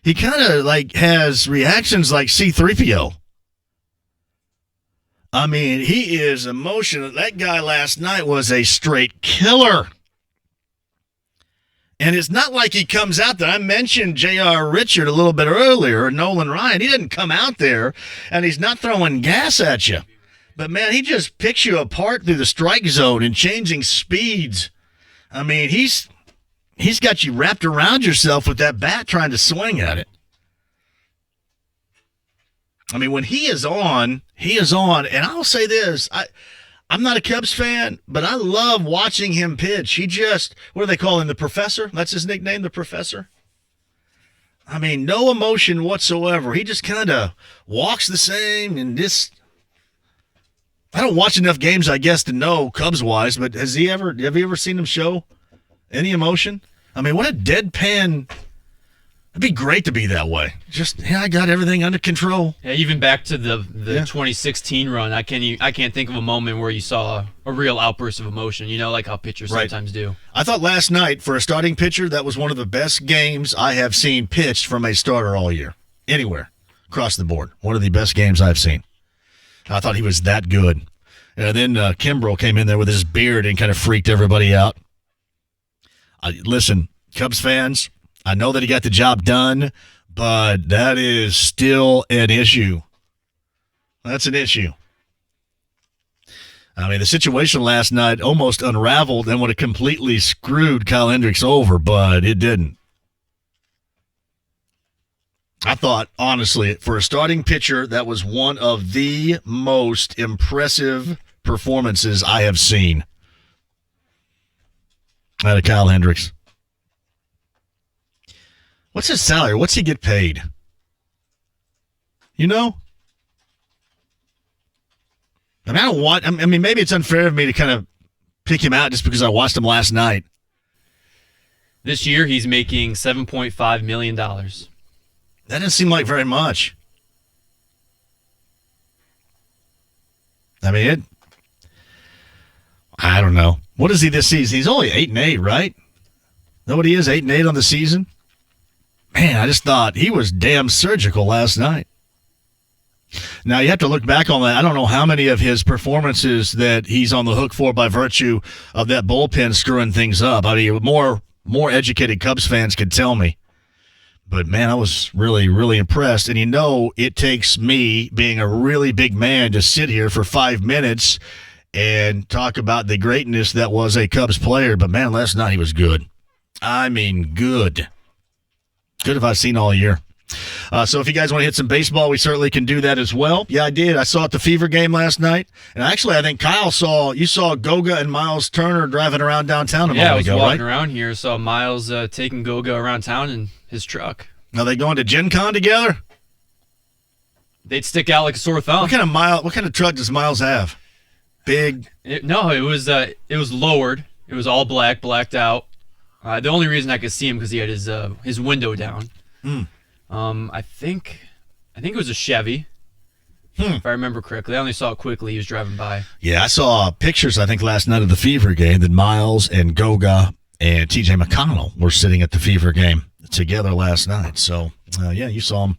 he kind of like has reactions like C-3PO. I mean, he is emotional. That guy last night was a straight killer. And it's not like he comes out there. I mentioned J.R. Richard a little bit earlier, or Nolan Ryan. He didn't come out there, and he's not throwing gas at you. But, man, he just picks you apart through the strike zone and changing speeds. I mean, he's got you wrapped around yourself with that bat trying to swing at it. I mean, when he is on, and I'll say this, I'm not a Cubs fan, but I love watching him pitch. He just, what do they call him, the Professor? That's his nickname, the Professor? I mean, no emotion whatsoever. He just kind of walks the same and just, I don't watch enough games, I guess, to know Cubs-wise, but have you ever seen him show any emotion? I mean, what a deadpan. It'd be great to be that way. Just, I got everything under control. Yeah, even back to the 2016 run, I can't think of a moment where you saw a real outburst of emotion, like how pitchers sometimes do. I thought last night, for a starting pitcher, that was one of the best games I have seen pitched from a starter all year. Anywhere. Across the board. One of the best games I've seen. I thought he was that good. And then Kimbrel came in there with his beard and kind of freaked everybody out. Listen, Cubs fans, I know that he got the job done, but that is still an issue. That's an issue. I mean, the situation last night almost unraveled and would have completely screwed Kyle Hendricks over, but it didn't. I thought, honestly, for a starting pitcher, that was one of the most impressive performances I have seen out of Kyle Hendricks. What's his salary? What's he get paid? You know? I mean, maybe it's unfair of me to kind of pick him out just because I watched him last night. This year, he's making $7.5 million. That doesn't seem like very much. I mean, I don't know. What is he this season? He's only 8-8, right? Know what he is, 8-8 on the season? Man, I just thought he was damn surgical last night. Now, you have to look back on that. I don't know how many of his performances that he's on the hook for by virtue of that bullpen screwing things up. I mean, more educated Cubs fans could tell me. But, man, I was really, really impressed. And it takes me, being a really big man, to sit here for 5 minutes and talk about the greatness that was a Cubs player. But, man, last night he was good. I mean, good. Good if I've seen all year. So if you guys want to hit some baseball, we certainly can do that as well. Yeah, I did. I saw at the Fever game last night. And actually, I think Kyle saw Goga and Miles Turner driving around downtown a moment ago, right? Yeah, I was walking around here, saw Miles taking Goga around town in his truck. Are they going to Gen Con together? They'd stick out like a sore thumb. What kind of truck does Miles have? Big? It was lowered. It was all blacked out. The only reason I could see him because he had his window down. I think it was a Chevy. If I remember correctly. I only saw it quickly. He was driving by. Yeah, I saw pictures, I think, last night of the Fever game that Miles and Goga and T.J. McConnell were sitting at the Fever game together last night. So, yeah, you saw them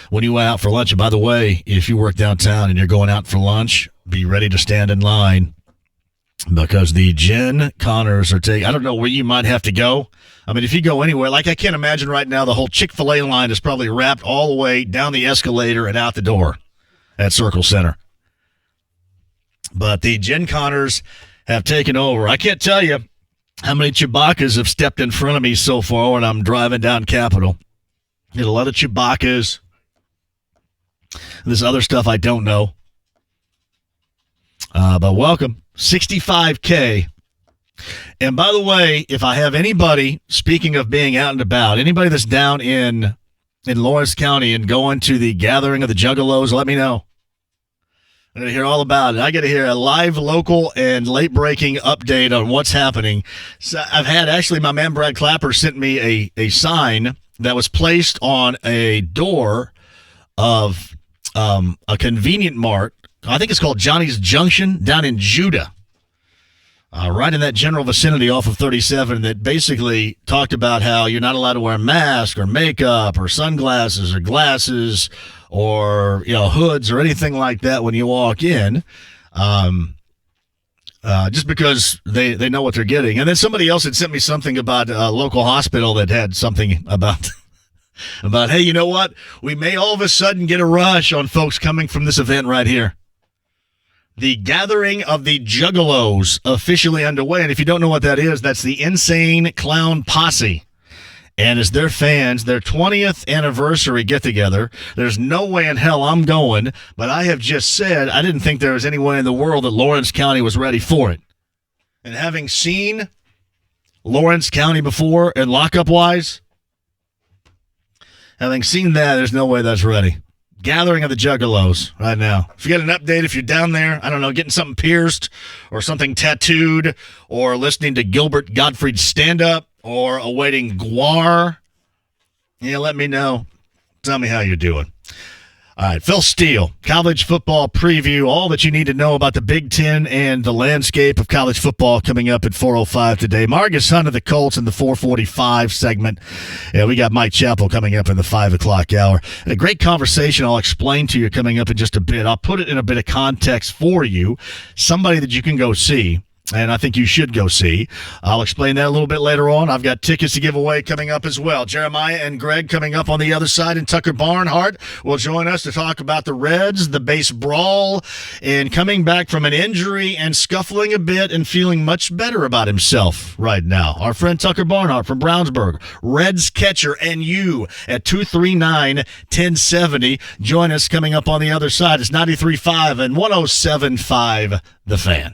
when you went out for lunch. And by the way, if you work downtown and you're going out for lunch, be ready to stand in line because the Gen Connors are taking – I don't know where you might have to go. I mean, if you go anywhere, like I can't imagine right now the whole Chick-fil-A line is probably wrapped all the way down the escalator and out the door at Circle Center. But the Gen Connors have taken over. I can't tell you how many Chewbacca's have stepped in front of me so far when I'm driving down Capitol. Get a lot of Chewbacca's. This other stuff I don't know. But welcome. 65K. And by the way, if I have anybody, speaking of being out and about, anybody that's down in Lawrence County and going to the gathering of the Juggalos, let me know. I'm going to hear all about it. I got to hear a live, local, and late-breaking update on what's happening. So I've had, actually, my man Brad Clapper sent me a sign that was placed on a door of a convenient mart. I think it's called Johnny's Junction down in Judah. right in that general vicinity off of 37 that basically talked about how you're not allowed to wear a mask or makeup or sunglasses or glasses or hoods or anything like that when you walk in. Just because they know what they're getting. And then somebody else had sent me something about a local hospital that had something about, hey, you know what? We may all of a sudden get a rush on folks coming from this event right here. The Gathering of the Juggalos officially underway. And if you don't know what that is, that's the Insane Clown Posse. And as their fans, their 20th anniversary get-together, there's no way in hell I'm going, but I have just said I didn't think there was any way in the world that Lawrence County was ready for it. And having seen Lawrence County before and lockup-wise, having seen that, there's no way that's ready. Gathering of the Juggalos right now. If you get an update, if you're down there, I don't know, getting something pierced or something tattooed or listening to Gilbert Gottfried's stand-up, or awaiting Guar, let me know. Tell me how you're doing. All right, Phil Steele, college football preview, all that you need to know about the Big Ten and the landscape of college football coming up at 4:05 today. Marcus Hunt of the Colts in the 4:45 segment. Yeah, we got Mike Chappell coming up in the 5 o'clock hour. And a great conversation I'll explain to you coming up in just a bit. I'll put it in a bit of context for you. Somebody that you can go see. And I think you should go see. I'll explain that a little bit later on. I've got tickets to give away coming up as well. Jeremiah and Greg coming up on the other side, and Tucker Barnhart will join us to talk about the Reds, the base brawl, and coming back from an injury and scuffling a bit and feeling much better about himself right now. Our friend Tucker Barnhart from Brownsburg, Reds catcher, and you at 239-1070. Join us coming up on the other side. It's 93.5 and 107.5 The Fan.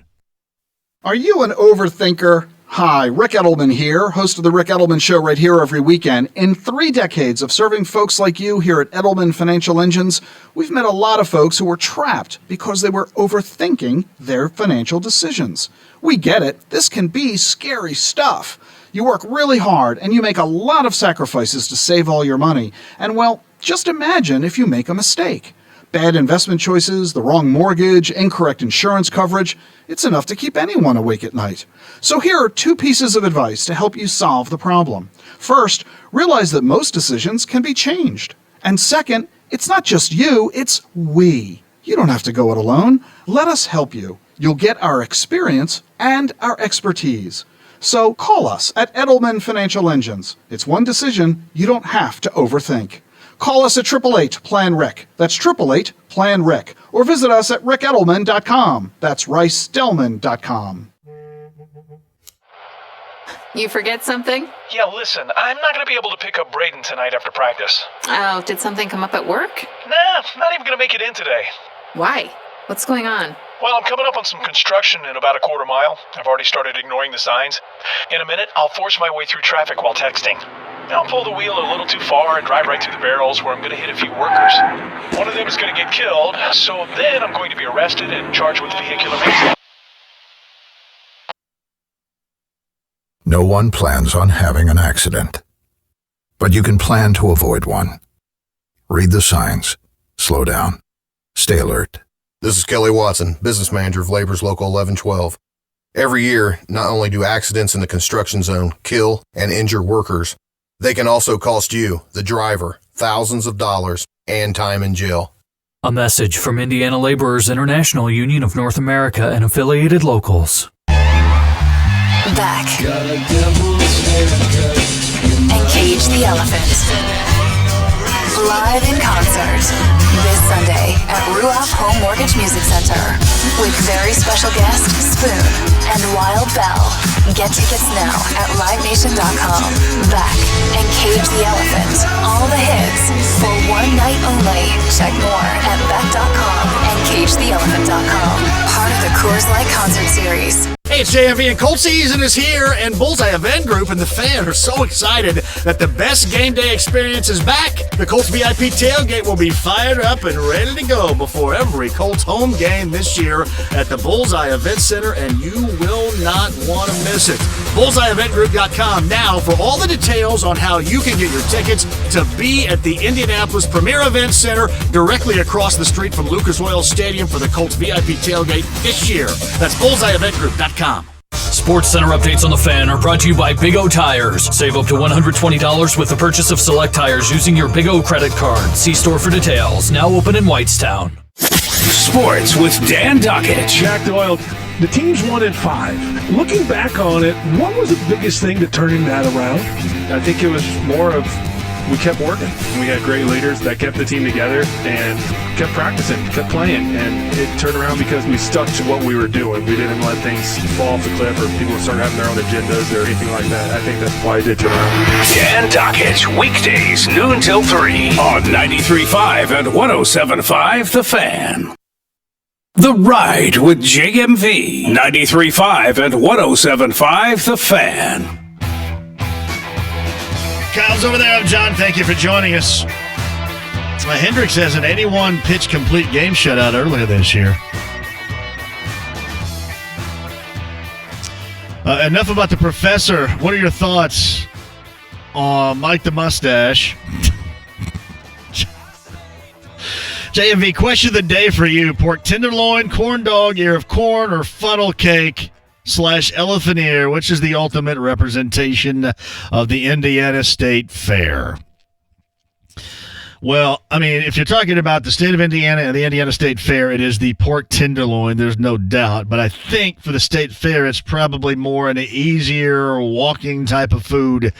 Are you an overthinker? Hi, Rick Edelman here, host of The Rick Edelman Show right here every weekend. In 3 decades of serving folks like you here at Edelman Financial Engines, we've met a lot of folks who were trapped because they were overthinking their financial decisions. We get it. This can be scary stuff. You work really hard and you make a lot of sacrifices to save all your money. And well, just imagine if you make a mistake. Bad investment choices, the wrong mortgage, incorrect insurance coverage. It's enough to keep anyone awake at night. So here are 2 pieces of advice to help you solve the problem. First, realize that most decisions can be changed. And second, it's not just you, it's we. You don't have to go it alone. Let us help you. You'll get our experience and our expertise. So call us at Edelman Financial Engines. It's one decision you don't have to overthink. Call us at 888-PLAN-RIC. That's 888-PLAN-RIC. Or visit us at rickedelman.com. That's ricedelman.com. You forget something? Yeah, listen, I'm not going to be able to pick up Braden tonight after practice. Oh, did something come up at work? Nah, not even going to make it in today. Why? What's going on? Well, I'm coming up on some construction in about a quarter mile. I've already started ignoring the signs. In a minute, I'll force my way through traffic while texting. I'll pull the wheel a little too far and drive right through the barrels where I'm going to hit a few workers. One of them is going to get killed, so then I'm going to be arrested and charged with vehicular manslaughter. No one plans on having an accident, but you can plan to avoid one. Read the signs. Slow down. Stay alert. This is Kelly Watson, business manager of Labor's Local 1112. Every year, not only do accidents in the construction zone kill and injure workers, they can also cost you, the driver, thousands of dollars and time in jail. A message from Indiana Laborers International Union of North America and affiliated locals. Back. And Cage the Elephant. Live in concert this Sunday at Ruoff Home Mortgage Music Center with very special guest Spoon and Wild Bell. Get tickets now at livenation.com. Back and Cage the Elephant. All the hits for one night only. Check more at beck.com and cagetheelephant.com. Part of the Coors Light Concert Series. Hey, it's JMV, and Colt season is here, and Bullseye Event Group and the Fan are so excited that the best game day experience is back. The Colts VIP tailgate will be fired up and ready to go before every Colts home game this year at the Bullseye Event Center, and you will not want to miss it. BullseyeEventGroup.com now for all the details on how you can get your tickets to be at the Indianapolis Premier Event Center directly across the street from Lucas Oil Stadium for the Colts VIP tailgate this year. That's BullseyeEventGroup.com. Sports Center updates on the Fan are brought to you by Big O Tires. Save up to $120 with the purchase of select tires using your Big O credit card. See store for details. Now open in Whitestown. Sports with Dan Dockett. Jack Doyle, the team's 1-5. Looking back on it, what was the biggest thing to turning that around? I think it was more of we kept working. We had great leaders that kept the team together and kept practicing, kept playing, and it turned around because we stuck to what we were doing. We didn't let things fall off the cliff or people start having their own agendas or anything like that. I think that's why it did turn around. Dan Dockett, weekdays, noon till 3 on 93.5 and 107.5 The Fan. The Ride with JMV, 93.5 and 107.5 The Fan. Kyle's over there. I'm John. Thank you for joining us. Hendricks has an 81 pitch complete game shutout earlier this year. Enough about the professor. What are your thoughts on Mike the Mustache? JMV, question of the day for you. Pork tenderloin, corn dog, ear of corn, or funnel cake / elephant ear, which is the ultimate representation of the Indiana State Fair? Well, I mean, if you're talking about the state of Indiana and the Indiana State Fair, it is the pork tenderloin, there's no doubt. But I think for the State Fair, it's probably more an easier walking type of food,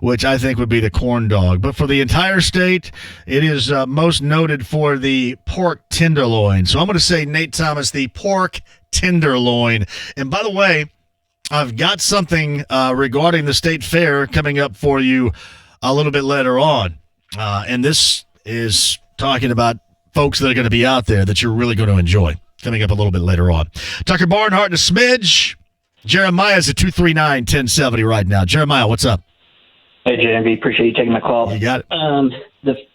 which I think would be the corn dog. But for the entire state, it is most noted for the pork tenderloin. So I'm going to say, Nate Thomas, the pork tenderloin. And by the way, I've got something regarding the State Fair coming up for you a little bit later on. And this is talking about folks that are going to be out there that you're really going to enjoy. Coming up a little bit later on. Tucker Barnhart and a smidge. Jeremiah's at 239-1070 right now. Jeremiah, what's up? Hey, JMV. Appreciate you taking my call. You got it.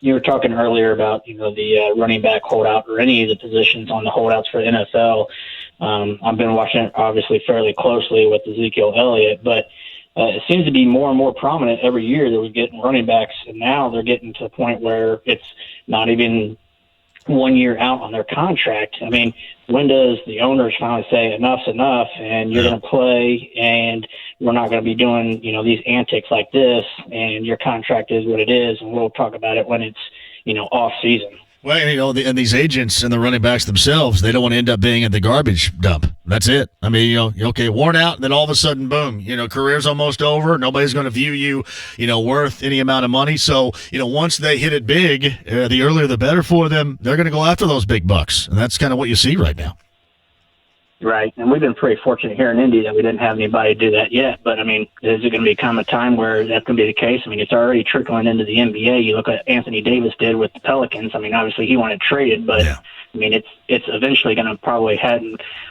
You were talking earlier about, the running back holdout or any of the positions on the holdouts for the NFL. I've been watching it obviously fairly closely with Ezekiel Elliott, but it seems to be more and more prominent every year that we're getting running backs, and now they're getting to the point where it's not even 1 year out on their contract. I mean, when does the owners finally say enough's enough and you're going to play and we're not going to be doing, these antics like this, and your contract is what it is, and we'll talk about it when it's, off season. Well, and these agents and the running backs themselves, they don't want to end up being at the garbage dump. That's it. I mean, okay, worn out, and then all of a sudden, boom, career's almost over. Nobody's going to view you, worth any amount of money. So, once they hit it big, the earlier the better for them. They're going to go after those big bucks, and that's kind of what you see right now. Right, and we've been pretty fortunate here in Indy that we didn't have anybody do that yet. But, I mean, is it going to become a time where that's going to be the case? I mean, it's already trickling into the NBA. You look at Anthony Davis did with the Pelicans. I mean, obviously he wanted traded, but, yeah. I mean, it's eventually going to probably head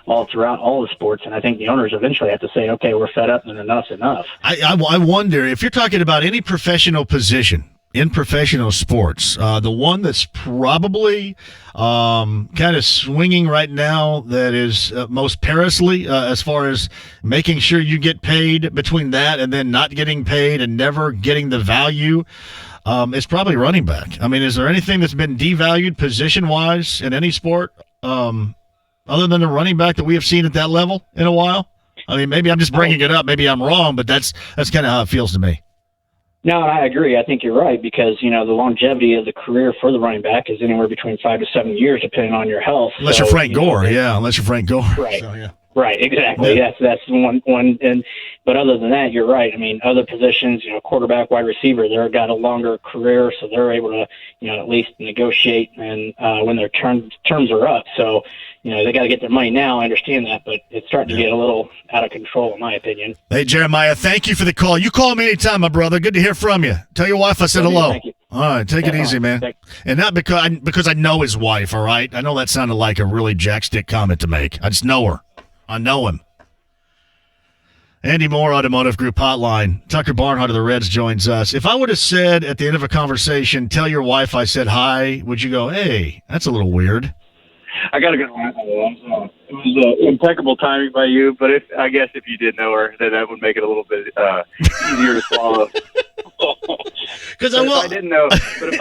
all throughout all the sports. And I think the owners eventually have to say, okay, we're fed up and enough's enough. I wonder, if you're talking about any professional position in professional sports, the one that's probably kind of swinging right now that is most perilously as far as making sure you get paid between that and then not getting paid and never getting the value, is probably running back. I mean, is there anything that's been devalued position-wise in any sport other than the running back that we have seen at that level in a while? I mean, maybe I'm just bringing it up. Maybe I'm wrong, but that's kind of how it feels to me. No, and I agree. I think you're right because, the longevity of the career for the running back is anywhere between 5 to 7 years, depending on your health. Unless you're Frank Gore, unless you're Frank Gore. Right. So, yeah. Right, exactly. Yeah. That's one. But other than that, you're right. I mean, other positions, quarterback, wide receiver, they've got a longer career, so they're able to, at least negotiate and when their terms are up. So, they got to get their money now. I understand that, but it's starting to get a little out of control, in my opinion. Hey, Jeremiah, thank you for the call. You call me anytime, my brother. Good to hear from you. Tell your wife I said hello. Thank you. All right, take it easy, man. And not because I know his wife, all right? I know that sounded like a really jackstick comment to make. I just know her. I know him. Andy Moore, Automotive Group Hotline. Tucker Barnhart of the Reds joins us. If I would have said at the end of a conversation, tell your wife I said hi, would you go, hey, that's a little weird? I got to go. It was impeccable timing by you, but I guess if you did know her, then that would make it a little bit easier to swallow. If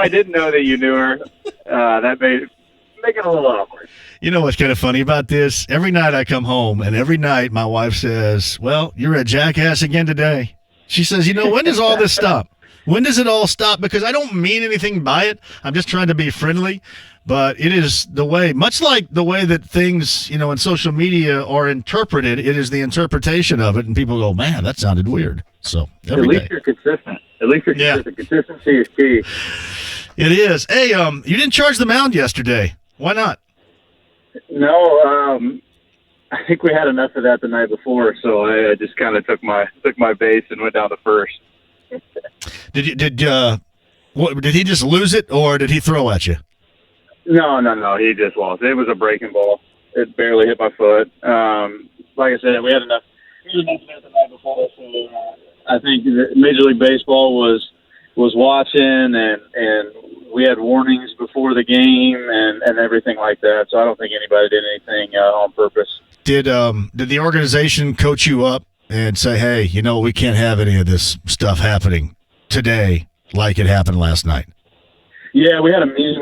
I didn't know that you knew her, that make it a little awkward. You know what's kind of funny about this? Every night I come home, and every night my wife says, well, you're a jackass again today. She says, when does all this stop? When does it all stop? Because I don't mean anything by it. I'm just trying to be friendly. But it is the way, much like the way that things, in social media are interpreted, it is the interpretation of it. And people go, man, that sounded weird. So At least you're consistent. Consistent. Consistency is key. It is. Hey, you didn't charge the mound yesterday. Why not? No, I think we had enough of that the night before, so I just kind of took my base and went down to first. Did he just lose it, or did he throw at you? No, he just lost. It was a breaking ball. It barely hit my foot. Like I said, we had enough of that the night before, so I think Major League Baseball was watching, and we had warnings before the game and everything like that. So I don't think anybody did anything on purpose. Did the organization coach you up and say, hey, we can't have any of this stuff happening today like it happened last night? Yeah, we had a meeting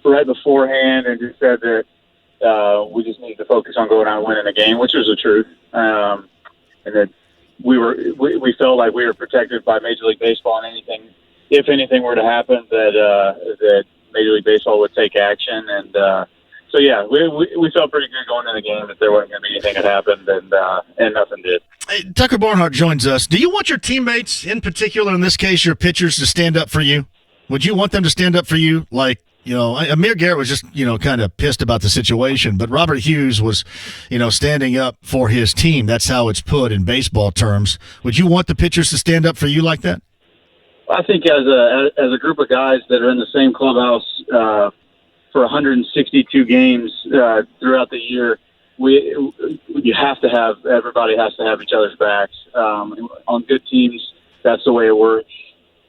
right beforehand and just said that we just need to focus on going out and winning the game, which was the truth. And that we felt like we were protected by Major League Baseball, and if anything were to happen, that Major League Baseball would take action. And so, yeah, we felt pretty good going in the game that there wasn't going to be anything that happened, and nothing did. Hey, Tucker Barnhart joins us. Do you want your teammates, in particular, in this case, your pitchers, to stand up for you? Would you want them to stand up for you? Like, Amir Garrett was just, kind of pissed about the situation, but Robert Hughes was, standing up for his team. That's how it's put in baseball terms. Would you want the pitchers to stand up for you like that? I think as a group of guys that are in the same clubhouse for 162 games throughout the year, everybody has to have each other's backs. On good teams, that's the way it works.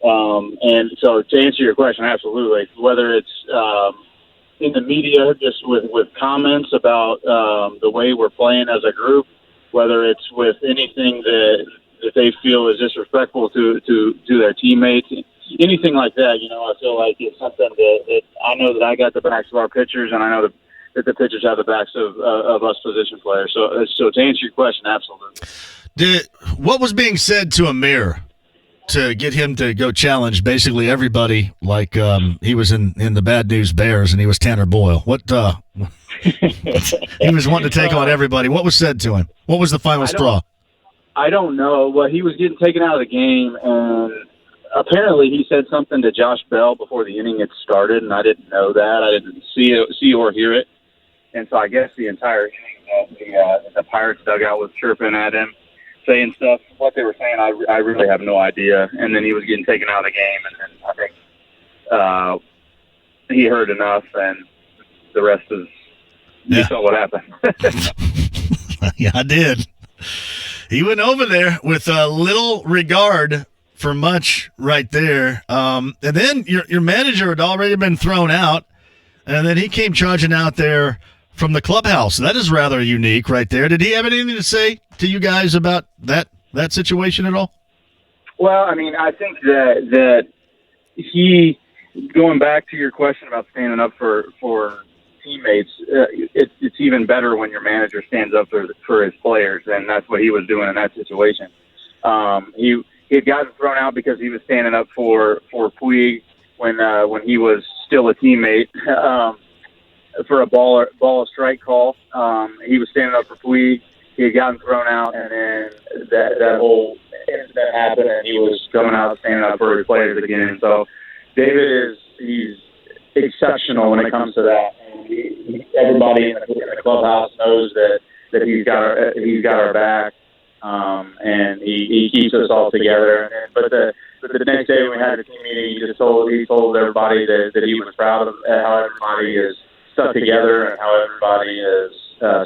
And so to answer your question, absolutely. Whether it's in the media, just with comments about the way we're playing as a group, whether it's with anything that they feel is disrespectful to their teammates, anything like that, I feel like it's something that I know that I got the backs of our pitchers, and I know that the pitchers have the backs of us position players. So to answer your question, absolutely. What was being said to Amir to get him to go challenge basically everybody, like he was in the Bad News Bears and he was Tanner Boyle? What he was wanting to take on everybody. What was said to him? What was the final straw? I don't know. Well, he was getting taken out of the game, and apparently he said something to Josh Bell before the inning had started, and I didn't know that. I didn't see or hear it. And so I guess the entire inning, the Pirates dugout was chirping at him, saying stuff. What they were saying, I really have no idea. And then he was getting taken out of the game, and then I think he heard enough, and the rest is you saw what happened. Yeah, I did. He went over there with little regard for much right there. And then your manager had already been thrown out, and then he came charging out there from the clubhouse. That is rather unique right there. Did he have anything to say to you guys about that situation at all? Well, I mean, I think that he, going back to your question about standing up for teammates, it's even better when your manager stands up for his players, and that's what he was doing in that situation. He had gotten thrown out because he was standing up for Puig when he was still a teammate for a ball or strike call. He was standing up for Puig. He had gotten thrown out, and then that whole incident happened, and he was going out standing up for his players again. So David he's exceptional when it comes to that. And everybody in the clubhouse knows that he's got our back, and he keeps us all together. But the next day when we had the team meeting, he told everybody that he was proud of how everybody is stuck together and how everybody is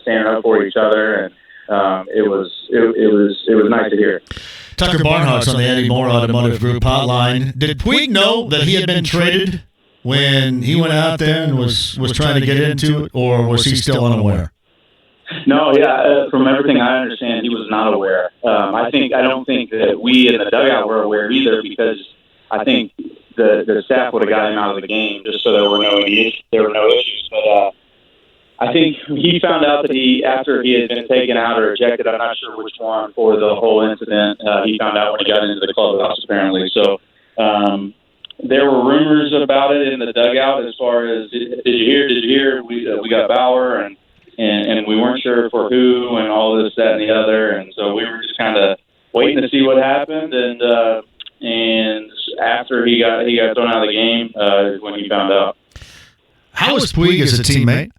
standing up for each other, and it was nice to hear. Tucker Barnhart's on the Eddie Moore Automotive Group hotline. Did Puig know that he had been traded when he went out there and was trying to get into it, or was he still unaware? No, from everything I understand, he was not aware. I don't think that we in the dugout were aware either, because I think the staff would have got him out of the game just so there were no issues. But I think he found out that after he had been taken out or ejected, I'm not sure which one, for the whole incident, he found out when he got into the clubhouse, apparently. So there were rumors about it in the dugout as far as, did you hear? We got Bauer, and we weren't sure for who and all this, that, and the other. And so we were just kind of waiting to see what happened. And after he got thrown out of the game is when he found out. How was Puig as a teammate?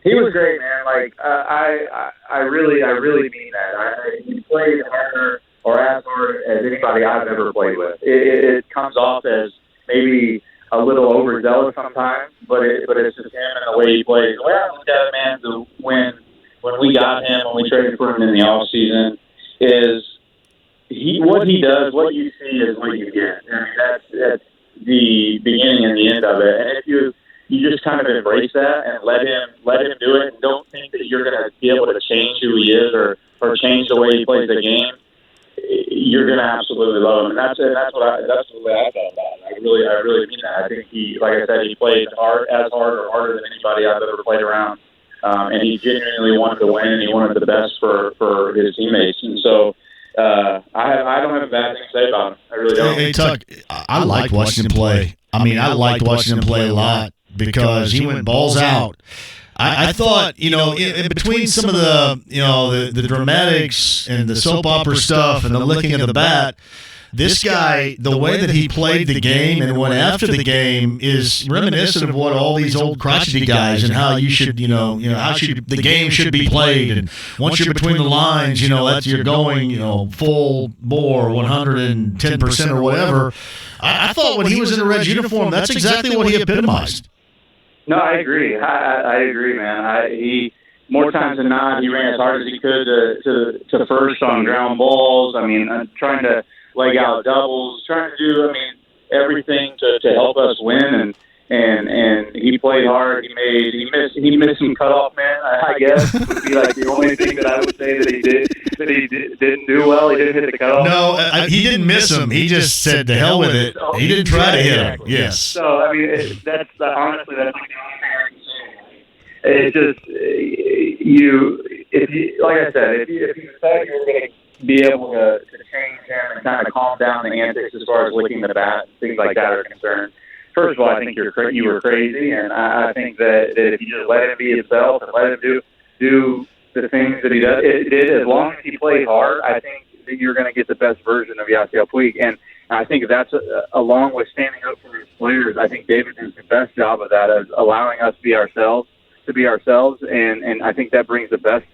He was great, man. Like I really mean that. He played harder or as hard as anybody I've ever played with. It comes off as maybe a little overzealous sometimes, but it's just him and the way he plays. The way I look at it, man, when we got him, when we traded for him in the off season, is what he does. What you see is what you get. I mean, that's the beginning and the end of it. And if you just kind of embrace that and let him do it, and don't think that you're going to be able to change who he is or change the way he plays the game, you're going to absolutely love him. And that's the way I felt about it. I really mean that. I think he, like I said, he played as hard or harder than anybody I've ever played around. And he genuinely wanted to win. He wanted the best for his teammates. And so I don't have a bad thing to say about him. I really don't. Hey, Tuck, I liked watching him play. I mean, I liked watching him play a lot because he went balls out. I thought, in between some of the dramatics and the soap opera stuff and the licking of the bat, this guy, the way that he played the game and went after the game is reminiscent of what all these old crotchety guys and how you should, the game should be played. And once you're between the lines, you're going, full bore, 110% or whatever. I thought when he was in the Reds uniform, that's exactly what he epitomized. No, I agree. I agree, man. He more times than not, he ran as hard as he could to first on ground balls. I mean, trying to leg out doubles, trying to do, everything to help us win. And he played hard. He missed some cutoff, man. I guess would be like the only thing that I would say that he didn't do well. He didn't hit the cutoff. No, he didn't miss him. He just said to hell with it. He didn't try to hit him. Yes. So honestly, that's the only thing I can say. It's just like I said, if you decided you were going to be able to change him and kind of calm down the antics as far as licking the bat and things like that are concerned. First of all, I think you were crazy, and I think that if you just let him be himself and let him do the things that he did, as long as he played hard, I think that you're going to get the best version of Yasiel Puig. And I think that's along with standing up for his players. I think David does the best job of that, of allowing us to be ourselves, and I think that brings the best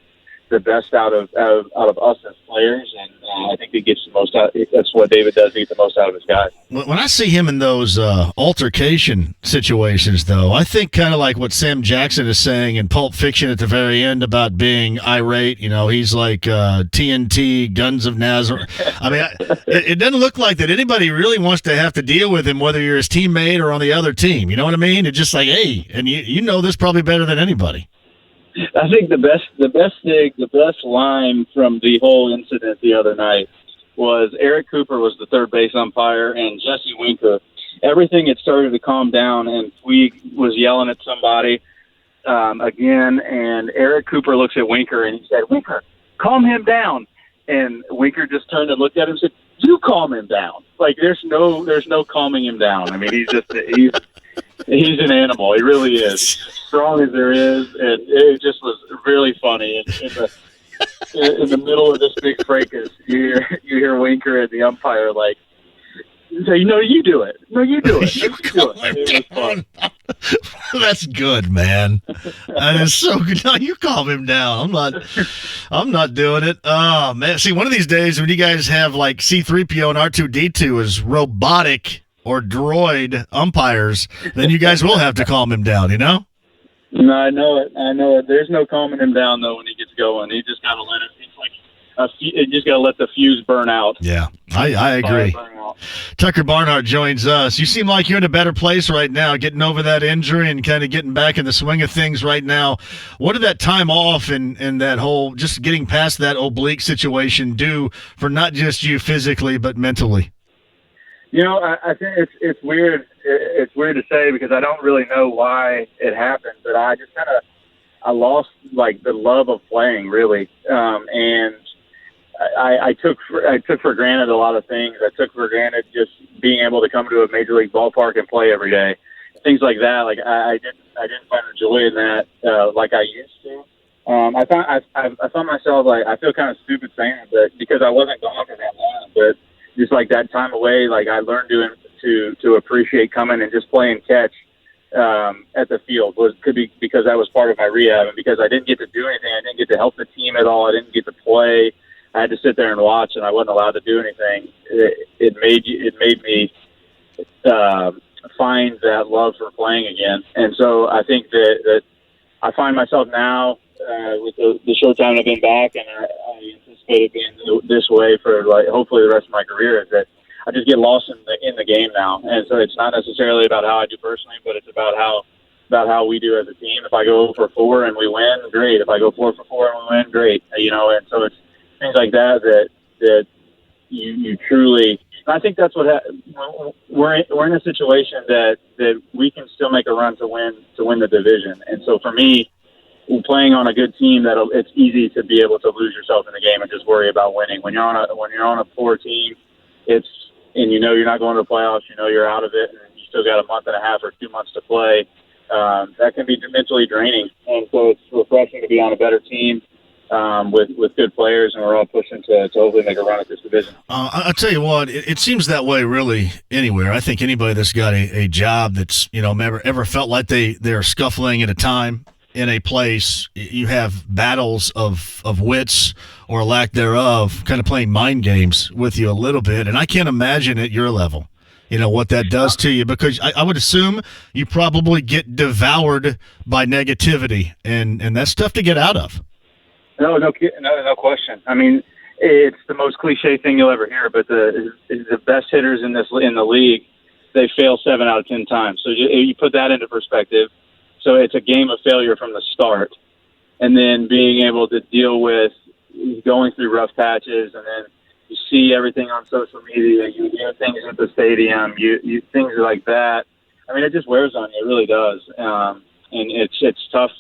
out of us as players, and I think he gets the most out. That's what David does. He gets the most out of his guys. When I see him in those altercation situations, though, I think kind of like what Sam Jackson is saying in Pulp Fiction at the very end about being irate. He's like TNT, Guns of Nazareth. I mean, it doesn't look like that anybody really wants to have to deal with him, whether you're his teammate or on the other team. You know what I mean? It's just like, hey, and you know this probably better than anybody. I think the best line from the whole incident the other night was Eric Cooper was the third base umpire, and Jesse Winker. Everything had started to calm down, and Puig was yelling at somebody again, and Eric Cooper looks at Winker, and he said, "Winker, calm him down." And Winker just turned and looked at him and said, "You calm him down." Like there's no calming him down. I mean, he's an animal. He really is. Strong as there is, and it just was really funny. In the middle of this big fracas, you hear Winker and the umpire like say, "No, you do it. No, you do it. You do it." It was fun. That's good, man. That is so good. No, you calm him down. I'm not doing it. Oh man. See, one of these days when you guys have like C-3PO and R2-D2 as robotic or droid umpires, then you guys will have to calm him down, No, I know it. There's no calming him down though when he gets going. He just gotta let it. It's like you just gotta let the fuse burn out. Yeah, I agree. Tucker Barnhart joins us. You seem like you're in a better place right now, getting over that injury and kind of getting back in the swing of things right now. What did that time off and that whole just getting past that oblique situation do for not just you physically but mentally? I think it's weird. It's weird to say because I don't really know why it happened, but I just I lost like the love of playing really, and I took for granted a lot of things. I took for granted just being able to come to a major league ballpark and play every day, things like that. Like I didn't find joy in that like I used to. I found myself like I feel kind of stupid saying it, but because I wasn't gone for that long, but just like that time away, like I learned to appreciate coming and just playing catch at the field could be because that was part of my rehab, and because I didn't get to do anything, I didn't get to help the team at all. I didn't get to play. I had to sit there and watch, and I wasn't allowed to do anything. It made me find that love for playing again, and so I think that I find myself now with the short time I've been back, and I anticipate it being this way for like hopefully the rest of my career. Is that I just get lost in the game now, and so it's not necessarily about how I do personally, but it's about how we do as a team. If I go for 4 and we win, great. If I go 4 for 4 and we win, great. And so it's things like that you truly. I think that's what we're in a situation that we can still make a run to win the division, and so for me, playing on a good team, it's easy to be able to lose yourself in the game and just worry about winning. When you're on a poor team, and you're not going to the playoffs, you're out of it, and you still got a month and a half or 2 months to play. That can be mentally draining, and so it's refreshing to be on a better team with good players, and we're all pushing to hopefully make a run at this division. I'll tell you what, it seems that way really anywhere. I think anybody that's got a job that's ever felt like they're scuffling at a time in a place, you have battles of wits or lack thereof, kind of playing mind games with you a little bit. And I can't imagine at your level, what that does to you, because I would assume you probably get devoured by negativity, and that's tough to get out of. No question. I mean, it's the most cliche thing you'll ever hear, but the best hitters in the league, they fail 7 out of 10 times. So you put that into perspective. So it's a game of failure from the start, and then being able to deal with going through rough patches, and then you see everything on social media, you hear things at the stadium, you things like that. I mean, it just wears on you. It really does, and it's tough.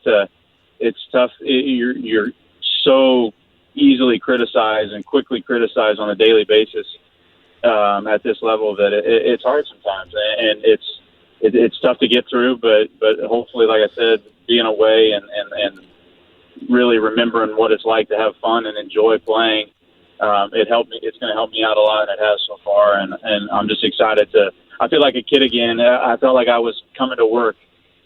You're so easily criticized and quickly criticized on a daily basis at this level that it's hard sometimes, and it's tough to get through, but hopefully, like I said, being away and really remembering what it's like to have fun and enjoy playing, it helped me. It's going to help me out a lot, and it has so far. And I'm just excited I feel like a kid again. I felt like I was coming to work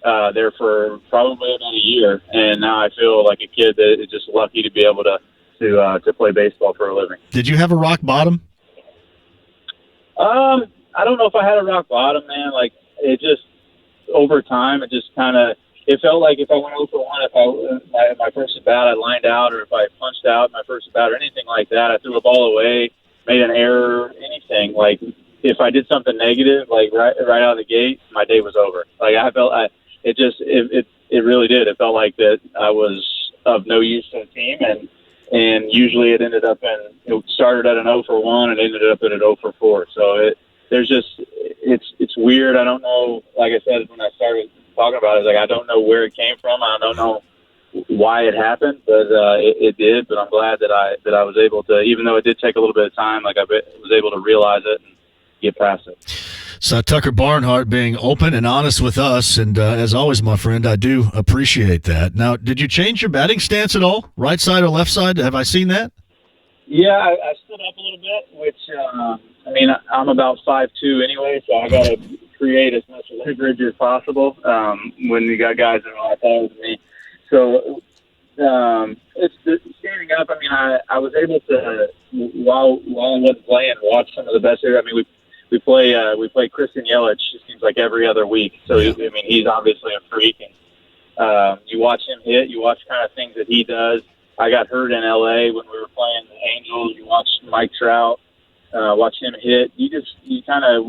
there for probably about a year, and now I feel like a kid that is just lucky to be able to play baseball for a living. Did you have a rock bottom? I don't know if I had a rock bottom, man. Like, it just, over time, it just kind of, it felt like if I went 0 for 1, if my first at bat I lined out, or if I punched out my first at bat or anything like that, I threw a ball away, made an error, anything. Like, if I did something negative, like right out of the gate, my day was over. Like, it really did. It felt like that I was of no use to the team, and usually it ended up it started at an 0 for 1 and ended up at an 0 for 4. So it's weird. I don't know. Like I said, when I started talking about it, like I don't know where it came from. I don't know why it happened, but it did. But I'm glad that I was able to, even though it did take a little bit of time, like I was able to realize it and get past it. So Tucker Barnhart being open and honest with us, and as always, my friend, I do appreciate that. Now, did you change your batting stance at all? Right side or left side? Have I seen that? Yeah, I stood up a little bit, which, I mean, I'm about 5'2" anyway, so I got to create as much leverage as possible when you got guys that are a lot taller than me. So it's standing up. I mean, I was able to, while I wasn't playing, watch some of the best here. I mean, we play Christian Yelich, it seems like every other week. So, I mean, he's obviously a freak. And you watch him hit, you watch kind of things that he does. I got hurt in L.A. when we were playing the Angels. You watch Mike Trout, watch him hit. You kind of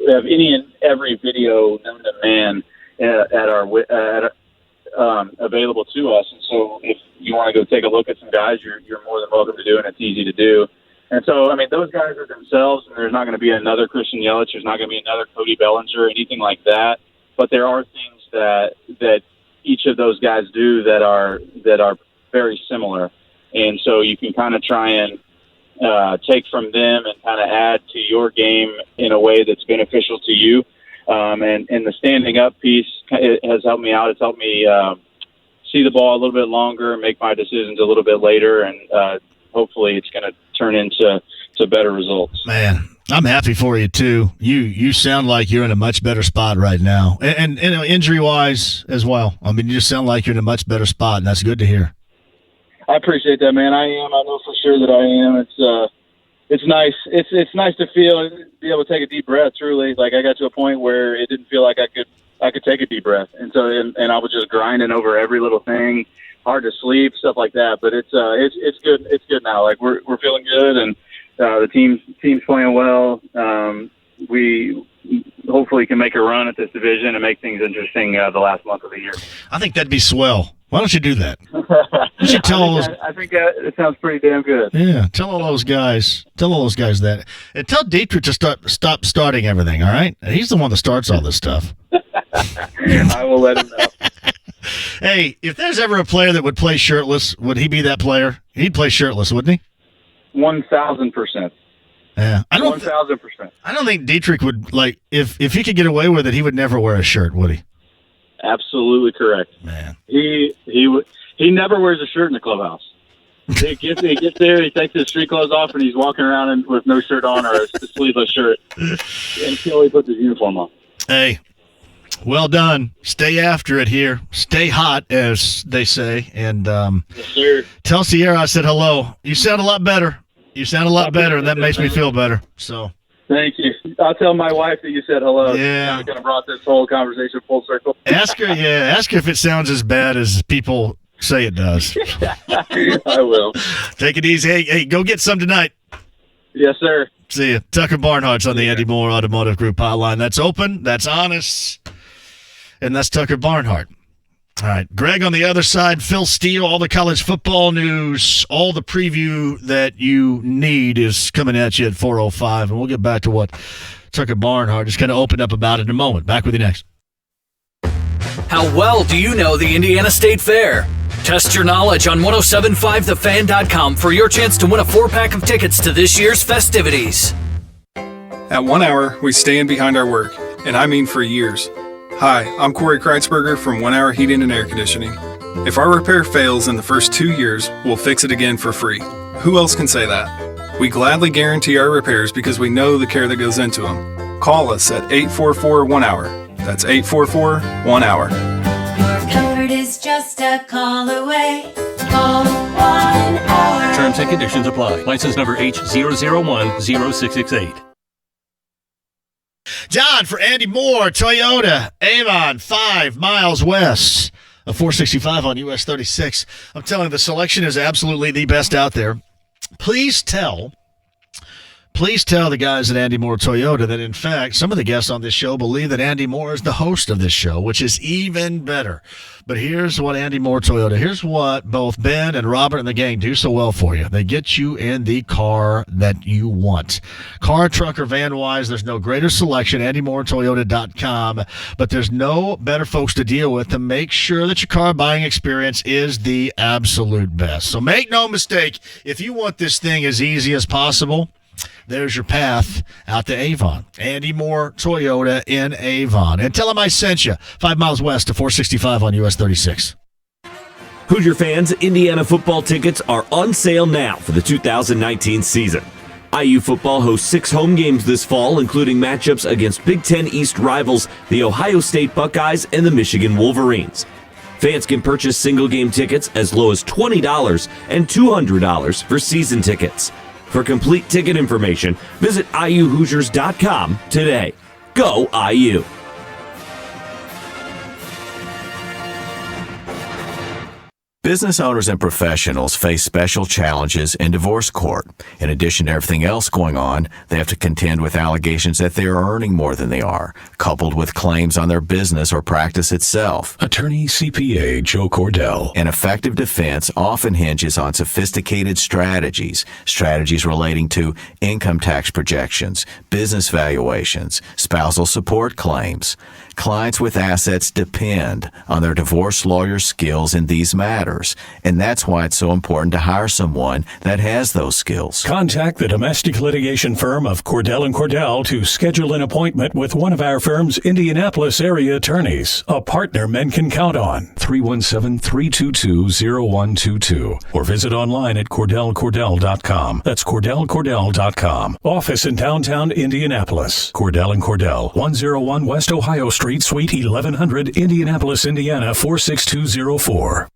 have any and every video known to man available to us. And so if you want to go take a look at some guys, you're more than welcome to do, and it's easy to do. And so, I mean, those guys are themselves, and there's not going to be another Christian Yelich. There's not going to be another Cody Bellinger, anything like that. But there are things that each of those guys do that are very similar. And so you can kind of try and take from them and kind of add to your game in a way that's beneficial to you. And the standing up piece has helped me out. It's helped me see the ball a little bit longer, make my decisions a little bit later, and hopefully it's going to turn into better results. Man, I'm happy for you too. You sound like you're in a much better spot right now, and injury wise as well. I mean, you just sound like you're in a much better spot, and that's good to hear. I appreciate that, man. I am. I know for sure that I am. It's nice. It's nice to be able to take a deep breath. Truly, like I got to a point where it didn't feel like I could take a deep breath, and so and I was just grinding over every little thing, hard to sleep, stuff like that. But it's good. It's good now. Like we're feeling good, and the team's playing well. We hopefully can make a run at this division and make things interesting the last month of the year. I think that'd be swell. Why don't you do that? You should tell all those. I think it sounds pretty damn good. Yeah, tell all those guys. Tell all those guys that, and tell Dietrich to stop starting everything. All right, he's the one that starts all this stuff. I will let him know. Hey, if there's ever a player that would play shirtless, would he be that player? He'd play shirtless, wouldn't he? 1,000%. Yeah, 1,000%. I don't think Dietrich would like if he could get away with it. He would never wear a shirt, would he? Absolutely correct. Man, he never wears a shirt in the clubhouse. He gets there, he takes his street clothes off, and he's walking around with no shirt on or a sleeveless shirt until he puts his uniform on. Hey, well done. Stay after it here. Stay hot, as they say. And yes, sir. Tell Sierra I said hello. You sound a lot better. And that makes me feel better. So. Thank you. I'll tell my wife that you said hello. Yeah. Kind of brought this whole conversation full circle. Ask her if it sounds as bad as people say it does. I will. Take it easy. Hey, go get some tonight. Yes, sir. See you. Tucker Barnhart's on the Andy Moore Automotive Group hotline. That's open, that's honest, and that's Tucker Barnhart. All right, Greg on the other side, Phil Steele, all the college football news, all the preview that you need is coming at you at 4:05, and we'll get back to what Tucker Barnhart is going to open up about in a moment. Back with you next. How well do you know the Indiana State Fair? Test your knowledge on 1075thefan.com for your chance to win a 4-pack of tickets to this year's festivities. At 1 Hour, we stand behind our work, and I mean for years. Hi, I'm Corey Kreitzberger from 1 Hour Heating and Air Conditioning. If our repair fails in the first 2 years, we'll fix it again for free. Who else can say that? We gladly guarantee our repairs because we know the care that goes into them. Call us at 844-1HOUR. That's 844-1HOUR. Your comfort is just a call away. Call 1 Hour. Terms and conditions apply. License number H0010668. John for Andy Moore, Toyota, Avon, 5 miles west of 465 on US 36. I'm telling you, the selection is absolutely the best out there. Please tell the guys at Andy Moore Toyota that, in fact, some of the guests on this show believe that Andy Moore is the host of this show, which is even better. But here's what Andy Moore Toyota, here's what both Ben and Robert and the gang do so well for you. They get you in the car that you want. Car, truck, or van-wise, there's no greater selection, AndyMooreToyota.com, but there's no better folks to deal with to make sure that your car buying experience is the absolute best. So make no mistake, if you want this thing as easy as possible, there's your path out to Avon. Andy Moore Toyota in Avon. And tell them I sent you. 5 miles west of 465 on US 36. Hoosier fans, Indiana football tickets are on sale now for the 2019 season. IU football hosts 6 home games this fall, including matchups against Big Ten East rivals, the Ohio State Buckeyes and the Michigan Wolverines. Fans can purchase single-game tickets as low as $20 and $200 for season tickets. For complete ticket information, visit IUHoosiers.com today. Go IU! Business owners and professionals face special challenges in divorce court. In addition to everything else going on, they have to contend with allegations that they are earning more than they are, coupled with claims on their business or practice itself. Attorney CPA Joe Cordell. An effective defense often hinges on sophisticated strategies relating to income tax projections, business valuations, spousal support claims. Clients with assets depend on their divorce lawyer's skills in these matters, and that's why it's so important to hire someone that has those skills. Contact the domestic litigation firm of Cordell & Cordell to schedule an appointment with one of our firm's Indianapolis area attorneys, a partner men can count on. 317-322-0122 or visit online at CordellCordell.com. That's CordellCordell.com. Office in downtown Indianapolis. Cordell & Cordell, 101 West Ohio Street, Suite 1100, Indianapolis, Indiana, 46204.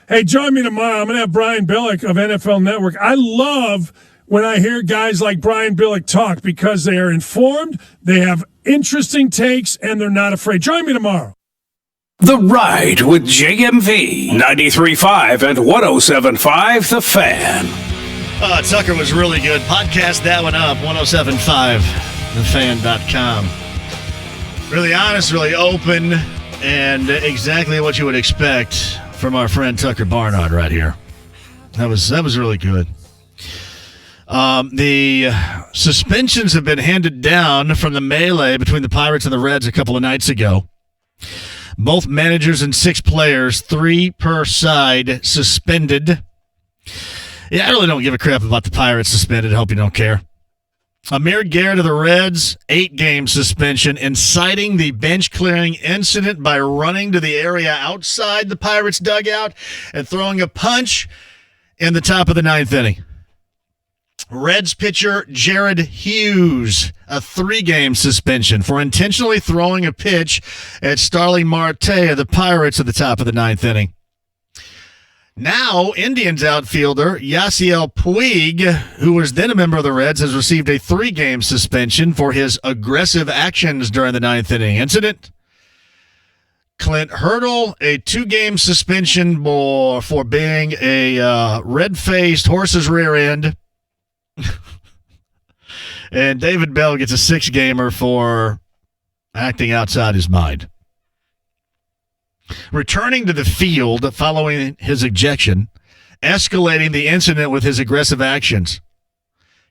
Hey, join me tomorrow. I'm going to have Brian Billick of NFL Network. I love when I hear guys like Brian Billick talk because they are informed, they have interesting takes, and they're not afraid. Join me tomorrow. The Ride with JMV, 93.5 and 107.5 The Fan. Tucker was really good. Podcast that one up, 1075thefan.com. Really honest, really open, and exactly what you would expect from our friend Tucker Barnard right here. That was really good. The suspensions have been handed down from the melee between the Pirates and the Reds a couple of nights ago. Both managers and 6 players, 3 per side, suspended. Yeah, I really don't give a crap about the Pirates suspended. I hope you don't care. Amir Garrett of the Reds, 8-game suspension, inciting the bench-clearing incident by running to the area outside the Pirates' dugout and throwing a punch in the top of the 9th inning. Reds pitcher Jared Hughes, a 3-game suspension for intentionally throwing a pitch at Starling Marte of the Pirates at the top of the 9th inning. Now, Indians outfielder Yasiel Puig, who was then a member of the Reds, has received a 3-game suspension for his aggressive actions during the 9th inning incident. Clint Hurdle, a 2-game suspension for being a red-faced horse's rear end. And David Bell gets a 6-gamer for acting outside his mind. Returning to the field following his ejection, escalating the incident with his aggressive actions,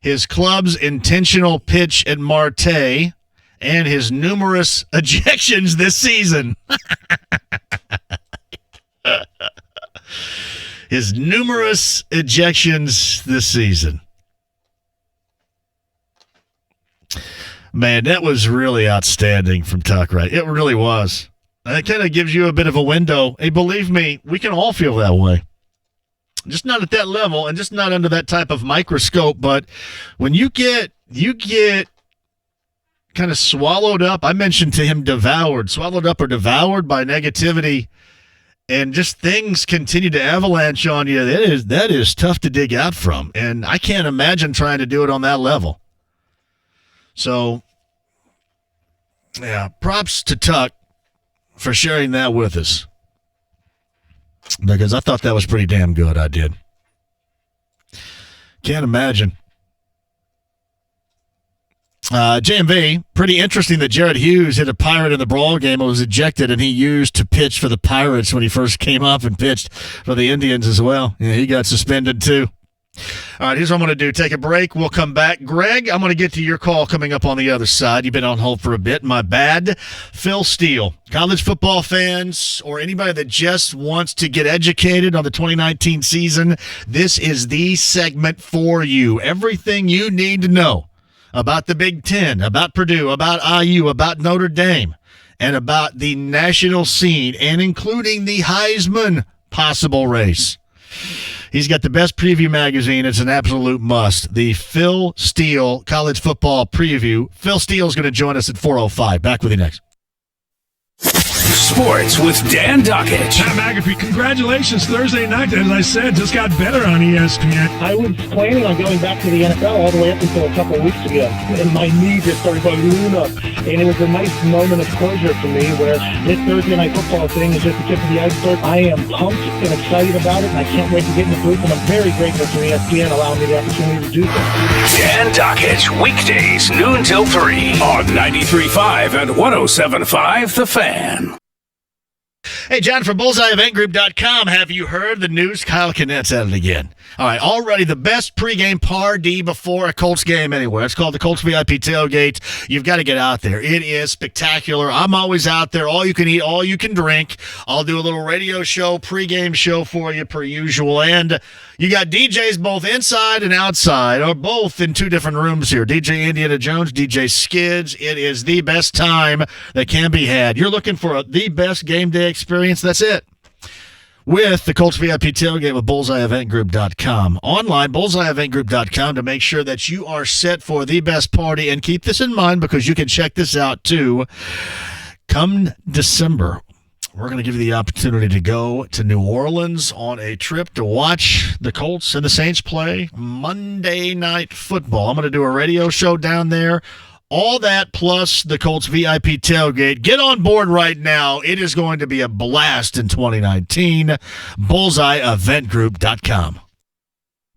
his club's intentional pitch at Marte, and his numerous ejections this season. His numerous ejections this season. Man, that was really outstanding from Tuck, right? It really was. That kind of gives you a bit of a window. Hey, believe me, we can all feel that way. Just not at that level and just not under that type of microscope. But when you get kind of swallowed up, I mentioned to him swallowed up or devoured by negativity, and just things continue to avalanche on you, that is tough to dig out from. And I can't imagine trying to do it on that level. So, yeah, props to Tuck for sharing that with us, because I thought that was pretty damn good. I did. Can't imagine. JMV, pretty interesting that Jared Hughes hit a Pirate in the Brawl game and was ejected, and he used to pitch for the Pirates when he first came up and pitched for the Indians as well. Yeah, he got suspended too. All right, here's what I'm going to do. Take a break. We'll come back. Greg, I'm going to get to your call coming up on the other side. You've been on hold for a bit. My bad. Phil Steele, college football fans or anybody that just wants to get educated on the 2019 season, this is the segment for you. Everything you need to know about the Big Ten, about Purdue, about IU, about Notre Dame, and about the national scene, and including the Heisman possible race. He's got the best preview magazine. It's an absolute must. The Phil Steele College Football Preview. Phil Steele is going to join us at 4:05. Back with you next. Sports with Dan Duckett. Pat McAfee, congratulations. Thursday night, as I said, just got better on ESPN. I was planning on going back to the NFL all the way up until a couple of weeks ago, and my knee just started going Luna. And it was a nice moment of closure for me where this Thursday night football thing is just the tip of the iceberg. I am pumped and excited about it, and I can't wait to get in the booth, and I'm very grateful for ESPN allowing me the opportunity to do so. Dan Duckett, weekdays, noon till 3 on 93.5 and 107.5 The Fan. Hey, John from BullseyeEventGroup.com. Have you heard the news? Kyle Kinnett's at it again. All right, already the best pregame party before a Colts game anywhere. It's called the Colts VIP Tailgate. You've got to get out there. It is spectacular. I'm always out there. All you can eat, all you can drink. I'll do a little radio show, pregame show for you per usual. And you got DJs both inside and outside, or both in two different rooms here. DJ Indiana Jones, DJ Skids. It is the best time that can be had. You're looking for the best game day experience. That's it. With the Colts VIP Tailgate with BullseyeEventGroup.com. Online, BullseyeEventGroup.com to make sure that you are set for the best party. And keep this in mind because you can check this out too. Come December, we're going to give you the opportunity to go to New Orleans on a trip to watch the Colts and the Saints play Monday Night Football. I'm going to do a radio show down there. All that plus the Colts VIP tailgate. Get on board right now. It is going to be a blast in 2019. BullseyeEventGroup.com.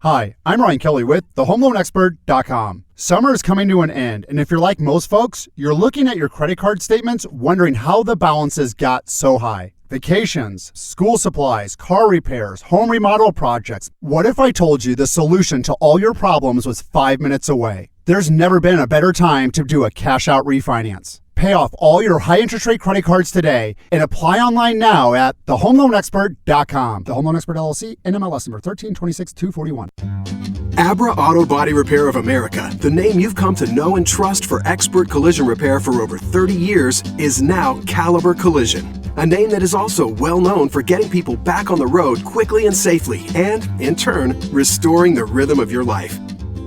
Hi, I'm Ryan Kelly with thehomeloanexpert.com. Summer is coming to an end, and if you're like most folks, you're looking at your credit card statements wondering how the balances got so high. Vacations, school supplies, car repairs, home remodel projects. What if I told you the solution to all your problems was 5 minutes away? There's never been a better time to do a cash-out refinance. Pay off all your high-interest rate credit cards today and apply online now at thehomeloanexpert.com. The Home Loan Expert LLC, NMLS number 1326241. Abra Auto Body Repair of America, the name you've come to know and trust for expert collision repair for over 30 years, is now Caliber Collision. A name that is also well known for getting people back on the road quickly and safely and, in turn, restoring the rhythm of your life.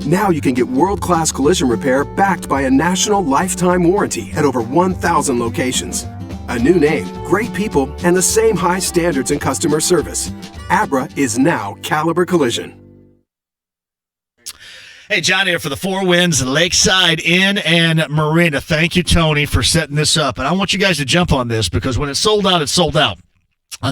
Now you can get world-class collision repair backed by a national lifetime warranty at over 1,000 locations. A new name, great people, and the same high standards in customer service. Abra is now Caliber Collision. Hey, John here for the Four Winds Lakeside Inn and Marina. Thank you, Tony, for setting this up. And I want you guys to jump on this because when it's sold out, it's sold out.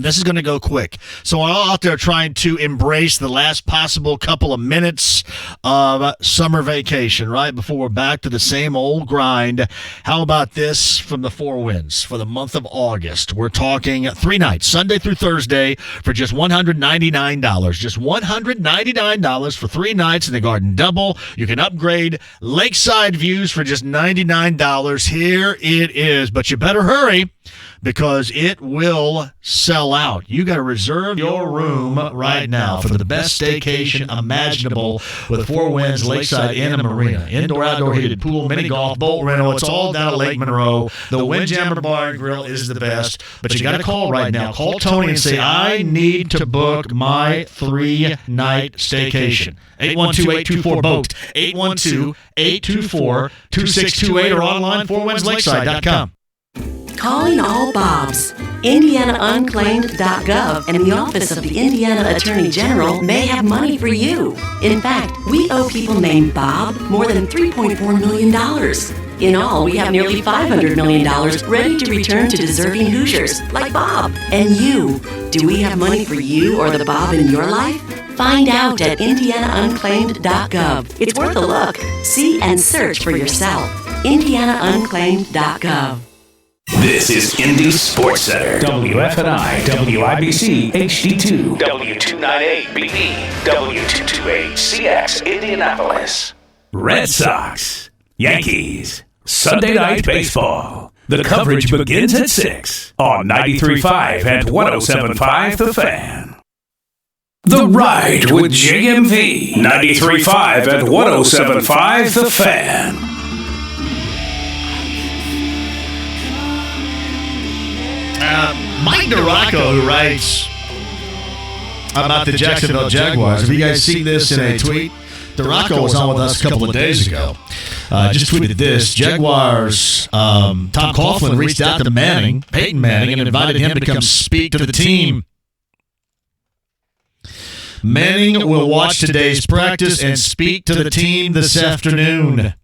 This is going to go quick. So we're all out there trying to embrace the last possible couple of minutes of summer vacation, right? Before we're back to the same old grind. How about this from the Four Winds for the month of August? We're talking 3 nights, Sunday through Thursday, for just $199. Just $199 for 3 nights in the Garden Double. You can upgrade lakeside views for just $99. Here it is. But you better hurry, because it will sell out. You got to reserve your room right now for the best staycation imaginable with Four Winds Lakeside Inn and Marina. Indoor-outdoor heated pool, mini golf, boat rental. It's all down at Lake Monroe. The Windjammer Bar and Grill is the best. But you got to call right now. Call Tony and say, I need to book my 3-night staycation. 812-824-BOAT. 812-824-2628 or online, fourwindslakeside.com. Calling all Bobs. IndianaUnclaimed.gov and the Office of the Indiana Attorney General may have money for you. In fact, we owe people named Bob more than $3.4 million. In all, we have nearly $500 million ready to return to deserving Hoosiers like Bob. And you, do we have money for you or the Bob in your life? Find out at IndianaUnclaimed.gov. It's worth a look. See and search for yourself. IndianaUnclaimed.gov. This is Indy Sports Center. WFNI, WIBC, HD2, W298BP, W228CX, Indianapolis. Red Sox, Yankees, Sunday Night Baseball. The coverage begins at 6 on 93.5 and 107.5 The Fan. The Ride with JMV, 93.5 and 107.5 The Fan. Mike DeRocco, who writes about the Jacksonville Jaguars. Have you guys seen this in a tweet? DeRocco was on with us a couple of days ago. just tweeted this. Jaguars, Tom Coughlin reached out to Peyton Manning, and invited him to come speak to the team. Manning will watch today's practice and speak to the team this afternoon.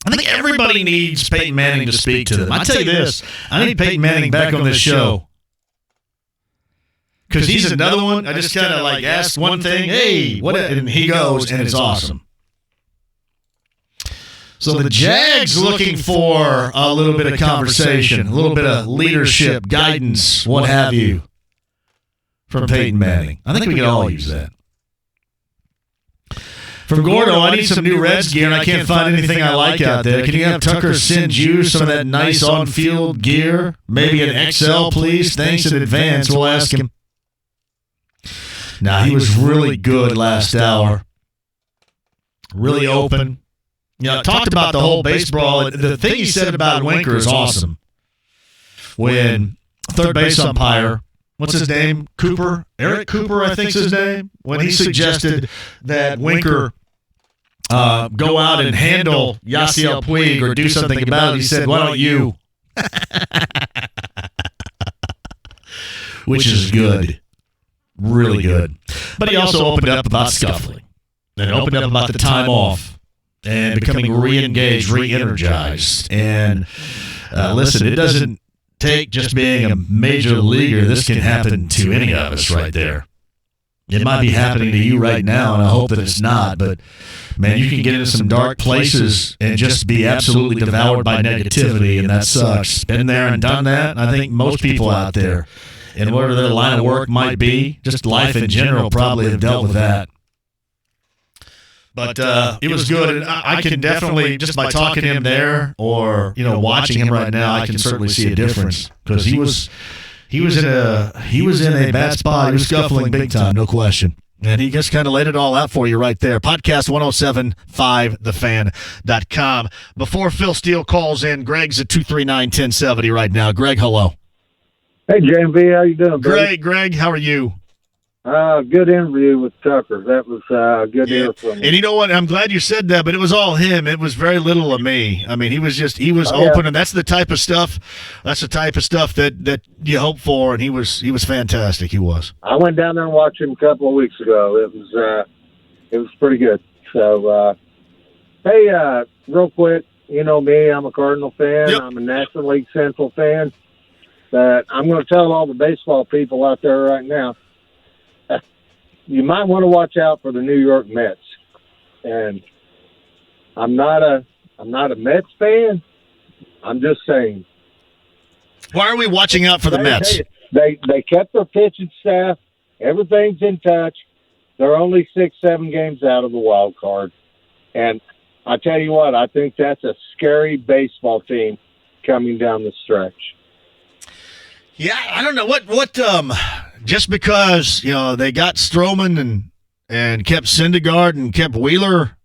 I think everybody needs Peyton Manning to speak to them. I tell you this, I need Peyton Manning back on this show. Because he's another one. I just kind of like ask one thing, hey, what? And he goes, and it's awesome. So the Jags looking for a little bit of conversation, a little bit of leadership, guidance, what have you, from Peyton Manning. I think we can all use that. From Gordo, I need some new Reds gear, and I can't find anything I like out there. Can you have Tucker send you some of that nice on-field gear? Maybe an XL, please? Thanks in advance. We'll ask him. Nah, he was really good last hour. Really open. Talked about the whole baseball. The thing he said about Winker is awesome. When third base umpire, what's his name? Cooper? Eric Cooper, I think's his name. When he suggested that Winker go out and handle Yasiel Puig or do something about it, he said, why don't you? Which is good. Really good. But he also opened up about scuffling. And opened up about the time off. And becoming re-engaged, re-energized. And listen, it doesn't take just being a major leaguer. This can happen to any of us right there. It might be happening to you right now, and I hope that it's not. But, man, you can get into some dark places and just be absolutely devoured by negativity, and that sucks. Been there and done that. I think most people out there, and whatever their line of work might be, just life in general, probably have dealt with that. But it was good, and I can definitely, just by talking to him there or watching him right now, I can certainly see a difference because he was in a bad spot. He was scuffling big time, no question. And he just kind of laid it all out for you right there. Podcast 1075thefan.com. Before Phil Steele calls in, Greg's at 239-1070 right now. Greg, hello. Hey, JMV, how you doing, buddy? Great, Greg. How are you? Good interview with Tucker. That was good to hear from him. And you know what? I'm glad you said that, but it was all him. It was very little of me. I mean, he was open, and that's the type of stuff that you hope for, and he was fantastic. He was. I went down there and watched him a couple of weeks ago. It was pretty good. So, hey, real quick, you know me, I'm a Cardinal fan. Yep. I'm a National League Central fan. But I'm going to tell all the baseball people out there right now, you might want to watch out for the New York Mets. And I'm not a Mets fan. I'm just saying. Why are we watching out for the Mets? They kept their pitching staff. Everything's in touch. They're only 6-7 games out of the wild card. And I tell you what, I think that's a scary baseball team coming down the stretch. Yeah, I don't know what just because they got Stroman and kept Syndergaard and kept Wheeler.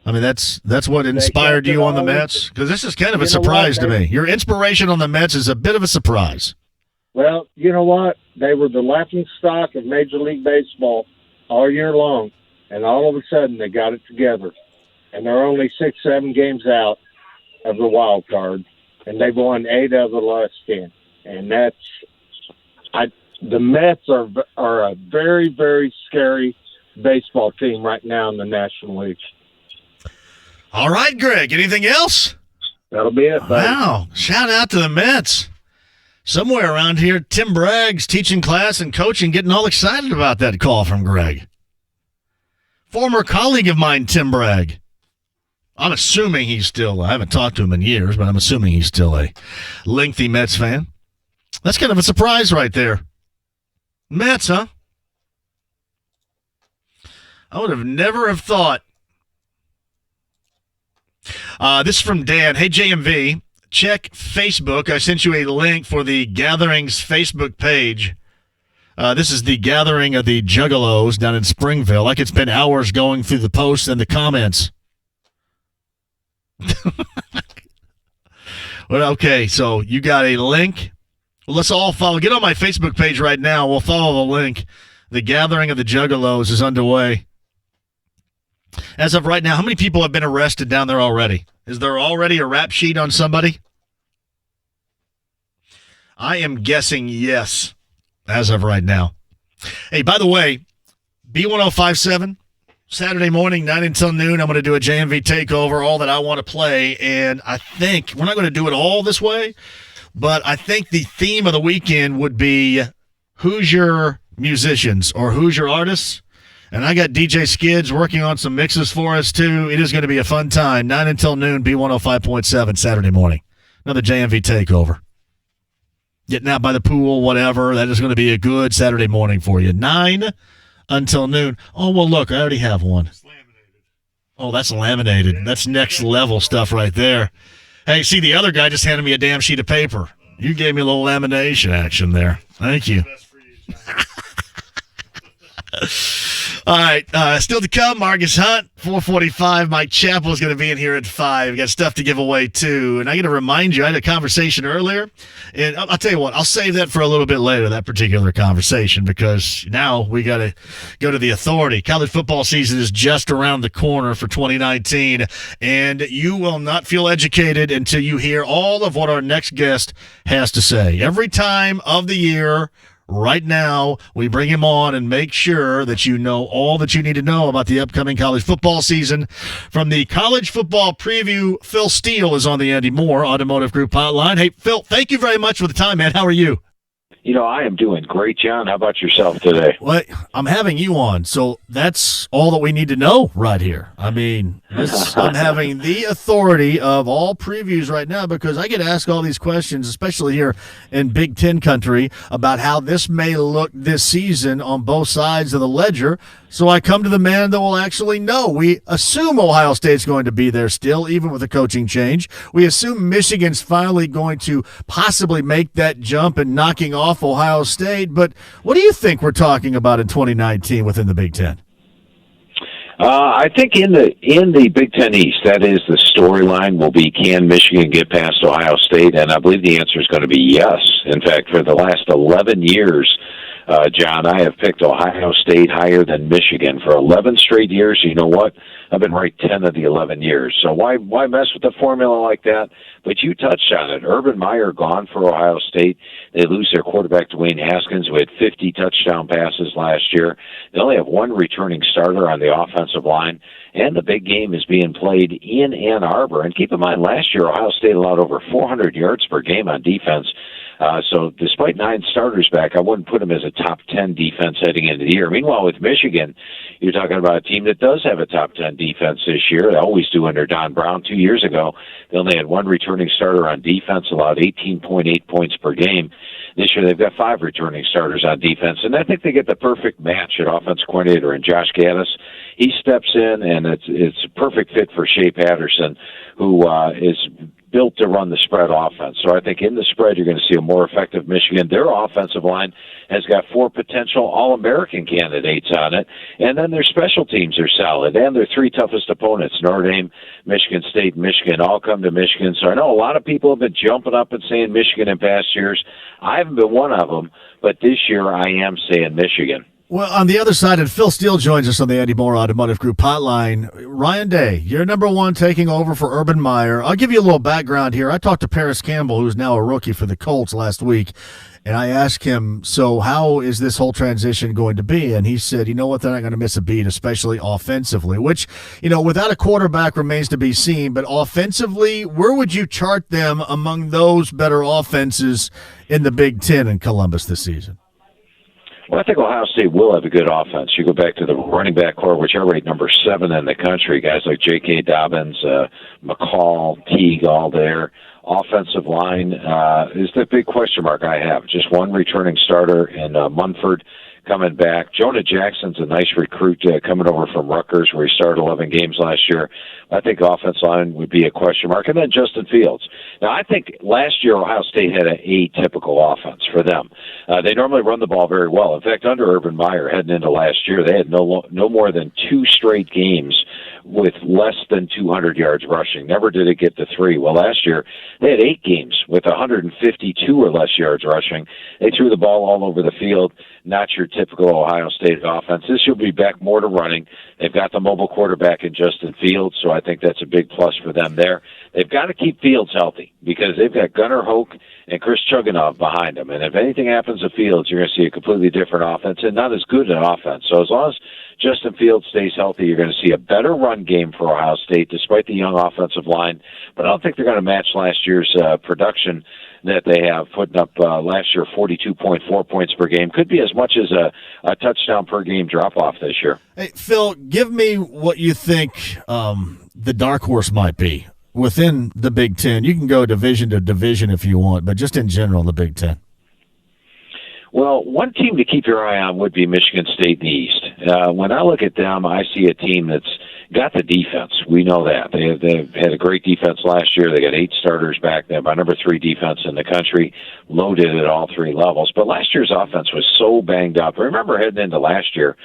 I mean, that's what inspired you on the Mets, because this is kind of a surprise to me. Your inspiration on the Mets is a bit of a surprise. Well, you know what? They were the laughing stock of Major League Baseball all year long, and all of a sudden they got it together, and they're only 6-7 games out of the wild card, and they've won 8 out of the last 10. And the Mets are a very, very scary baseball team right now in the National League. All right, Greg. Anything else? That'll be it. Buddy. Wow. Shout out to the Mets. Somewhere around here, Tim Bragg's teaching class and coaching, getting all excited about that call from Greg. Former colleague of mine, Tim Bragg. I'm assuming I haven't talked to him in years, but I'm assuming he's still a lengthy Mets fan. That's kind of a surprise right there. Mets, huh? I would have never have thought. This is from Dan. Hey, JMV, check Facebook. I sent you a link for the Gatherings Facebook page. This is the gathering of the Juggalos down in Springville. Like it's been hours going through the posts and the comments. Well, okay, so you got a link. Well, let's all follow. Get on my Facebook page right now. We'll follow the link. The gathering of the Juggalos is underway. As of right now, how many people have been arrested down there already? Is there already a rap sheet on somebody? I am guessing yes, as of right now. Hey, by the way, B1057, Saturday morning, 9 until noon, I'm going to do a JMV takeover, all that I want to play. And I think we're not going to do it all this way, but I think the theme of the weekend would be who's your musicians or who's your artists. And I got DJ Skids working on some mixes for us, too. It is going to be a fun time. 9 until noon, B105.7, Saturday morning. Another JMV takeover. Getting out by the pool, whatever. That is going to be a good Saturday morning for you. 9 until noon. Oh, well, look, I already have one. Oh, that's laminated. That's next level stuff right there. Hey, see, the other guy just handed me a damn sheet of paper. You gave me a little lamination action there. Thank you. All right, still to come, Marcus Hunt, 4:45. Mike Chappell is going to be in here at 5. We got stuff to give away, too. And I got to remind you, I had a conversation earlier, and I'll tell you what, I'll save that for a little bit later, that particular conversation, because now we got to go to the authority. College football season is just around the corner for 2019, and you will not feel educated until you hear all of what our next guest has to say. Every time of the year, right now, we bring him on and make sure that you know all that you need to know about the upcoming college football season. From the College Football Preview, Phil Steele is on the Andy Moore Automotive Group hotline. Hey, Phil, thank you very much for the time, man. How are you? You know, I am doing great, John. How about yourself today? Well, I'm having you on, so that's all that we need to know right here. I mean, I'm having the authority of all previews right now because I get asked all these questions, especially here in Big Ten country, about how this may look this season on both sides of the ledger. So I come to the man that will actually know. We assume Ohio State's going to be there still, even with the coaching change. We assume Michigan's finally going to possibly make that jump and knocking off Ohio State. But what do you think we're talking about in 2019 within the Big Ten? I think in the Big Ten East, that is the storyline will be, can Michigan get past Ohio State? And I believe the answer is going to be yes. In fact, for the last 11 years, John, I have picked Ohio State higher than Michigan for 11 straight years. You know what? I've been right 10 of the 11 years. So why mess with the formula like that? But you touched on it. Urban Meyer gone for Ohio State. They lose their quarterback, Dwayne Haskins, who had 50 touchdown passes last year. They only have one returning starter on the offensive line. And the big game is being played in Ann Arbor. And keep in mind, last year, Ohio State allowed over 400 yards per game on defense. So despite 9 starters back, I wouldn't put them as a top 10 defense heading into the year. Meanwhile, with Michigan, you're talking about a team that does have a top 10 defense this year. They always do under Don Brown. 2 years ago, they only had one returning starter on defense, allowed 18.8 points per game. This year, they've got 5 returning starters on defense, and I think they get the perfect match at offense coordinator in Josh Gaddis. He steps in, and it's a perfect fit for Shea Patterson, who is built to run the spread offense. So I think in the spread, you're going to see a more effective Michigan. Their offensive line has got 4 potential All-American candidates on it. And then their special teams are solid. And their 3 toughest opponents, Notre Dame, Michigan State, Michigan, all come to Michigan. So I know a lot of people have been jumping up and saying Michigan in past years. I haven't been one of them, but this year I am saying Michigan. Well, on the other side, and Phil Steele joins us on the Andy Moore Automotive Group hotline. Ryan Day, you're number 1 taking over for Urban Meyer. I'll give you a little background here. I talked to Paris Campbell, who's now a rookie for the Colts, last week, and I asked him, so how is this whole transition going to be? And he said, you know what, they're not going to miss a beat, especially offensively, which, you know, without a quarterback remains to be seen. But offensively, where would you chart them among those better offenses in the Big Ten in Columbus this season? Well, I think Ohio State will have a good offense. You go back to the running back core, which I rate number 7 in the country. Guys like J.K. Dobbins, McCall, Teague, all there. Offensive line is the big question mark I have. Just one returning starter in Munford coming back. Jonah Jackson's a nice recruit coming over from Rutgers, where he started 11 games last year. I think offensive line would be a question mark. And then Justin Fields. Now, I think last year Ohio State had an atypical offense for them. They normally run the ball very well. In fact, under Urban Meyer heading into last year, they had no more than 2 straight games with less than 200 yards rushing. Never did it get to 3. Well, last year they had 8 games with 152 or less yards rushing. They threw the ball all over the field. Not your typical Ohio State offense. This will be back more to running. They've got the mobile quarterback in Justin Fields, so I think that's a big plus for them there. They've got to keep Fields healthy because they've got Gunnar Hoke and Chris Chugunov behind them. And if anything happens to Fields, you're going to see a completely different offense and not as good an offense. So as long as Justin Fields stays healthy, you're going to see a better run game for Ohio State despite the young offensive line. But I don't think they're going to match last year's production that they have, putting up last year 42.4 points per game. Could be as much as a touchdown per game drop-off this year. Hey, Phil, give me what you think the dark horse might be within the Big Ten. You can go division to division if you want, but just in general, the Big Ten. Well, one team to keep your eye on would be Michigan State in the East. When I look at them, I see a team that's got the defense. We know that. They've had a great defense last year. They got 8 starters back. They have our number 3 defense in the country, loaded at all 3 levels. But last year's offense was so banged up. Remember heading into last year,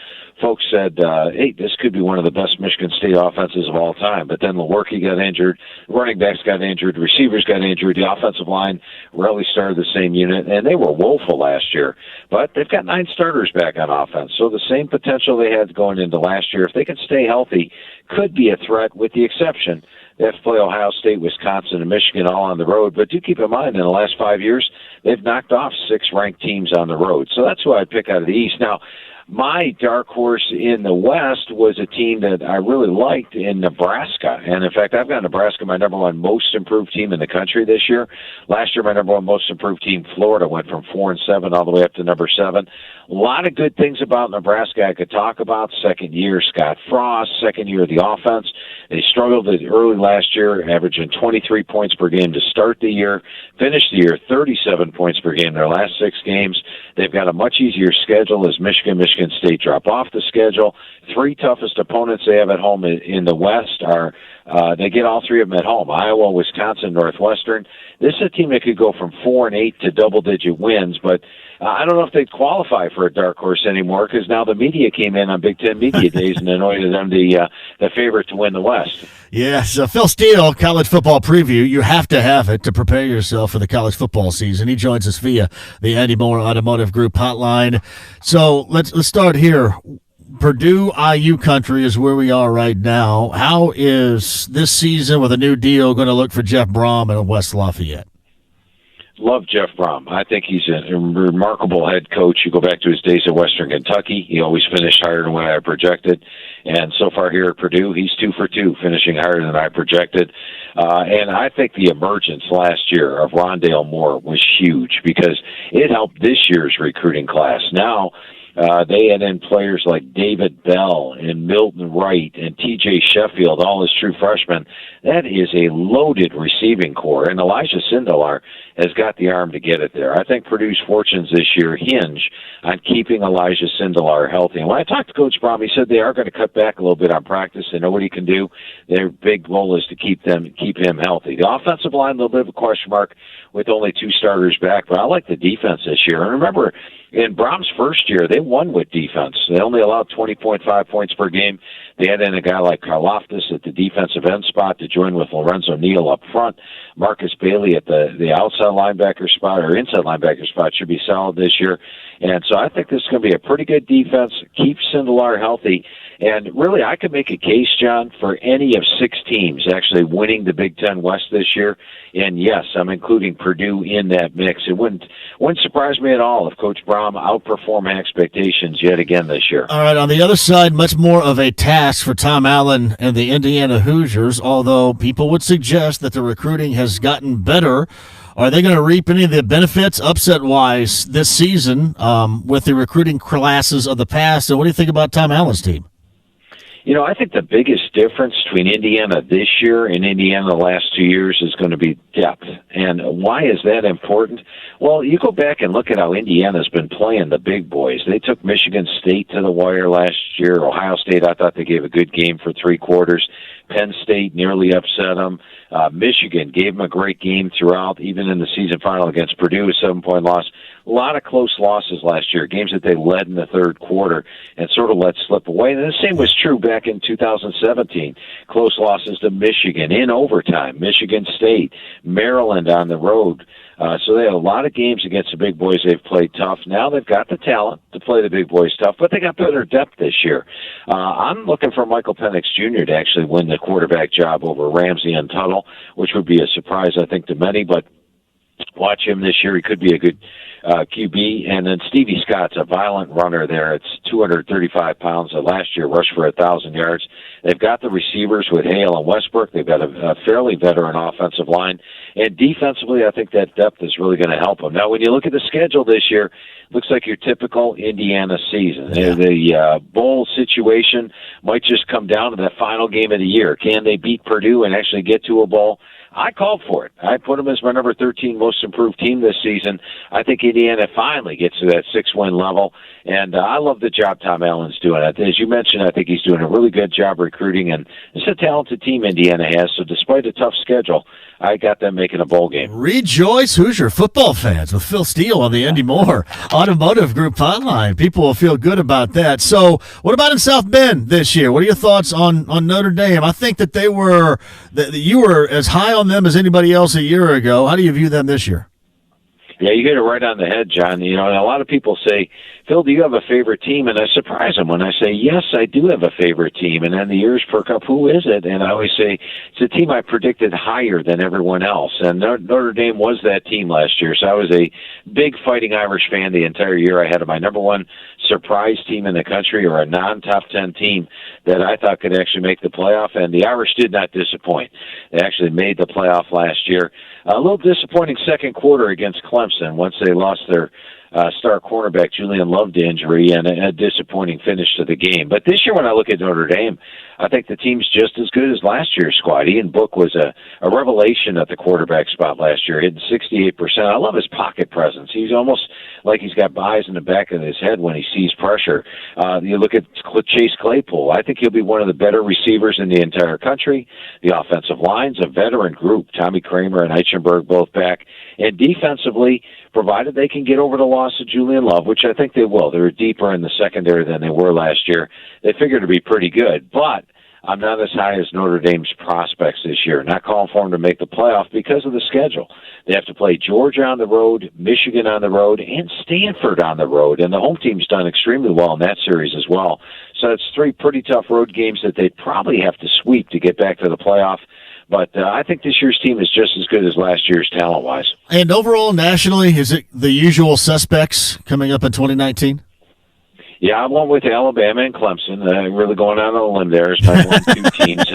folks said, hey, this could be one of the best Michigan State offenses of all time. But then Lewerke got injured, running backs got injured, receivers got injured, the offensive line rarely started the same unit, and they were woeful last year. But they've got 9 starters back on offense, so the same potential they had going into last year, if they can stay healthy, could be a threat, with the exception they have to play Ohio State, Wisconsin, and Michigan all on the road. But do keep in mind, in the last 5 years, they've knocked off 6 ranked teams on the road. So that's who I'd pick out of the East. Now, my dark horse in the West was a team that I really liked in Nebraska. And, in fact, I've got Nebraska my number 1 most improved team in the country this year. Last year, my number 1 most improved team, Florida, went from 4-7 all the way up to number 7. A lot of good things about Nebraska I could talk about. Second year, Scott Frost. Second year of the offense. They struggled early last year, averaging 23 points per game to start the year. Finished the year 37 points per game their last 6 games. They've got a much easier schedule as Michigan State drop off the schedule. 3 toughest opponents they have at home in the West are they get all 3 of them at home: Iowa, Wisconsin, Northwestern. This is a team that could go from 4-8 to double-digit wins, but I don't know if they'd qualify for a dark horse anymore because now the media came in on Big Ten Media Days and anointed them the favorite to win the West. Yeah, so Phil Steele, College Football Preview. You have to have it to prepare yourself for the college football season. He joins us via the Andy Moore Automotive Group hotline. So let's start here. Purdue IU country is where we are right now. How is this season with a new deal going to look for Jeff Brom and West Lafayette? Love Jeff Brom. I think he's a remarkable head coach. You go back to his days at Western Kentucky. He always finished higher than what I projected. And so far here at Purdue, he's 2 for 2, finishing higher than I projected. And I think the emergence last year of Rondale Moore was huge because it helped this year's recruiting class. Now, they had in players like David Bell and Milton Wright and T.J. Sheffield, all as true freshmen. That is a loaded receiving core, and Elijah Sindelar has got the arm to get it there. I think Purdue's fortunes this year hinge on keeping Elijah Sindelar healthy. And when I talked to Coach Brom, he said they are going to cut back a little bit on practice. They know what he can do. Their big goal is to keep him healthy. The offensive line, a little bit of a question mark with only 2 starters back, but I like the defense this year. And remember, in Brom's first year, they won with defense. They only allowed 20.5 points per game. They had in a guy like Karlaftis at the defensive end spot to join with Lorenzo Neal up front. Marcus Bailey at the outside linebacker spot or inside linebacker spot should be solid this year. And so I think this is going to be a pretty good defense. Keep Sindelar healthy. And really, I could make a case, John, for any of 6 teams actually winning the Big Ten West this year. And yes, I'm including Purdue in that mix. It wouldn't surprise me at all if Coach Brom outperformed expectations yet again this year. All right, on the other side, much more of a task for Tom Allen and the Indiana Hoosiers, although people would suggest that the recruiting has gotten better. Are they going to reap any of the benefits, upset-wise, this season with the recruiting classes of the past? And what do you think about Tom Allen's team? You know, I think the biggest difference between Indiana this year and Indiana the last 2 years is going to be depth. And why is that important? Well, you go back and look at how Indiana's been playing the big boys. They took Michigan State to the wire last year. Ohio State, I thought they gave a good game for 3 quarters. Penn State nearly upset them. Michigan gave them a great game throughout, even in the season final against Purdue, a 7-point loss. A lot of close losses last year, games that they led in the third quarter and sort of let slip away. And the same was true back in 2017. Close losses to Michigan in overtime, Michigan State, Maryland on the road. So they have a lot of games against the big boys. They've played tough. Now they've got the talent to play the big boys tough, but they got better depth this year. I'm looking for Michael Penix Jr. to actually win the quarterback job over Ramsey and Tuttle, which would be a surprise, I think, to many, but watch him this year. He could be a good QB. And then Stevie Scott's a violent runner there. It's 235 pounds. Last year rushed for 1,000 yards. They've got the receivers with Hale and Westbrook. They've got a fairly veteran offensive line. And defensively, I think that depth is really going to help them. Now, when you look at the schedule this year, looks like your typical Indiana season. Yeah. The bowl situation might just come down to that final game of the year. Can they beat Purdue and actually get to a bowl? I called for it. I put them as my number 13 most improved team this season. I think Indiana finally gets to that 6-win level, and I love the job Tom Allen's doing. As you mentioned, I think he's doing a really good job recruiting, and it's a talented team Indiana has, so despite a tough schedule, I got them making a bowl game. Rejoice, Hoosier football fans, with Phil Steele on the Indy Moore Automotive Group hotline. People will feel good about that. So what about in South Bend this year? What are your thoughts on Notre Dame? I think that you were as high on them as anybody else a year ago. How do you view them this year? Yeah, you hit it right on the head, John. And a lot of people say, Phil, do you have a favorite team? And I surprise them when I say, yes, I do have a favorite team. And then the ears perk up, who is it? And I always say, it's a team I predicted higher than everyone else. And Notre Dame was that team last year. So I was a big Fighting Irish fan the entire year. I had my number one surprise team in the country, or a non-top 10 team that I thought could actually make the playoff. And the Irish did not disappoint. They actually made the playoff last year. A little disappointing second quarter against Clemson once they lost their star cornerback Julian Love to injury, and a disappointing finish to the game. But this year when I look at Notre Dame, I think the team's just as good as last year's squad. Ian Book was a revelation at the quarterback spot last year, hitting 68%. I love his pocket presence. He's almost like he's got eyes in the back of his head when he sees pressure. You look at Chase Claypool. I think he'll be one of the better receivers in the entire country. The offensive line's a veteran group. Tommy Kramer and Eichenberg both back. And defensively, provided they can get over the loss of Julian Love, which I think they will. They're deeper in the secondary than they were last year. They figure to be pretty good. But I'm not as high as Notre Dame's prospects this year. Not calling for them to make the playoff because of the schedule. They have to play Georgia on the road, Michigan on the road, and Stanford on the road. And the home team's done extremely well in that series as well. So it's three pretty tough road games that they probably have to sweep to get back to the playoff. But I think this year's team is just as good as last year's talent-wise. And overall, nationally, is it the usual suspects coming up in 2019? Yeah, I went with Alabama and Clemson. Really going out on a limb there. It's my 1-2 teams.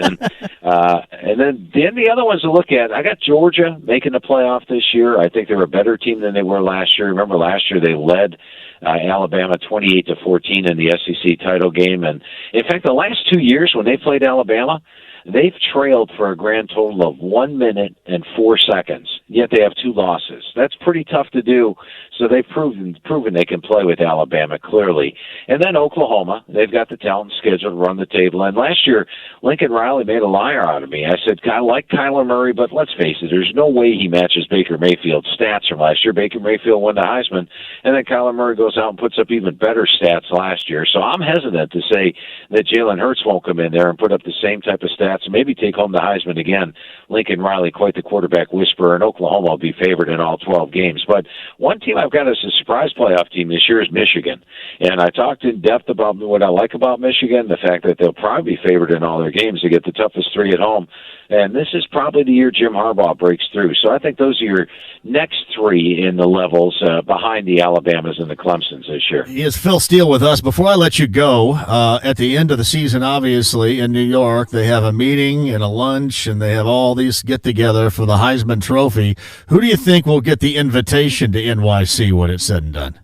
And then the other ones to look at, I got Georgia making the playoff this year. I think they're a better team than they were last year. Remember last year they led Alabama 28-14 in the SEC title game. And, in fact, the last 2 years when they played Alabama, they've trailed for a grand total of 1 minute and 4 seconds, yet they have 2 losses. That's pretty tough to do, so they've proven they can play with Alabama, clearly. And then Oklahoma, they've got the talent schedule to run the table. And last year, Lincoln Riley made a liar out of me. I said, I like Kyler Murray, but let's face it, there's no way he matches Baker Mayfield's stats from last year. Baker Mayfield won the Heisman, and then Kyler Murray goes out and puts up even better stats last year. So I'm hesitant to say that Jalen Hurts won't come in there and put up the same type of stats and maybe take home the Heisman again. Lincoln Riley, quite the quarterback whisperer, and Oklahoma will be favored in all 12 games. But one team I've got as a surprise playoff team this year is Michigan. And I talked in depth about what I like about Michigan, the fact that they'll probably be favored in all their games. They get the toughest 3 at home. And this is probably the year Jim Harbaugh breaks through. So I think those are your next 3 in the levels behind the Alabamas and the Clemsons this year. He is Phil Steele with us. Before I let you go, at the end of the season, obviously, in New York, they have a meeting and a lunch, and they have all these get-together for the Heisman Trophy. Who do you think will get the invitation to NYC when it's said and done?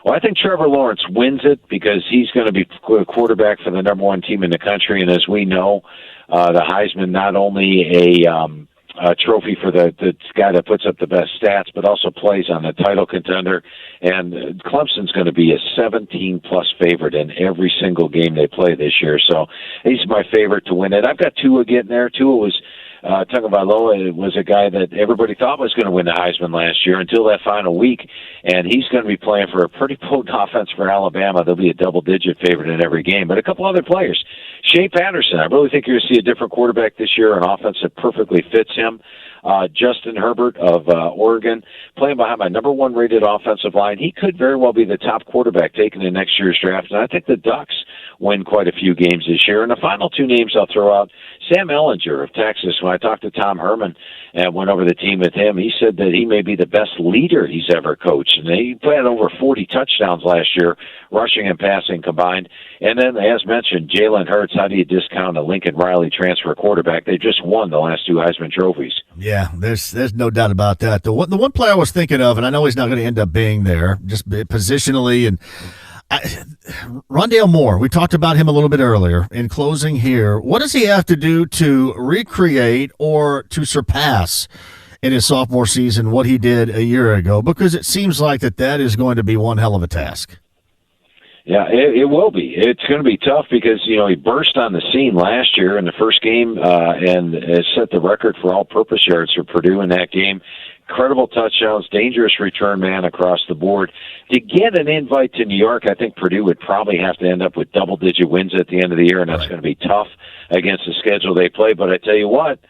Well, I think Trevor Lawrence wins it because he's going to be quarterback for the number 1 team in the country. And as we know, the Heisman, not only a trophy for the guy that puts up the best stats, but also plays on the title contender. And Clemson's going to be a 17-plus favorite in every single game they play this year. So he's my favorite to win it. I've got Tua getting there. Tua was Tagovailoa was a guy that everybody thought was going to win the Heisman last year until that final week, and he's going to be playing for a pretty potent offense for Alabama. They'll be a double-digit favorite in every game. But a couple other players. Shea Patterson, I really think you're going to see a different quarterback this year, an offense that perfectly fits him. Justin Herbert of Oregon, playing behind my number one rated offensive line. He could very well be the top quarterback taken in next year's draft, and I think the Ducks win quite a few games this year. And the final two names I'll throw out, Sam Ehlinger of Texas. When I talked to Tom Herman and went over the team with him, he said that he may be the best leader he's ever coached. And he had over 40 touchdowns last year, rushing and passing combined. And then, as mentioned, Jalen Hurts. How do you discount a Lincoln Riley transfer quarterback? They just won the last two Heisman trophies. Yeah, there's no doubt about that. The one player I was thinking of, and I know he's not going to end up being there, just positionally, and Rondale Moore. We talked about him a little bit earlier. In closing here, what does he have to do to recreate or to surpass in his sophomore season what he did a year ago? Because it seems like that is going to be one hell of a task. Yeah, it will be. It's going to be tough because, he burst on the scene last year in the first game and set the record for all-purpose yards for Purdue in that game. Incredible touchdowns, dangerous return man across the board. To get an invite to New York, I think Purdue would probably have to end up with double-digit wins at the end of the year, and that's going to be tough against the schedule they play. But I tell you what,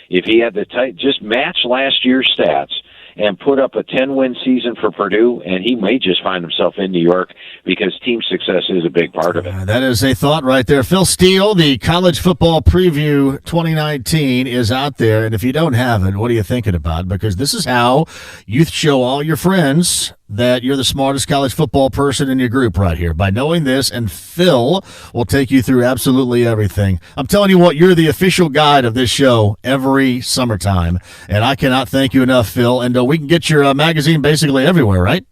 if he had just match last year's stats and put up a 10-win season for Purdue, and he may just find himself in New York because team success is a big part of it. That is a thought right there. Phil Steele, the College Football Preview 2019 is out there, and if you don't have it, what are you thinking about? Because this is how you show all your friends that you're the smartest college football person in your group right here, by knowing this, and Phil will take you through absolutely everything. I'm telling you what, you're the official guide of this show every summertime, and I cannot thank you enough, Phil, and we can get your magazine basically everywhere, right?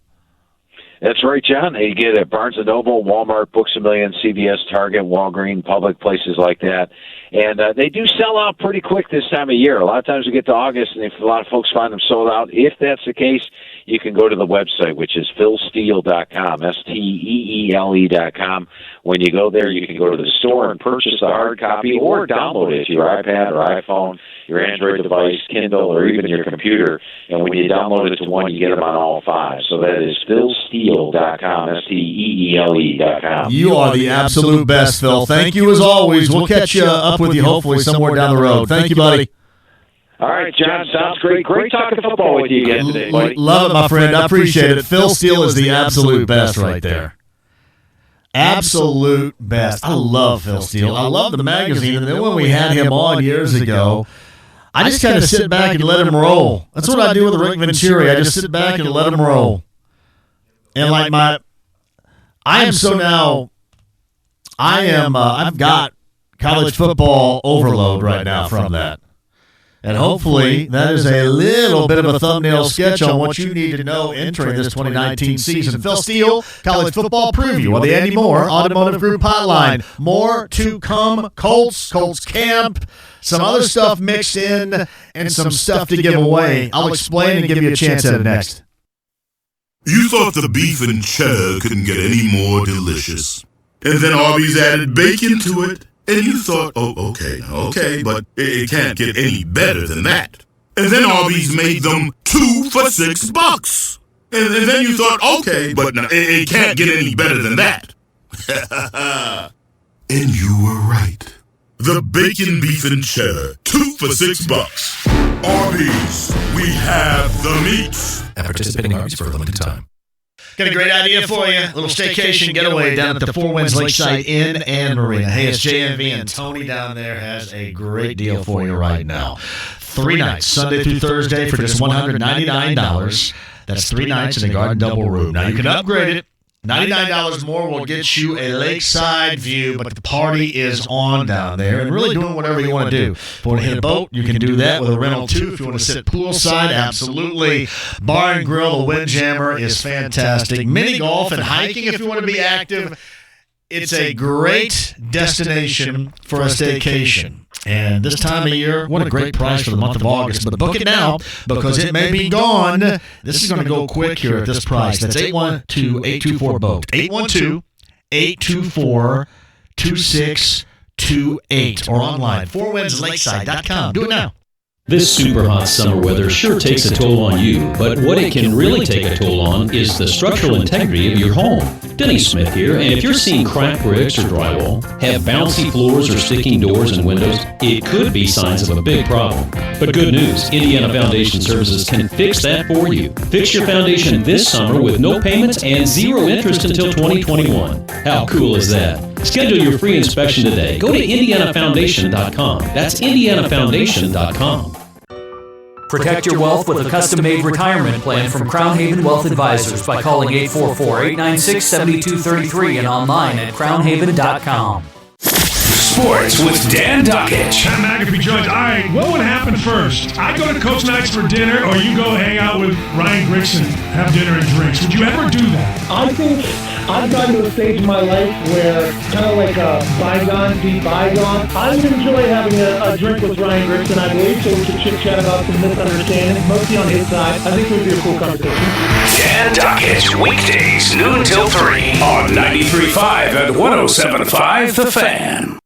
That's right, John. You get it at Barnes & Noble, Walmart, Books A Million, CVS, Target, Walgreens, Public, places like that. And they do sell out pretty quick this time of year. A lot of times we get to August, and if a lot of folks find them sold out, if that's the case, you can go to the website, which is philsteele.com, STEELE.com. When you go there, you can go to the store and purchase the hard copy or download it to your iPad or iPhone, your Android device, Kindle, or even your computer. And when you download it to one, you get them on all five. So that is philsteele.com, STEELE.com. You are the absolute best, Phil. Thank you as always. We'll catch up with you hopefully somewhere down the road. Thank you, buddy. All right, John, sounds great. Great talking football with you again today, buddy. Love it, my friend. I appreciate it. Phil Steele is the absolute best right there. Absolute best. I love Phil Steele. I love the magazine. And then when we had him on years ago, I just kind of sit back and let him roll. That's what I do with Rick Venturi. I just sit back and let him roll. And I've got college football overload right now from that. And hopefully that is a little bit of a thumbnail sketch on what you need to know entering this 2019 season. Phil Steele, College Football Preview on the Andy Moore Automotive Group Hotline. More to come. Colts camp, some other stuff mixed in, and some stuff to give away. I'll explain and give you a chance at it next. You thought the beef and cheddar couldn't get any more delicious. And then Arby's added bacon to it. And you thought, oh, okay, but it can't get any better than that. And then Arby's made them 2 for $6. And then you thought, okay, but no, it can't get any better than that. And you were right. The bacon, beef, and cheddar, 2 for $6. Arby's, we have the meats. At participating Arby's for a limited time. Got a great idea for you. A little staycation getaway down at the Four Winds Lakeside Inn and Marina. Hey, it's JMV, and Tony down there has a great deal for you right now. 3 nights, Sunday through Thursday, for just $199. That's 3 nights in the Garden Double Room. Now, you can upgrade it. $99 more will get you a lakeside view, but the party is on down there and really doing whatever you want to do. If you want to hit a boat, you can do that with a rental too. If you want to sit poolside, absolutely. Bar and grill, the Windjammer is fantastic. Mini golf and hiking if you want to be active. It's a great destination for a staycation. And this time of year, what a great price for the month of August. But book it now because it may be gone. This is going to go quick here at this price. That's 812-824-BOAT. 812-824-2628. Or online, fourwindslakeside.com. Do it now. This super hot summer weather sure takes a toll on you, but what it can really take a toll on is the structural integrity of your home. Denny Smith here, and if you're seeing cracked bricks or drywall, have bouncy floors or sticking doors and windows, it could be signs of a big problem. But good news, Indiana Foundation Services can fix that for you. Fix your foundation this summer with no payments and zero interest until 2021. How cool is that? Schedule your free inspection today. Go to indianafoundation.com. That's indianafoundation.com. Protect your wealth with a custom-made retirement plan from Crown Haven Wealth Advisors by calling 844-896-7233 and online at crownhaven.com. Sports with Dan Duckett. Pat McAfee joins. All right, what would happen first? I go to Coach Knight's for dinner, or you go hang out with Ryan Grigson, have dinner and drinks. Would you ever do that? I think I've gotten to a stage in my life where kind of like a bygone be bygone. I would enjoy having a drink with Ryan Grigson, I believe, so we could chit-chat about some misunderstandings, mostly on his side. I think it would be a cool conversation. Dan Duckett, weekdays, noon till 3 on 93.5 and 107.5 The Fan.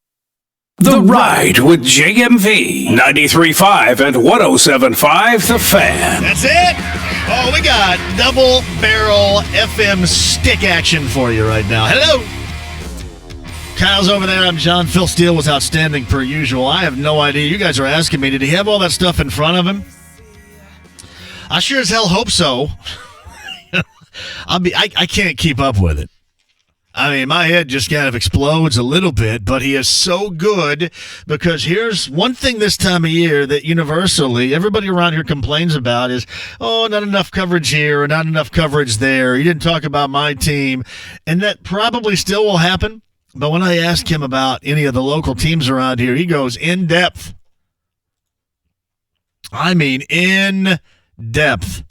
The Ride with JMV, 93.5 and 107.5 The Fan. That's it. Oh, we got double barrel FM stick action for you right now. Hello. Kyle's over there. I'm John. Phil Steele was outstanding per usual. I have no idea. You guys are asking me, did he have all that stuff in front of him? I sure as hell hope so. I can't keep up with it. I mean, my head just kind of explodes a little bit, but he is so good because here's one thing this time of year that universally everybody around here complains about is, oh, not enough coverage here or not enough coverage there. You didn't talk about my team. And that probably still will happen. But when I ask him about any of the local teams around here, he goes in depth. I mean, in depth,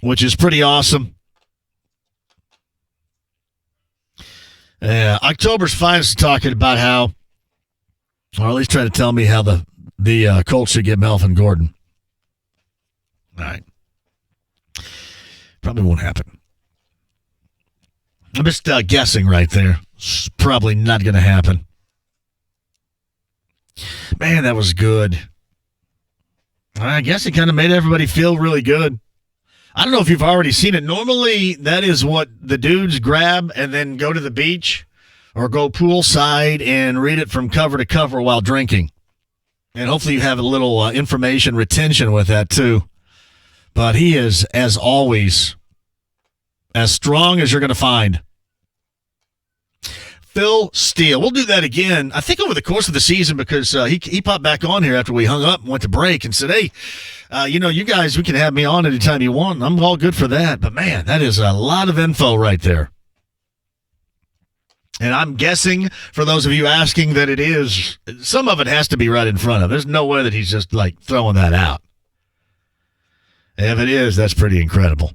which is pretty awesome. Yeah, October's Finest is talking about how, or at least trying to tell me how the Colts should get Melvin Gordon. All right. Probably won't happen. I'm just guessing right there. It's probably not going to happen. Man, that was good. I guess it kind of made everybody feel really good. I don't know if you've already seen it. Normally, that is what the dudes grab and then go to the beach or go poolside and read it from cover to cover while drinking. And hopefully you have a little information retention with that, too. But he is, as always, as strong as you're going to find. Phil Steele. We'll do that again, I think, over the course of the season because he popped back on here after we hung up and went to break and said, hey, you guys, we can have me on anytime you want. I'm all good for that. But, man, that is a lot of info right there. And I'm guessing, for those of you asking, that it is, some of it has to be right in front of. There's no way that he's just, throwing that out. If it is, that's pretty incredible.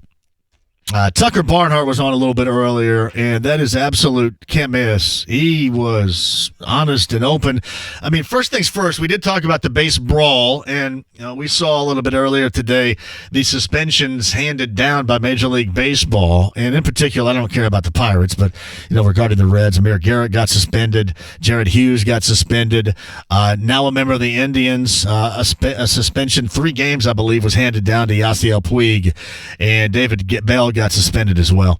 Tucker Barnhart was on a little bit earlier, and that is absolute can't miss. He was honest and open. I mean, first things first, we did talk about the base brawl, and we saw a little bit earlier today the suspensions handed down by Major League Baseball, and in particular, I don't care about the Pirates, but regarding the Reds, Amir Garrett got suspended, Jared Hughes got suspended, now a member of the Indians, a suspension, 3 games, I believe, was handed down to Yasiel Puig, and David Bell got suspended as well,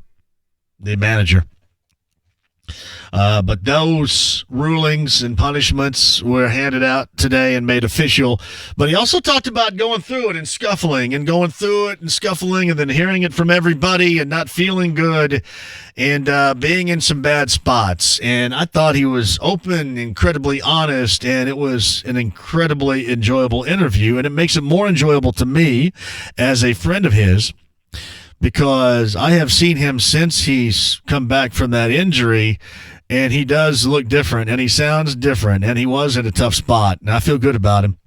the manager. But those rulings and punishments were handed out today and made official. But he also talked about going through it and scuffling and going through it and scuffling and then hearing it from everybody and not feeling good and being in some bad spots. And I thought he was open, incredibly honest, and it was an incredibly enjoyable interview. And it makes it more enjoyable to me as a friend of his, because I have seen him since he's come back from that injury, and he does look different, and he sounds different, and he was in a tough spot, and I feel good about him.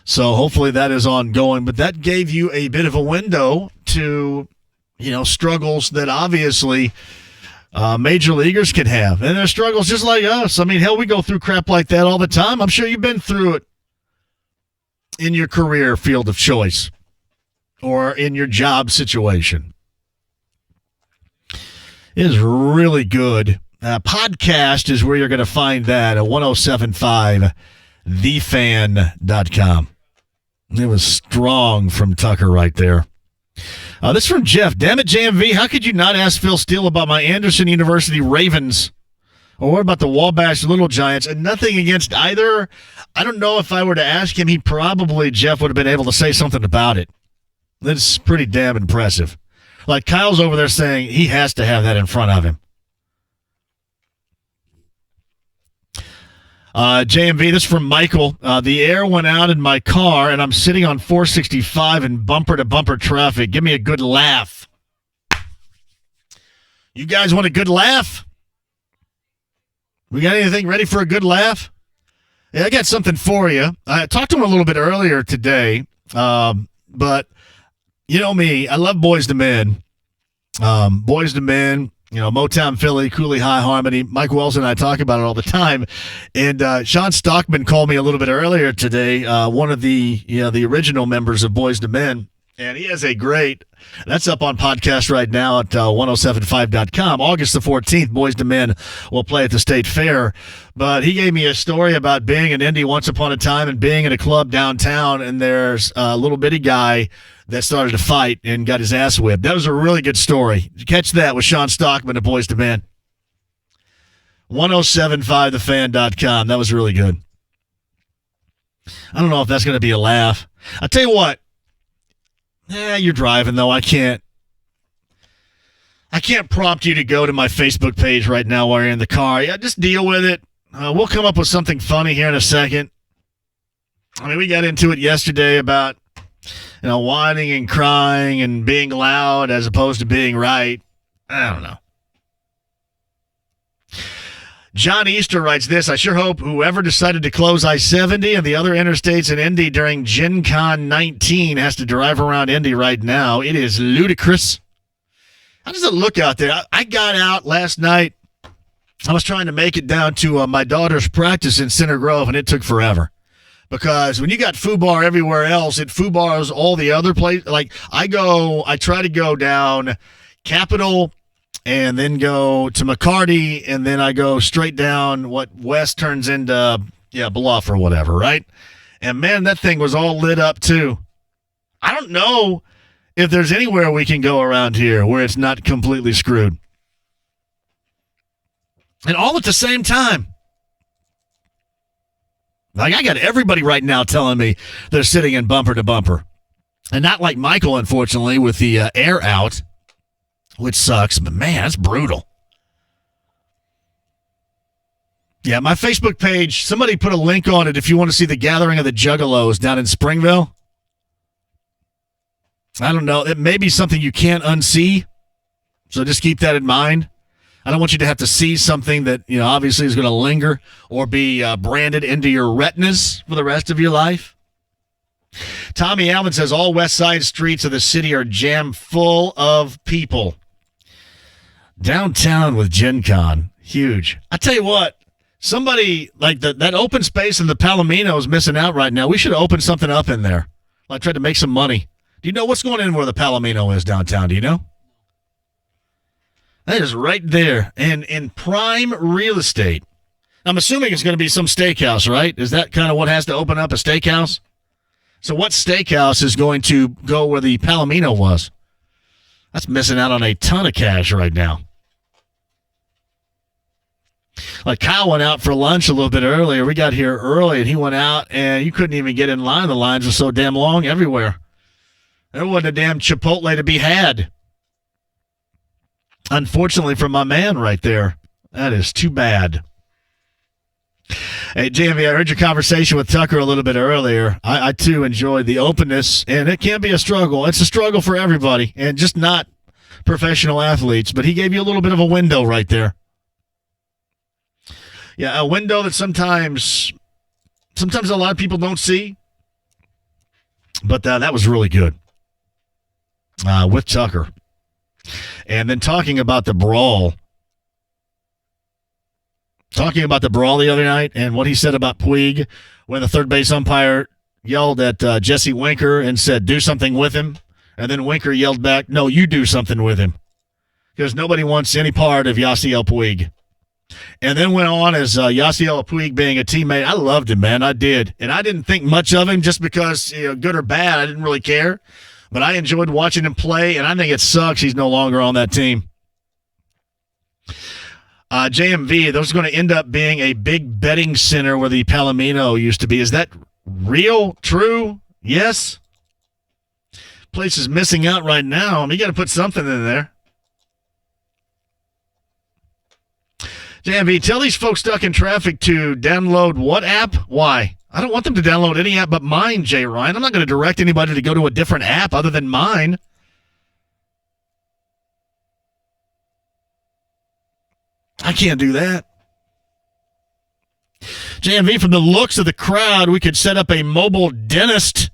So hopefully that is ongoing, but that gave you a bit of a window to, struggles that obviously major leaguers can have, and they're struggles just like us. I mean, hell, we go through crap like that all the time. I'm sure you've been through it in your career field of choice or in your job situation. It is really good Podcast is where you're going to find that at 1075thefan.com. It was strong from Tucker right there. This is from Jeff. Damn it, JMV. How could you not ask Phil Steele about my Anderson University Ravens? Or what about the Wabash Little Giants? And nothing against either. I don't know if I were to ask him, he probably, Jeff, would have been able to say something about it. That's pretty damn impressive. Like Kyle's over there saying he has to have that in front of him. JMV, this is from Michael. The air went out in my car, and I'm sitting on 465 in bumper-to-bumper traffic. Give me a good laugh. You guys want a good laugh? We got anything ready for a good laugh? Yeah, I got something for you. I talked to him a little bit earlier today, but you know me, I love Boys to Men. Boys to Men. Motown Philly, Cooley High Harmony. Mike Wells and I talk about it all the time. And Sean Stockman called me a little bit earlier today, one of the original members of Boys to Men. And he has a great, that's up on podcast right now at 1075.com. August the 14th, Boys to Men will play at the State Fair. But he gave me a story about being in Indy once upon a time and being in a club downtown, and there's a little bitty guy that started to fight and got his ass whipped. That was a really good story. Catch that with Sean Stockman at Boys to Men. 1075thefan.com. That was really good. I don't know if that's going to be a laugh. I'll tell you what. You're driving, though. I can't prompt you to go to my Facebook page right now while you're in the car. Yeah, just deal with it. We'll come up with something funny here in a second. I mean, we got into it yesterday about, whining and crying and being loud as opposed to being right. I don't know. John Easter writes this: I sure hope whoever decided to close I-70 and the other interstates in Indy during Gen Con 19 has to drive around Indy right now. It is ludicrous. How does it look out there? I got out last night. I was trying to make it down to my daughter's practice in Center Grove, and it took forever. Because when you got FUBAR everywhere else, it FUBARs all the other places. Like, I try to go down Capitol, and then go to McCarty, and then I go straight down what west turns into, Bluff or whatever, right? And, man, that thing was all lit up, too. I don't know if there's anywhere we can go around here where it's not completely screwed. And all at the same time. Like, I got everybody right now telling me they're sitting in bumper to bumper. And not like Michael, unfortunately, with the air out. Which sucks, but man, that's brutal. Yeah, my Facebook page, somebody put a link on it if you want to see the gathering of the Juggalos down in Springville. I don't know. It may be something you can't unsee, so just keep that in mind. I don't want you to have to see something that, obviously is going to linger or be branded into your retinas for the rest of your life. Tommy Allen says all west side streets of the city are jammed full of people. Downtown with Gen Con, huge. I tell you what, somebody like that open space in the Palomino is missing out right now. We should open something up in there. I tried to make some money. Do you know what's going in where the Palomino is downtown? Do you know? That is right there and in prime real estate. I'm assuming it's going to be some steakhouse, right? Is that kind of what has to open up, a steakhouse? So what steakhouse is going to go where the Palomino was? That's missing out on a ton of cash right now. Like Kyle went out for lunch a little bit earlier. We got here early, and he went out, and you couldn't even get in line. The lines were so damn long everywhere. There wasn't a damn Chipotle to be had. Unfortunately for my man right there. That is too bad. Hey, JMV, I heard your conversation with Tucker a little bit earlier. I too, enjoyed the openness, and it can be a struggle. It's a struggle for everybody, and just not professional athletes, but he gave you a little bit of a window right there. Yeah, a window that sometimes a lot of people don't see, but that was really good with Tucker. And then talking about the brawl the other night and what he said about Puig when the third base umpire yelled at Jesse Winker and said, do something with him. And then Winker yelled back, no, you do something with him. Because nobody wants any part of Yasiel Puig. And then went on as Yasiel Puig being a teammate. I loved him, man. I did. And I didn't think much of him just because, good or bad, I didn't really care. But I enjoyed watching him play, and I think it sucks he's no longer on that team. JMV, those are going to end up being a big betting center where the Palomino used to be. Is that real? True? Yes? Place is missing out right now. I mean, you got to put something in there. JMV, tell these folks stuck in traffic to download what app? Why? I don't want them to download any app but mine, Jay Ryan. I'm not going to direct anybody to go to a different app other than mine. I can't do that. JMV, from the looks of the crowd, we could set up a mobile dentist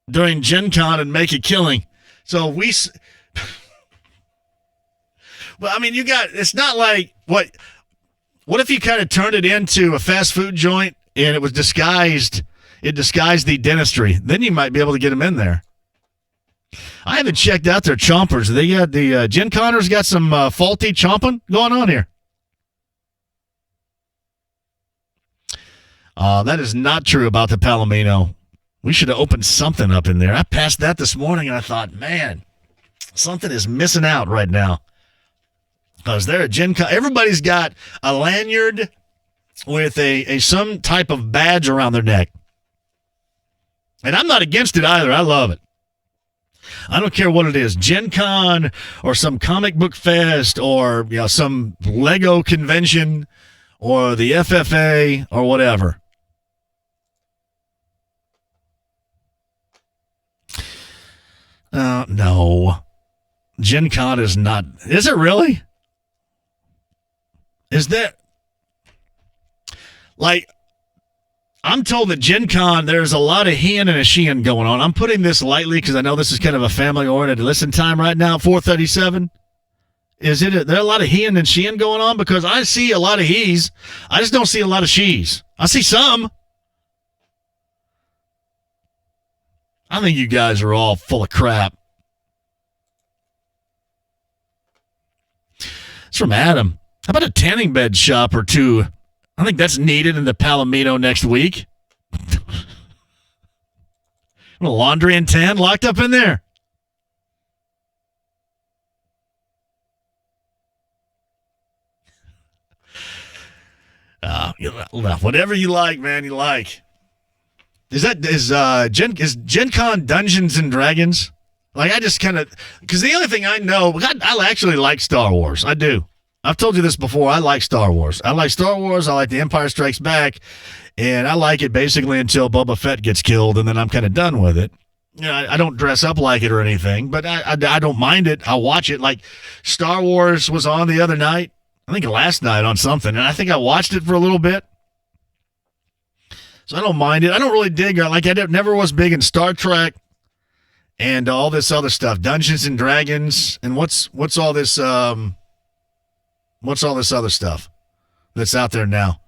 during Gen Con and make a killing. So well, I mean, it's not like, what if you kind of turned it into a fast food joint and it disguised the dentistry? Then you might be able to get them in there. I haven't checked out their chompers. They got the Gen Conners got some faulty chomping going on here. That is not true about the Palomino. We should have opened something up in there. I passed that this morning, and I thought, man, something is missing out right now. Because they're at Gen Con. Everybody's got a lanyard with a some type of badge around their neck. And I'm not against it either. I love it. I don't care what it is, Gen Con or some comic book fest or some Lego convention or the FFA or whatever. No. Gen Con is not. Is it really? Is that. Like, I'm told that Gen Con, there's a lot of he and a she-in going on. I'm putting this lightly because I know this is kind of a family-oriented listen time right now, 4:37. Is there a lot of he and she-in going on? Because I see a lot of he's. I just don't see a lot of she's. I see some. I think you guys are all full of crap. It's from Adam. How about a tanning bed shop or two? I think that's needed in the Palomino next week. A laundry and tan locked up in there. Whatever you like, man, you like. Is Gen Con Dungeons and Dragons? Like, I just kind of, because the only thing I know, I actually like Star Wars. I do. I've told you this before. I like Star Wars. I like Star Wars. I like The Empire Strikes Back. And I like it basically until Boba Fett gets killed, and then I'm kind of done with it. I don't dress up like it or anything, but I don't mind it. I'll watch it. Like, Star Wars was on the other night. I think last night on something, and I think I watched it for a little bit. So I don't mind it. I don't really dig it. Like, I never was big in Star Trek and all this other stuff. Dungeons and Dragons, and what's all this other stuff that's out there now?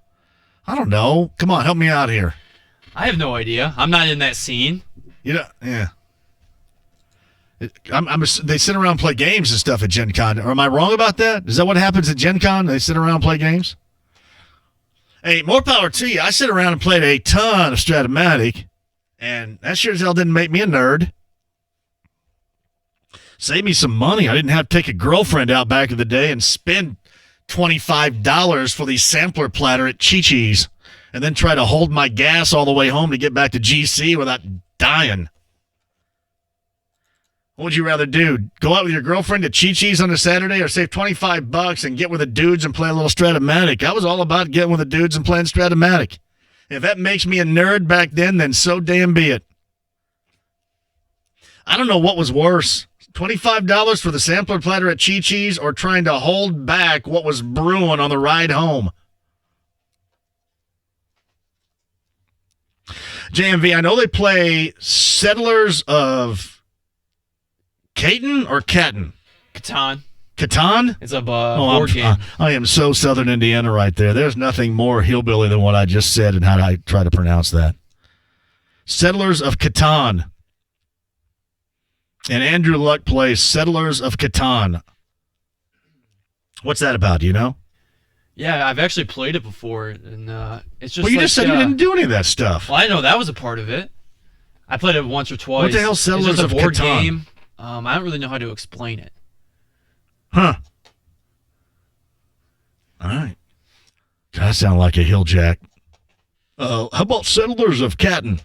I don't know. Come on, help me out here. I have no idea. I'm not in that scene. Yeah. They sit around and play games and stuff at Gen Con. Or am I wrong about that? Is that what happens at Gen Con? They sit around and play games? Hey, more power to you. I sit around and played a ton of Stratomatic, and that sure as hell didn't make me a nerd. Saved me some money. I didn't have to take a girlfriend out back in the day and spend $25 for the sampler platter at Chi-Chi's and then try to hold my gas all the way home to get back to GC without dying. What would you rather do? Go out with your girlfriend to Chi-Chi's on a Saturday or save $25 and get with the dudes and play a little Stratomatic? I was all about getting with the dudes and playing Stratomatic. If that makes me a nerd back then so damn be it. I don't know what was worse. $25 for the sampler platter at Chi-Chi's or trying to hold back what was brewing on the ride home. JMV, I know they play Settlers of Catan or Catton? Catan. Catan? It's a board game. I am so Southern Indiana right there. There's nothing more hillbilly than what I just said and how I try to pronounce that. Settlers of Catan. And Andrew Luck plays Settlers of Catan. What's that about, do you know? Yeah, I've actually played it before, and it's just. Well, you like, just said you didn't do any of that stuff. Well, I know that was a part of it. I played it once or twice. What the hell, Settlers it's just of a board Catan? game. I don't really know how to explain it. Huh. All right. That sounds like a hill jack. How about Settlers of Catan?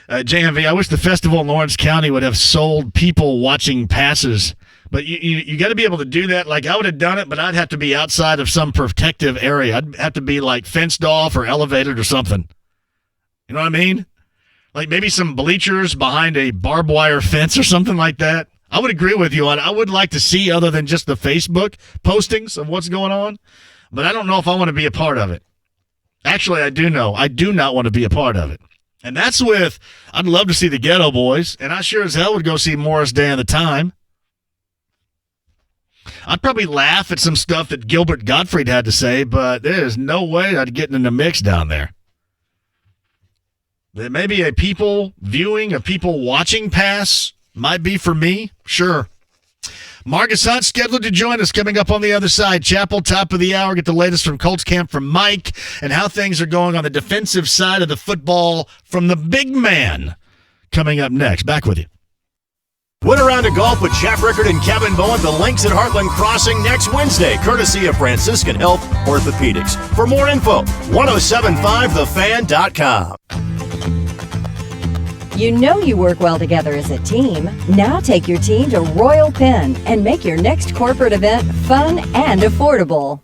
JMV, I wish the festival in Lawrence County would have sold people watching passes. But you got to be able to do that. Like, I would have done it, but I'd have to be outside of some protective area. I'd have to be, like, fenced off or elevated or something. You know what I mean? Like, maybe some bleachers behind a barbed wire fence or something like that. I would agree with you on I would like to see other than just the Facebook postings of what's going on. But I don't know if I want to be a part of it. Actually, I do know. I do not want to be a part of it. And that's with, I'd love to see the Ghetto Boys, and I sure as hell would go see Morris Day and the Time. I'd probably laugh at some stuff that Gilbert Gottfried had to say, but there's no way I'd get in the mix down there. There may be a people viewing, a people watching pass might be for me, sure. Marcus Hunt scheduled to join us coming up on the other side. Chapel, top of the hour. Get the latest from Colts camp from Mike and how things are going on the defensive side of the football from the big man coming up next. Back with you. Win a round of golf with Jeff Rickard and Kevin Bowen at the Links at Heartland Crossing next Wednesday, courtesy of Franciscan Health Orthopedics. For more info, 1075thefan.com. You know you work well together as a team. Now take your team to Royal Pen and make your next corporate event fun and affordable.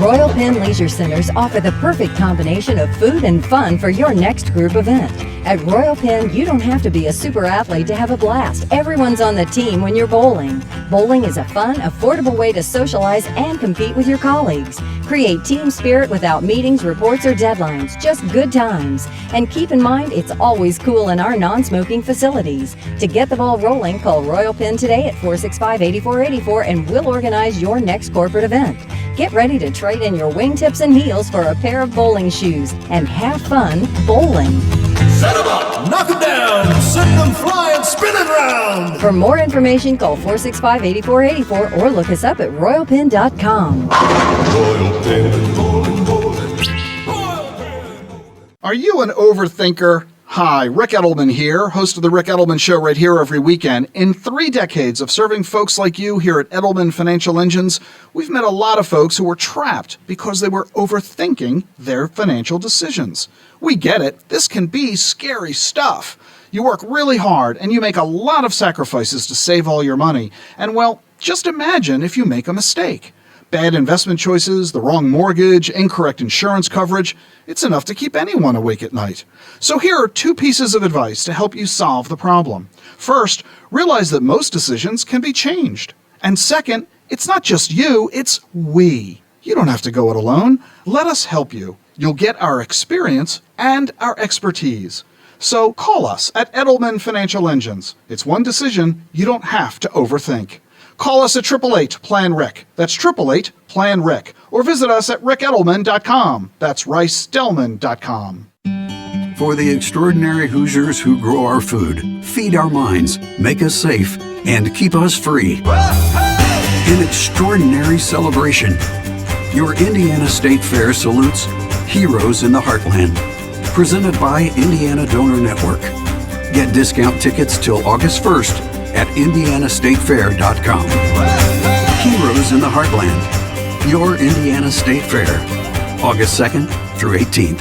Royal Pen Leisure Centers offer the perfect combination of food and fun for your next group event. At Royal Pen, you don't have to be a super athlete to have a blast. Everyone's on the team when you're bowling. Bowling is a fun, affordable way to socialize and compete with your colleagues. Create team spirit without meetings, reports, or deadlines. Just good times. And keep in mind, it's always cool in our non-smoking facilities. To get the ball rolling, call Royal Pen today at 465-8484 and we'll organize your next corporate event. Get ready to trade in your wingtips and heels for a pair of bowling shoes and have fun bowling. Set them up, knock them down, send them flying, spinning round. For more information, call 465-8484 or look us up at royalpen.com. Royal Pen, bowling, bowling. Are you an overthinker? Hi, Rick Edelman here, host of The Rick Edelman Show right here every weekend. In 3 decades of serving folks like you here at Edelman Financial Engines, we've met a lot of folks who were trapped because they were overthinking their financial decisions. We get it. This can be scary stuff. You work really hard and you make a lot of sacrifices to save all your money. And well, just imagine if you make a mistake. Bad investment choices, the wrong mortgage, incorrect insurance coverage. It's enough to keep anyone awake at night. So here are 2 pieces of advice to help you solve the problem. First, realize that most decisions can be changed. And second, it's not just you, it's we. You don't have to go it alone. Let us help you. You'll get our experience and our expertise. So call us at Edelman Financial Engines. It's one decision you don't have to overthink. Call us at 888-PLAN-RIC. That's 888-PLAN-RIC. Or visit us at rickedelman.com. That's ricedelman.com. For the extraordinary Hoosiers who grow our food, feed our minds, make us safe, and keep us free. An extraordinary celebration. Your Indiana State Fair salutes Heroes in the Heartland. Presented by Indiana Donor Network. Get discount tickets till August 1st at indianastatefair.com. Heroes in the Heartland. Your Indiana State Fair. August 2nd through 18th.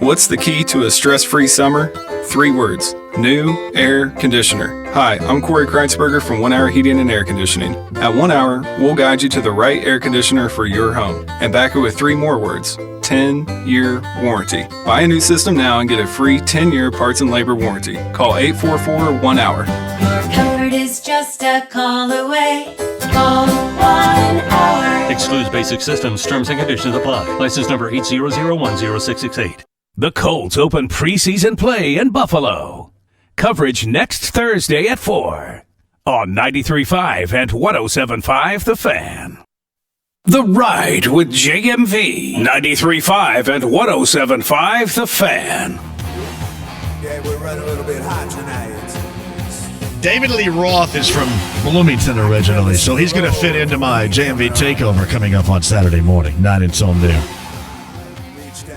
What's the key to a stress-free summer? 3 words. New air conditioner. Hi, I'm Corey Kreitzberger from 1 Hour Heating and Air Conditioning. At 1 Hour, we'll guide you to the right air conditioner for your home. And back it with 3 more words. 10-year warranty. Buy a new system now and get a free 10-year parts and labor warranty. Call 844-1-HOUR. Your comfort is just a call away. Call 1 Hour. Excludes basic systems. Terms and conditions apply. License number 800106668. The Colts open preseason play in Buffalo. Coverage next Thursday at 4 on 93.5 and 107.5 The Fan. The Ride with JMV. 93.5 and 107.5 The Fan. Yeah, we're running a little bit hot tonight. David Lee Roth is from Bloomington originally, so he's going to fit into my JMV takeover coming up on Saturday morning, 9 until noon.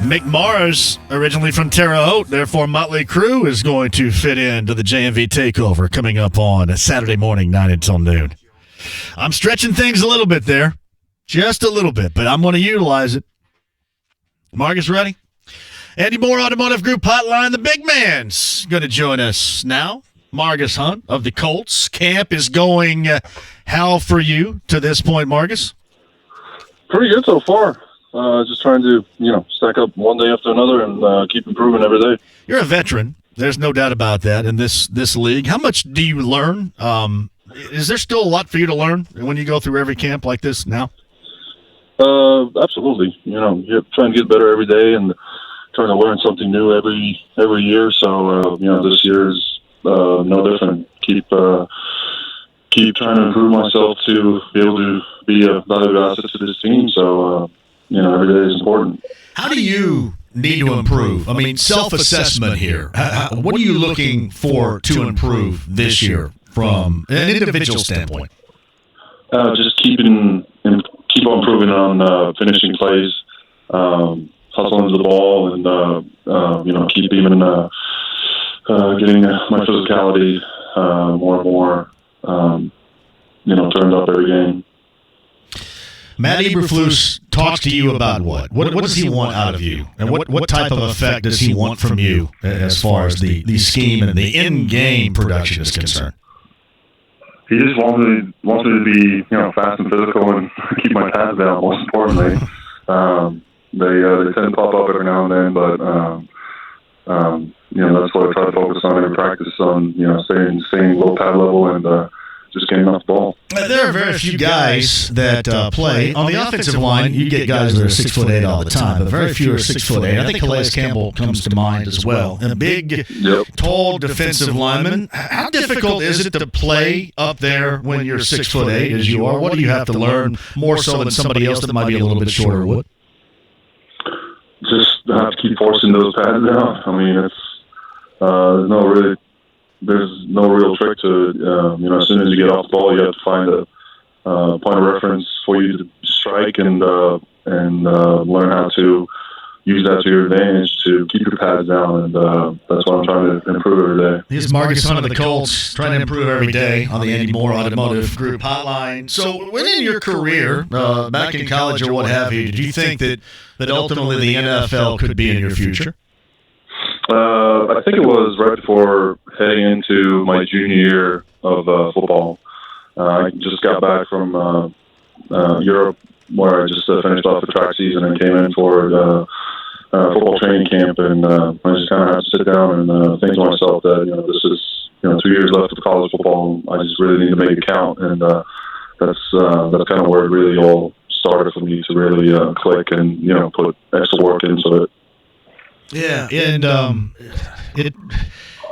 Mick Mars, originally from Terre Haute, therefore Motley Crue is going to fit into the JMV takeover coming up on Saturday morning, 9 until noon. I'm stretching things a little bit there, just a little bit, but I'm going to utilize it. Marcus, ready? Andy Moore Automotive Group Hotline, the big man's going to join us now. Marcus Hunt of the Colts. Camp is going how for you to this point, Marcus? Pretty good so far. Just trying to, stack up one day after another and keep improving every day. You're a veteran. There's no doubt about that in this league. How much do you learn? Is there still a lot for you to learn when you go through every camp like this now? Absolutely. You're trying to get better every day and trying to learn something new every year. So, this year is no different. Keep trying to improve myself to be able to be a valuable asset to this team. So, every day is important. How do you need to improve? I mean, self-assessment here. What are you looking for to improve this year from an individual standpoint? Just keep on improving on finishing plays, hustling to the ball, and keep even getting my physicality more and more turned up every game. Matt Eberflus talks to you about what? What does he want out of you? And what type of effect does he want from you as far as the scheme and the in-game production is concerned? He just wants me to be, fast and physical and keep my pads down, most importantly. They tend to pop up every now and then, but, that's what I try to focus on every practice, on, staying low pad level and just getting off the ball. There are very few guys that play. On the offensive line, you get guys that are 6'8" all the time, but very few are 6'8". I think Calais Campbell comes to mind as well. And a big, tall defensive lineman. How difficult is it to play up there when you're 6'8" as you are? What do you have to learn more so than somebody else that might be a little bit shorter would? Just have to keep forcing those pads down. I mean, it's there's no real trick to it. As soon as you get off the ball, you have to find a point of reference for you to strike and learn how to use that to your advantage to keep your pads down. And that's what I'm trying to improve every day. Here's Marcus Hunt of the Colts, trying to improve every day on the Andy Moore Automotive Group Hotline. So when in your career, back in college or what have you, did you think that ultimately the NFL could be in your future? I think it was right before heading into my junior year of football. I just got back from Europe, where I just finished off the track season and came in for football training camp, and I just kind of had to sit down and think to myself that this is 2 years left of college football. I just really need to make it count, and that's kind of where it really all started for me to really click and put extra work into it. Yeah, and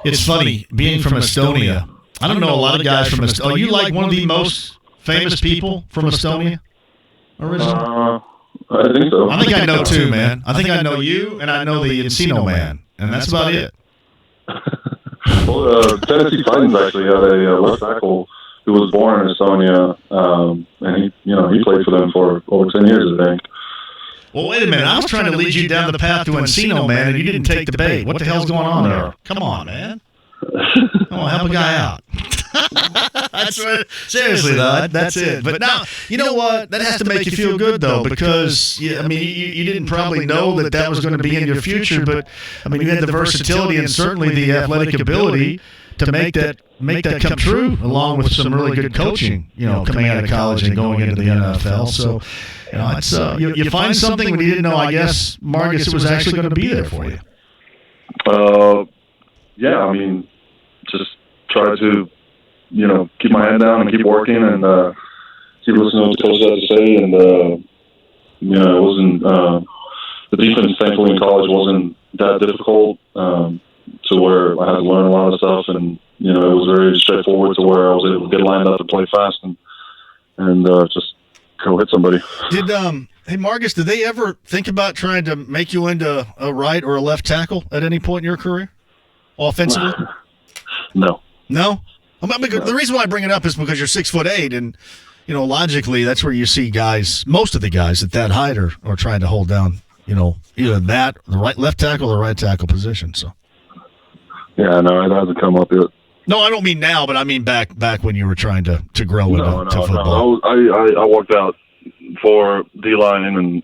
it's funny being from Estonia. I don't know a lot of guys from Estonia. Are you like one of the most famous people from Estonia originally? I think so. I think I know too, man. I think I know you, and I know the Encino Man, and that's about it. Well, Tennessee Titans actually had a left tackle who was born in Estonia, and he played for them for over 10 years, I think. Well, wait a minute. I was trying to lead you down the path to Encino, man, and you didn't take the bait. What the hell's going on there? Come on, man. Come on, help a guy out. That's right. Seriously, though, that's it. But now, you know what? That has to make you feel good, though, because, you didn't probably know that was going to be in your future, but, you had the versatility and certainly the athletic ability to make that come true, along with some really good coaching, coming out of college and going into the NFL. So, it's you find something when you didn't know, I guess, Marcus, it was actually going to be there for you. Yeah, just try to, keep my head down and keep working and keep listening to what the coach had to say. And, it wasn't, the defense, thankfully, in college wasn't that difficult to where I had to learn a lot of stuff. And, it was very straightforward to where I was able to get lined up and play fast and just go hit somebody. Hey, Marcus, did they ever think about trying to make you into a right or a left tackle at any point in your career, offensively? No. No? The reason why I bring it up is because you're 6'8", and logically that's where you see guys. Most of the guys at that height are trying to hold down, either the left tackle or right tackle position. So. Yeah, no, it hasn't come up yet. No, I don't mean now, but I mean back when you were trying to grow into football. No. I walked out for D-line, and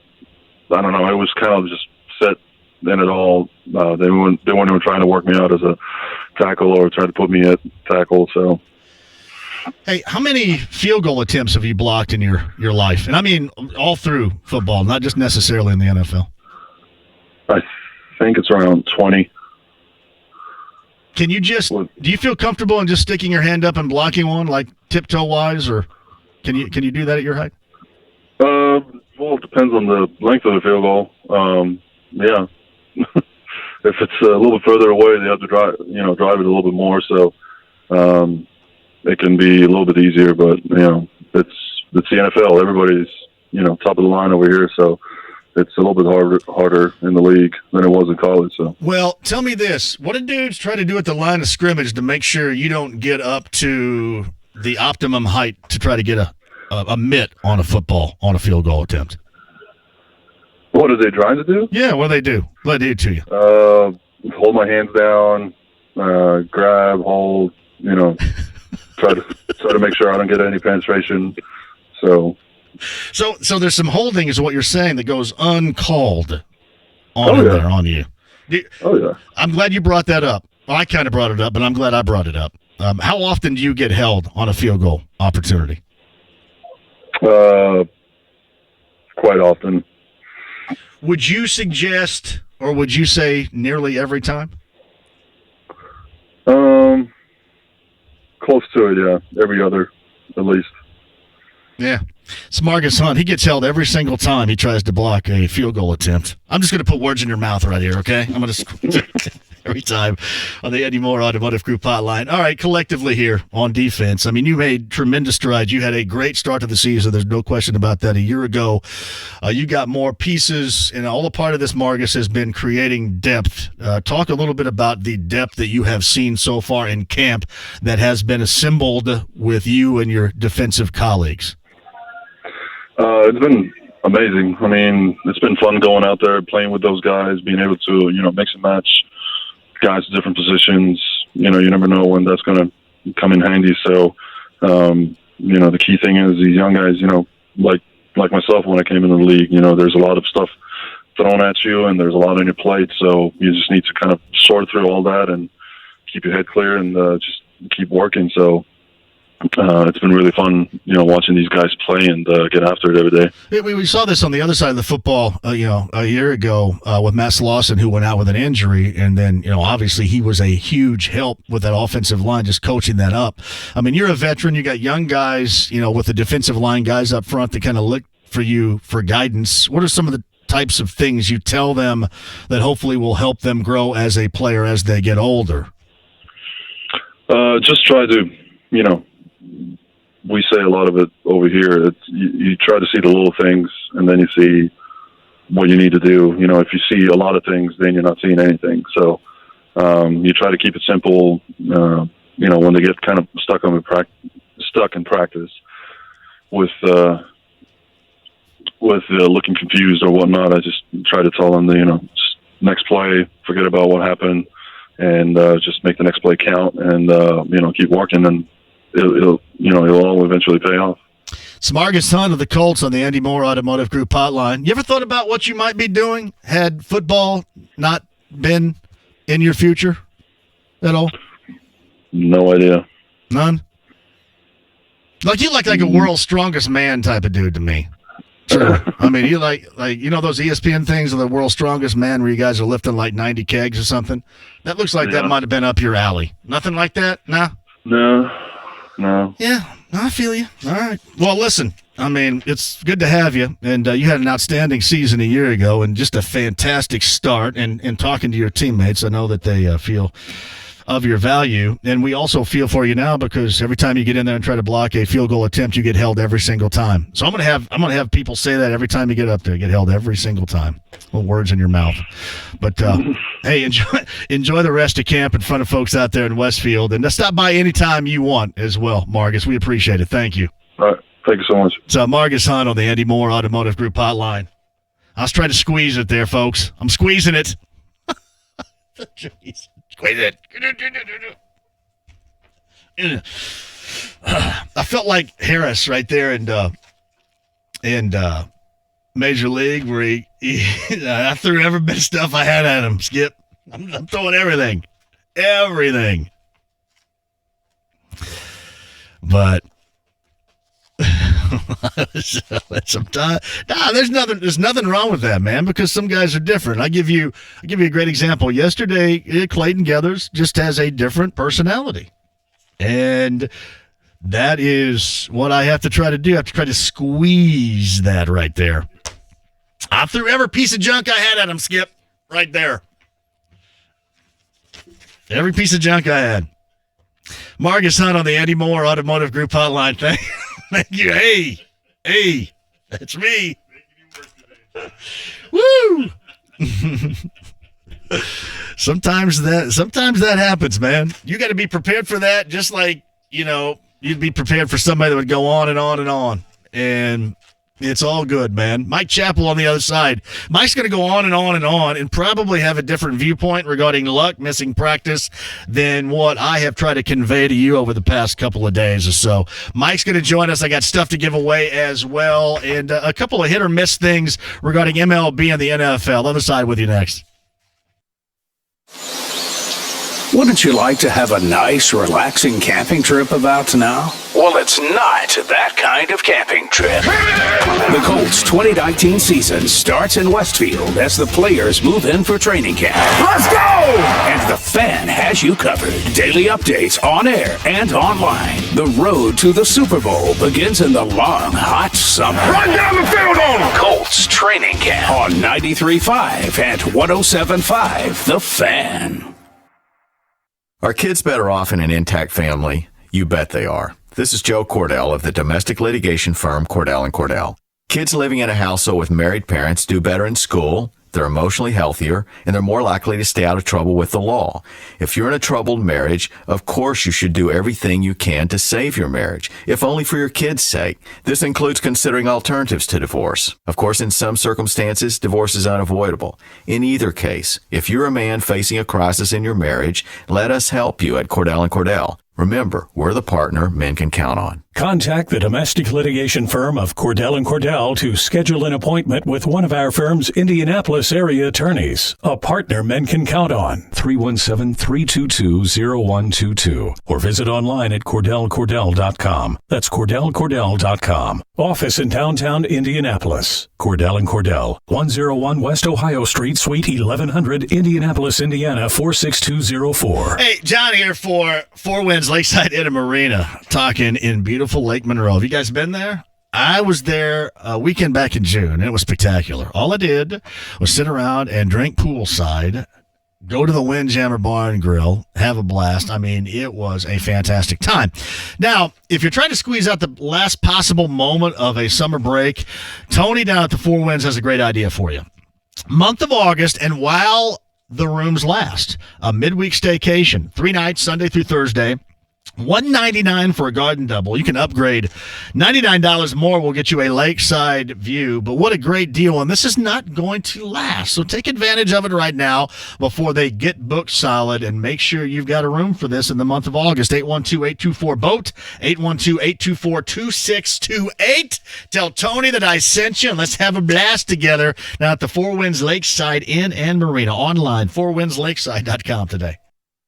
I don't know. It was kind of just set in it all. They weren't even trying to work me out as a tackle or try to put me at tackle. So, hey, how many field goal attempts have you blocked in your life? And I mean all through football, not just necessarily in the NFL. I think it's around 20. Can you do you feel comfortable in just sticking your hand up and blocking one, like tiptoe wise, or can you do that at your height? Well, it depends on the length of the field goal. Yeah. If it's a little bit further away, they have to drive it a little bit more. So it can be a little bit easier, but it's the NFL. Everybody's top of the line over here, so it's a little bit harder in the league than it was in college. So, well, tell me this: what do dudes try to do at the line of scrimmage to make sure you don't get up to the optimum height to try to get a mitt on a field goal attempt? What are they trying to do? Yeah, what do they do? What do they do to you? Hold my hands down, grab, hold. Try to make sure I don't get any penetration. So there's some holding, is what you're saying, that goes uncalled on you. I'm glad you brought that up. Well, I kind of brought it up, but I'm glad I brought it up. How often do you get held on a field goal opportunity? Quite often. Would you suggest, or would you say nearly every time? Close to it, yeah. Every other, at least. Yeah. Smargus Hunt, he gets held every single time he tries to block a field goal attempt. I'm just going to put words in your mouth right here, okay? I'm going to every time on the Eddie Moore Automotive Group hotline. All right, collectively here on defense, I mean, you made tremendous strides. You had a great start to the season. There's no question about that. A year ago, you got more pieces, and all a part of this, Margus, has been creating depth. Talk a little bit about the depth that you have seen so far in camp that has been assembled with you and your defensive colleagues. It's been amazing. I mean, it's been fun going out there, playing with those guys, being able to, mix and match guys to different positions. You never know when that's going to come in handy. So, the key thing is these young guys, like myself when I came into the league, there's a lot of stuff thrown at you and there's a lot on your plate. So you just need to kind of sort through all that and keep your head clear and just keep working. So, it's been really fun, watching these guys play and get after it every day. We saw this on the other side of the football, a year ago with Matt Lawson, who went out with an injury, and then, obviously he was a huge help with that offensive line, just coaching that up. I mean, you're a veteran. You got young guys, with the defensive line guys up front that kind of look for you for guidance. What are some of the types of things you tell them that hopefully will help them grow as a player as they get older? Just try to, we say a lot of it over here. It's, you try to see the little things, and then you see what you need to do. If you see a lot of things, then you're not seeing anything. So you try to keep it simple. When they get kind of stuck in practice with looking confused or whatnot, I just try to tell them, next play, forget about what happened, and just make the next play count, and keep working, and it'll all eventually pay off. Smargus Hunt of the Colts on the Andy Moore Automotive Group hotline. You ever thought about what you might be doing had football not been in your future at all? No idea. None? You like a world's strongest man type of dude to me. Sure. I mean, you like those ESPN things of the world's strongest man where you guys are lifting like 90 kegs or something? That looks like that might have been up your alley. Nothing like that? No? No. Yeah, I feel you. All right. Well, listen, I mean, it's good to have you, and you had an outstanding season a year ago and just a fantastic start, and talking to your teammates, I know that they feel of your value. And we also feel for you now because every time you get in there and try to block a field goal attempt, you get held every single time. So I'm gonna have people say that every time you get up there, you get held every single time. Little words in your mouth. But hey, enjoy the rest of camp in front of folks out there in Westfield, and stop by anytime you want as well, Marcus. We appreciate it. Thank you. All right. Thank you so much. It's Marcus Hunt on the Andy Moore Automotive Group hotline. I was trying to squeeze it there, folks. I'm squeezing it. Squeeze it. I felt like Harris right there in Major League where he I threw every bit of stuff I had at him, Skip. I'm throwing everything. Everything. But sometimes, there's nothing wrong with that, man, because some guys are different. I'll give you a great example. Yesterday, Clayton Geathers just has a different personality. And that is what I have to try to do. I have to try to squeeze that right there. I threw every piece of junk I had at him, Skip, right there. Every piece of junk I had. Marcus Hunt on the Andy Moore Automotive Group hotline. Thank you. Hey, that's me. Woo! Sometimes that happens, man. You got to be prepared for that, just like, you'd be prepared for somebody that would go on and on and on. And it's all good, man. Mike Chappell on the other side. Mike's going to go on and on and on and probably have a different viewpoint regarding Luck missing practice than what I have tried to convey to you over the past couple of days or so. Mike's going to join us. I got stuff to give away as well, and a couple of hit or miss things regarding MLB and the NFL. Other side with you next. Wouldn't you like to have a nice, relaxing camping trip about now? Well, it's not that kind of camping trip. The Colts 2019 season starts in Westfield as the players move in for training camp. Let's go! And the Fan has you covered. Daily updates on air and online. The road to the Super Bowl begins in the long, hot summer. Run down the field on them! Colts training camp on 93.5 and 107.5 The Fan. Are kids better off in an intact family? You bet they are. This is Joe Cordell of the domestic litigation firm Cordell & Cordell. Kids living in a household with married parents do better in school, they're emotionally healthier, and they're more likely to stay out of trouble with the law. If you're in a troubled marriage, of course you should do everything you can to save your marriage, if only for your kids' sake. This includes considering alternatives to divorce. Of course, in some circumstances, divorce is unavoidable. In either case, if you're a man facing a crisis in your marriage, let us help you at Cordell & Cordell. Remember, we're the partner men can count on. Contact the domestic litigation firm of Cordell & Cordell to schedule an appointment with one of our firm's Indianapolis area attorneys. A partner men can count on. 317-322-0122. Or visit online at CordellCordell.com. That's CordellCordell.com. Office in downtown Indianapolis. Cordell & Cordell. 101 West Ohio Street, Suite 1100, Indianapolis, Indiana 46204. Hey, John here for Four Winds Lakeside Inn and Marina, talking in beautiful Lake Monroe. Have you guys been there? I was there a weekend back in June, and it was spectacular. All I did was sit around and drink poolside, go to the Windjammer Bar and Grill, have a blast. I mean, it was a fantastic time. Now, if you're trying to squeeze out the last possible moment of a summer break, Tony down at the Four Winds has a great idea for you. Month of August, and while the rooms last, a midweek staycation, 3 nights, Sunday through Thursday, $199 for a garden double. You can upgrade. $99 more will get you a lakeside view, but what a great deal, and this is not going to last, so take advantage of it right now before they get booked solid, and make sure you've got a room for this in the month of August. 812-824-BOAT, 812-824-2628. Tell Tony that I sent you, and let's have a blast together now at the Four Winds Lakeside Inn and Marina. Online, fourwindslakeside.com today.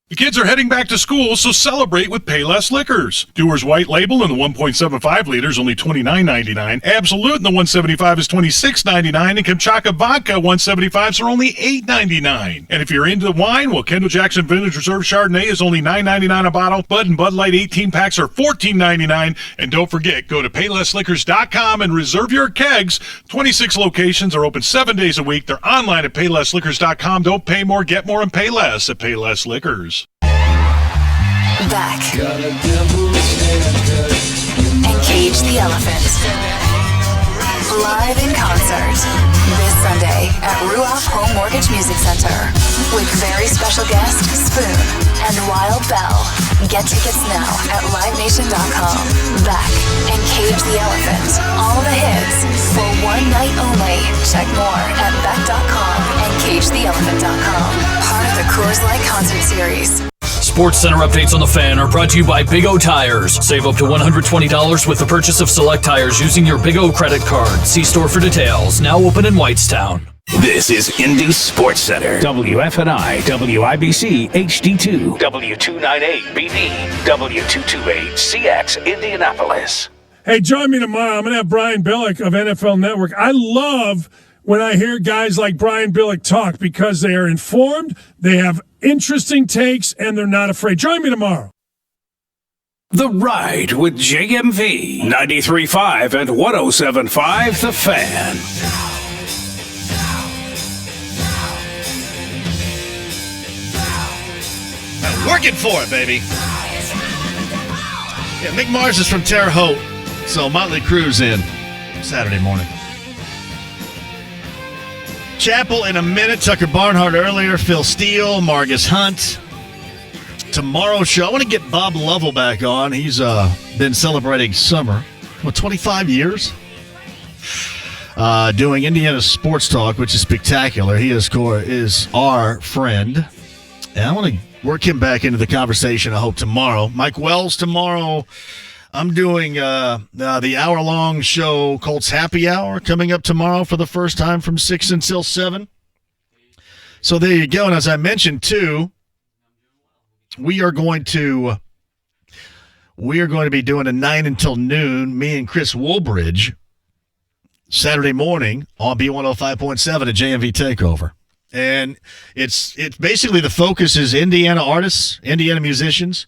The kids are heading back to school, so celebrate with Payless Liquors. Dewar's White Label in the 1.75 liters, only $29.99. Absolute in the 175 is $26.99. And Kamchatka Vodka 175s are only $8.99. And if you're into wine, well, Kendall Jackson Vintage Reserve Chardonnay is only $9.99 a bottle. Bud and Bud Light 18-packs are $14.99. And don't forget, go to PaylessLiquors.com and reserve your kegs. 26 locations are open 7 days a week. They're online at PaylessLiquors.com. Don't pay more, get more, and pay less at Payless Liquors. Back. And Cage the Elephant. Live in concert this Sunday at Ruoff Home Mortgage Music Center with very special guest Spoon and Wild Bell. Get tickets now at livenation.com. Back and Cage the Elephant. All the hits for one night only. Check more at beck.com and cagetheelephant.com. Part of the Coors Light Concert Series. Sports Center updates on the Fan are brought to you by Big O Tires. Save up to $120 with the purchase of select tires using your Big O credit card. See store for details. Now open in Whitestown. This is Indy Sports Center. WFNI, WIBC, HD2, W298BD, W228CX, Indianapolis. Hey, join me tomorrow. I'm going to have Brian Billick of NFL Network. I love when I hear guys like Brian Billick talk because they are informed, they have interesting takes, and they're not afraid. Join me tomorrow. The Ride with JMV, 93.5 and 107.5 The Fan. I'm working for it, baby. Yeah, Mick Mars is from Terre Haute, so Motley Crue's in Saturday morning. Chapel in a minute. Tucker Barnhart earlier. Phil Steele, Margus Hunt. Tomorrow's show, I want to get Bob Lovell back on. He's been celebrating summer. 25 years? Doing Indiana Sports Talk, which is spectacular. He is our friend. And I want to work him back into the conversation, I hope, tomorrow. Mike Wells tomorrow. I'm doing the hour-long show, Colts Happy Hour, coming up tomorrow for the first time from 6 until 7. So there you go. And as I mentioned, too, we are going to be doing a 9 until noon, me and Chris Woolbridge, Saturday morning on B105.7 at JMV Takeover. And it's basically the focus is Indiana artists, Indiana musicians.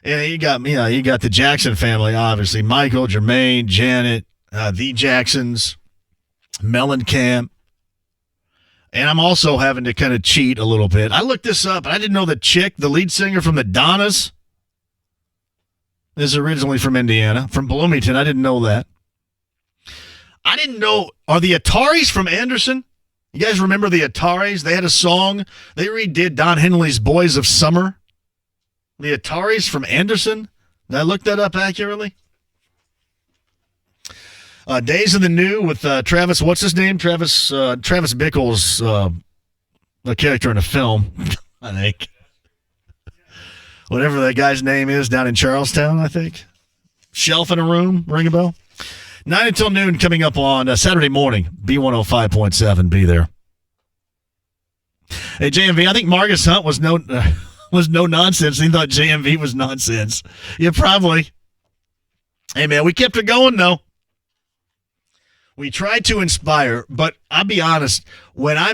And you got the Jackson family, obviously. Michael, Jermaine, Janet, the Jacksons, Mellencamp. And I'm also having to kind of cheat a little bit. I looked this up, and I didn't know the chick, the lead singer from the Donnas, is originally from Indiana, from Bloomington. I didn't know that. I didn't know, are the Ataris from Anderson? You guys remember the Ataris? They had a song. They redid Don Henley's Boys of Summer. The Ataris from Anderson? Did I look that up accurately? Days of the New with Travis, what's his name? Travis Bickle's a character in a film, I think. Whatever that guy's name is down in Charlestown, I think. Shelf in a Room, ring a bell? 9 until noon coming up on Saturday morning, B105.7, be there. Hey, JMV, I think Margus Hunt was no nonsense. He thought JMV was nonsense. Yeah, probably. Hey, man, we kept it going, though. We tried to inspire, but I'll be honest, when I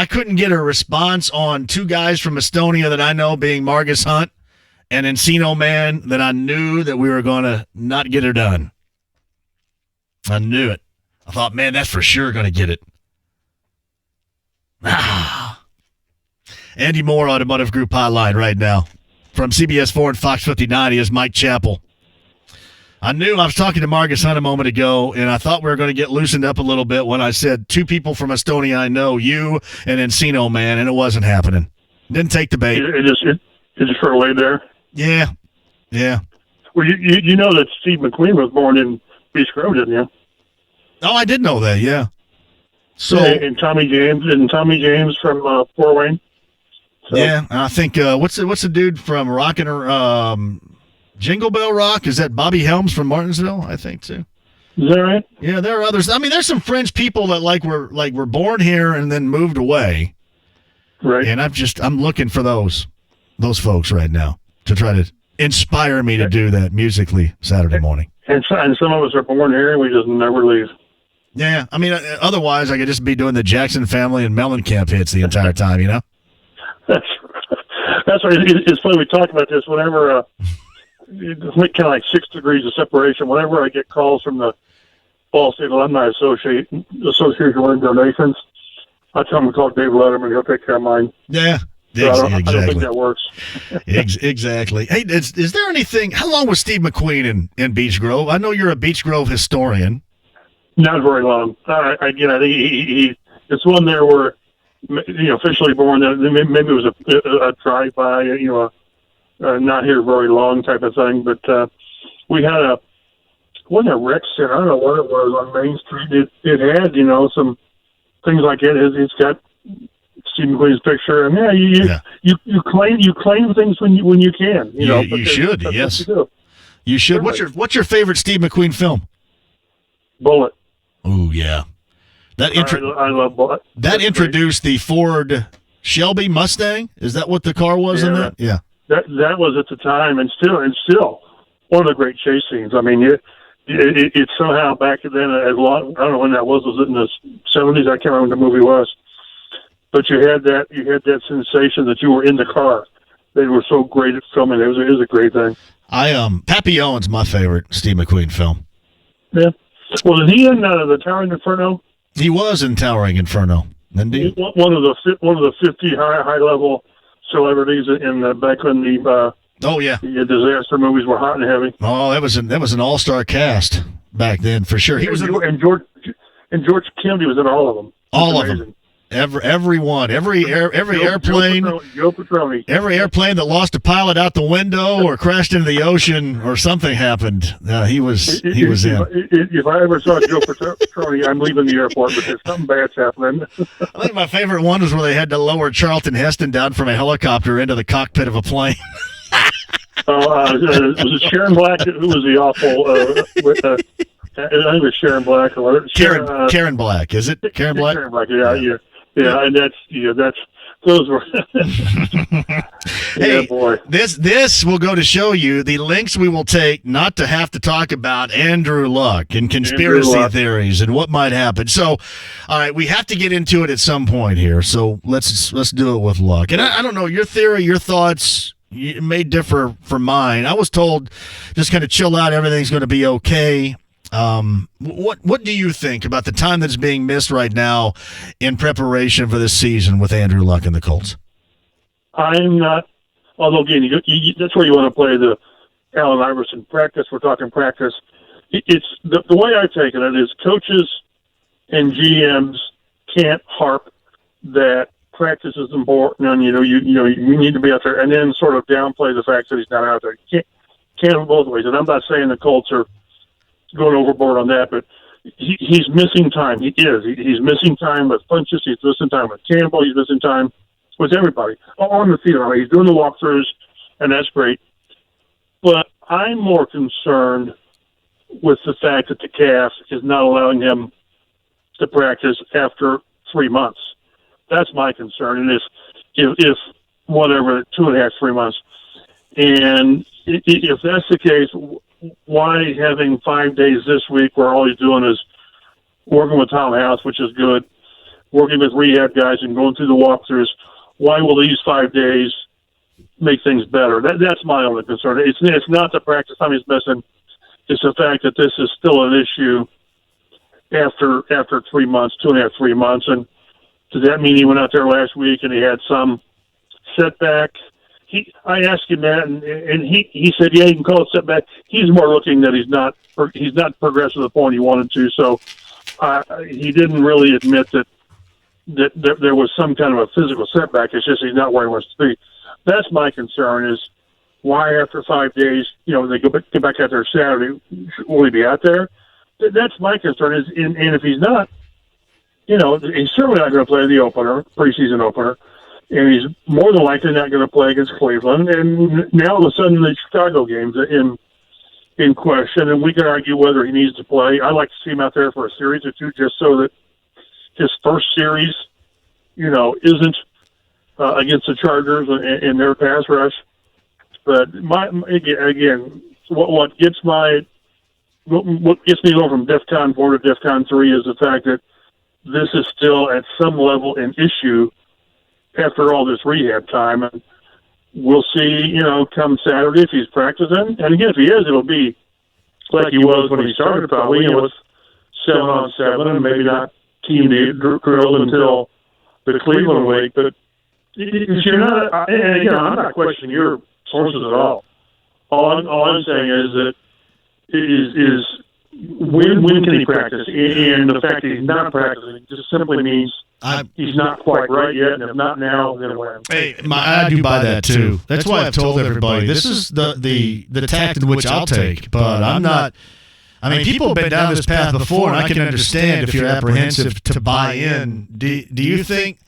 couldn't get a response on two guys from Estonia that I know, being Margus Hunt and Encino Man, that I knew that we were going to not get her done. I knew it. I thought, man, that's for sure going to get it. Andy Moore, Automotive Group Hotline right now. From CBS 4 and Fox 59, he is Mike Chappell. I was talking to Margus Hunt a moment ago, and I thought we were going to get loosened up a little bit when I said two people from Estonia I know, you and Encino Man, and it wasn't happening. Didn't take the bait. It just sort of laid there. Yeah. Well, you know that Steve McQueen was born in Beach Grove, didn't you? Oh, I did know that, yeah. So and Tommy James from Fort Wayne. So. Yeah, I think what's the dude from Jingle Bell Rock? Is that Bobby Helms from Martinsville? I think too. Is that right? Yeah, there are others. I mean, there's some French people that were born here and then moved away. Right. And I'm looking for those folks right now to try to inspire me to do that musically Saturday morning. And some of us are born here and we just never leave. Yeah, I mean, otherwise I could just be doing the Jackson Family and Mellencamp hits the entire time, you know? That's right. It's funny we talk about this whenever it's kind of like 6 degrees of separation. Whenever I get calls from the Ball State Alumni Association wanting donations, I tell them to call Dave Letterman. He'll take care of mine. Yeah. So I don't Exactly. think that works. Exactly. Hey, is there anything? How long was Steve McQueen in Beech Grove? I know you're a Beech Grove historian. Not very long. I think he it's one there where, officially born. Maybe it was a drive-by, not here very long type of thing. But we had wasn't a rec center. I don't know what it was on Main Street. It had, some things like it. It's got Steve McQueen's picture, and you claim things when you can. You should. Yes. You should. What's your favorite Steve McQueen film? Bullet. Oh yeah, I love Bullet. That introduced the Ford Shelby Mustang. Is that what the car was in that? Yeah. That was at the time, and still one of the great chase scenes. I mean, it somehow back then, as long, I don't know when that was. Was it in the 70s? I can't remember when the movie was. But you had that sensation that you were in the car. They were so great at filming. It was a great thing. Papillon's my favorite Steve McQueen film. Yeah. Well, is he in the Towering Inferno? He was in Towering Inferno. Indeed. One of the 50 high level celebrities in back when the disaster movies were hot and heavy. Oh, that was an all-star cast back then for sure. He was and George Kennedy was in all of them. All of them. Everyone, every airplane, Joe Petroni. Every airplane that lost a pilot out the window or crashed into the ocean or something happened. He was in. If I ever saw Joe Petroni, I'm leaving the airport because something bad's happening. I think my favorite one was where they had to lower Charlton Heston down from a helicopter into the cockpit of a plane. Was it Sharon Black? Who was the awful? I think it was Sharon Black or whatever. Karen Black, is it? Karen Black? Karen Black, yeah, and that's those were. Hey, boy. This will go to show you the lengths we will take not to have to talk about Andrew Luck and conspiracy theories and what might happen. So, all right, we have to get into it at some point here. So let's do it with Luck. And I don't know, your theory, your thoughts. It may differ from mine. I was told just kind of chill out. Everything's going to be okay. What do you think about the time that's being missed right now in preparation for this season with Andrew Luck and the Colts? I'm not. Although again, that's where you want to play the Allen Iverson practice. We're talking practice. It's the way I take it is coaches and GMs can't harp that practice is important, and you need to be out there, and then sort of downplay the fact that he's not out there. You can't have it both ways. And I'm not saying the Colts are going overboard on that, but he's missing time. He is. He's missing time with Funchess. He's missing time with Campbell. He's missing time with everybody on the field. I mean, he's doing the walkthroughs, and that's great. But I'm more concerned with the fact that the calf is not allowing him to practice after 3 months. That's my concern. And if whatever, 2.5, 3 months. And if that's the case, why having 5 days this week where all he's doing is working with Tom House, which is good, working with rehab guys and going through the walkthroughs? Why will these 5 days make things better? That's my only concern. It's not the practice time he's missing. It's the fact that this is still an issue after 3 months, 2.5, 3 months. And does that mean he went out there last week and he had some setback? I asked him that, and he said, yeah, you can call it setback. He's more looking that he's not progressed to the point he wanted to. So he didn't really admit that there was some kind of a physical setback. It's just he's not where he wants to be. That's my concern is why after 5 days, they get back out there Saturday, will he be out there? That's my concern is, and if he's not, he's certainly not going to play the preseason opener. And he's more than likely not going to play against Cleveland. And now all of a sudden the Chicago game's in question, and we can argue whether he needs to play. I'd like to see him out there for a series or two just so that his first series, isn't against the Chargers in their pass rush. But again, what gets me going from DEFCON 4 to DEFCON 3 is the fact that this is still at some level an issue after all this rehab time. And we'll see, come Saturday if he's practicing. And again, if he is, it'll be like he was when he started, probably, with 7-on-7 and maybe not team drilled until the Cleveland week. But you're not, and again, I'm not questioning your sources at all. All I'm saying is that is when can he practice? And the fact that he's not practicing just simply means he's not quite right yet, and if not now, then when? Hey, I do buy that too. That's why I've told everybody this is the tact in which I'll take, but I'm not. I mean, people have been down this path before, and I can understand if you're apprehensive to buy in. Do you think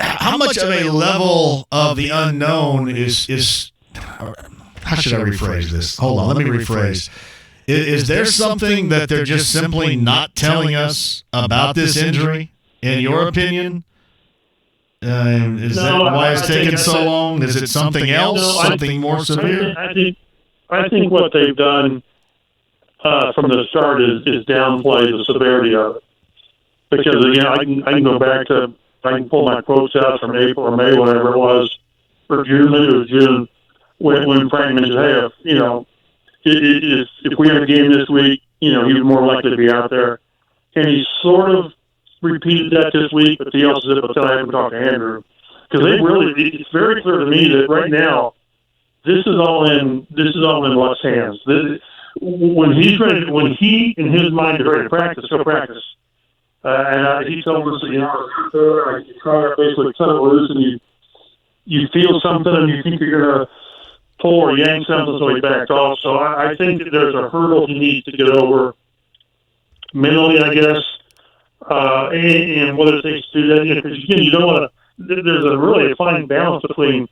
how much of a level of the unknown is how should I rephrase this? Hold on, let me rephrase. Is there something that they're just simply not telling us about this injury, in your opinion? Is that why it's taken so long? Is it something else, something more severe? I think what they've done from the start is downplay the severity of it. Because, again, I can go back to, I can pull my quotes out from April or May, whatever it was, or June, maybe it was June, when Frank mentioned, hey, if we have a game this week, he's more likely to be out there. And he sort of repeated that this week, but he also said, I haven't talked to Andrew. Because it's very clear to me that right now, this is all in Luck's hands. When he in his mind is ready to practice, he'll practice. And he told us, you try to basically cut it loose, and you feel something, and you think you're going to pull or yank something, so he backed off. So I think that there's a hurdle he needs to get over mentally, I guess, and what it takes to do that. Because again, you don't want to. There's really a fine balance between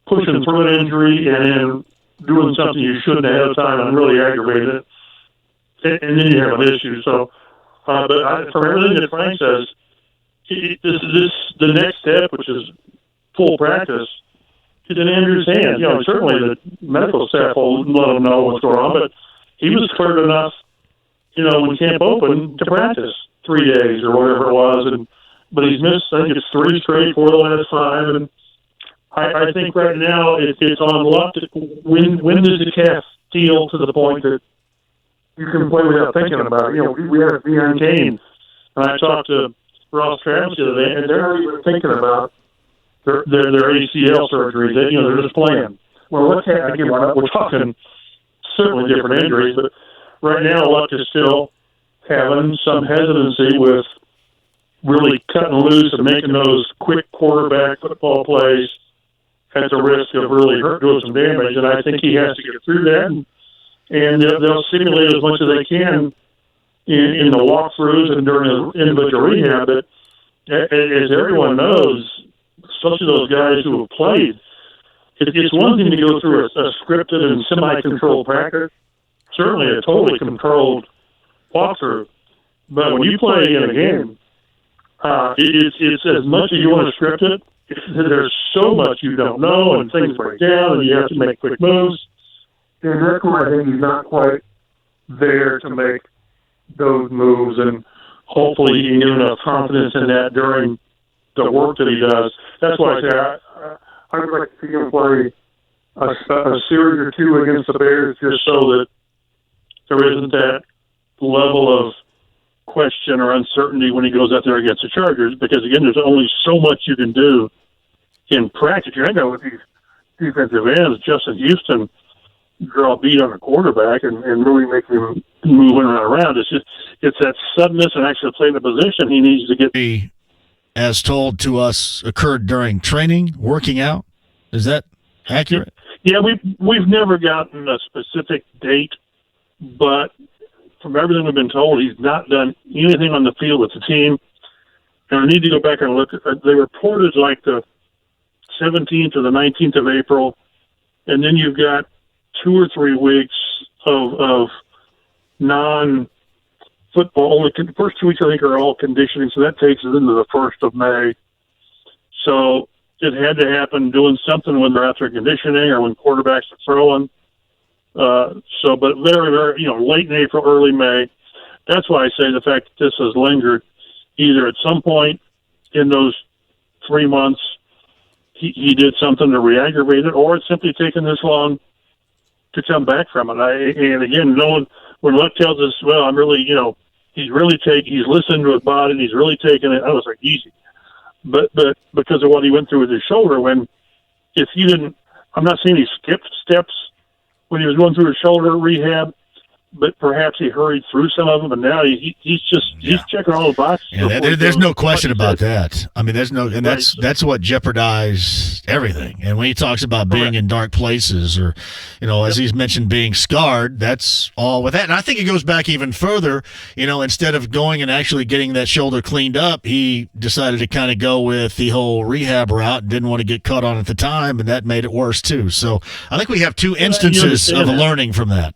pushing through an injury and then doing something you shouldn't ahead of time and really aggravate it, and then you have an issue. So, from everything that Frank says, the next step, which is full practice, is in Andrew's hands. Certainly the medical staff will let him know what's going on, but he was cleared enough, when camp opened to practice 3 days or whatever it was, but he's missed, I think it's 3 straight, 4 of the last 5, and I think right now it's on Luck. When does the calf heal to the point that you can play without thinking about it? We have Deion Kane, and I talked to Ross Travis the other day, and they're not even thinking about their ACL surgery. They're just playing. Well, again, we're talking certainly different injuries, but right now Luck is still having some hesitancy with really cutting loose and making those quick quarterback football plays at the risk of really doing some damage. And I think he has to get through that, and they'll simulate as much as they can in the walkthroughs and during the individual rehab. But as everyone knows, especially those guys who have played, it's one thing to go through a scripted and semi-controlled practice, certainly a totally controlled walkthrough. But when you play in a game, it's as much as you want to script it. There's so much you don't know, and things break down, and you have to make quick moves. And that's why I think he's not quite there to make those moves, and hopefully he can get enough confidence in that during the work that he does. That's why I say I would like to see him play a series or two against the Bears, just so that there isn't that level of question or uncertainty when he goes out there against the Chargers, because again, there's only so much you can do in practice. You're not with these defensive ends. Justin Houston draw a beat on a quarterback and really make him move in and around. It's that suddenness and actually playing the position he needs to get. As told to us, occurred during training, working out. Is that accurate? Yeah, we've never gotten a specific date, but from everything we've been told, he's not done anything on the field with the team. And I need to go back and look. They reported like the 17th or the 19th of April, and then you've got 2 or 3 weeks of non-football. Only the first 2 weeks, I think, are all conditioning, so that takes us into the 1st of May. So it had to happen doing something when they're out there conditioning or when quarterbacks are throwing. But very, very, late in April, early May. That's why I say the fact that this has lingered, either at some point in those 3 months, he did something to re-aggravate it, or it's simply taken this long to come back from it. And again, when Luck tells us, well, I'm really, he's listening to his body and he's really taking it, I was like, easy. but because of what he went through with his shoulder, when if he didn't, I'm not saying he skipped steps when he was going through his shoulder rehab, but perhaps he hurried through some of them, and now he's checking all the boxes. Yeah, there's no question about that. I mean, that's what jeopardized everything. And when he talks about being in dark places, or as he's mentioned, being scarred, that's all with that. And I think it goes back even further. Instead of going and actually getting that shoulder cleaned up, he decided to kind of go with the whole rehab route and didn't want to get caught on at the time, and that made it worse too. So I think we have two instances of learning from that.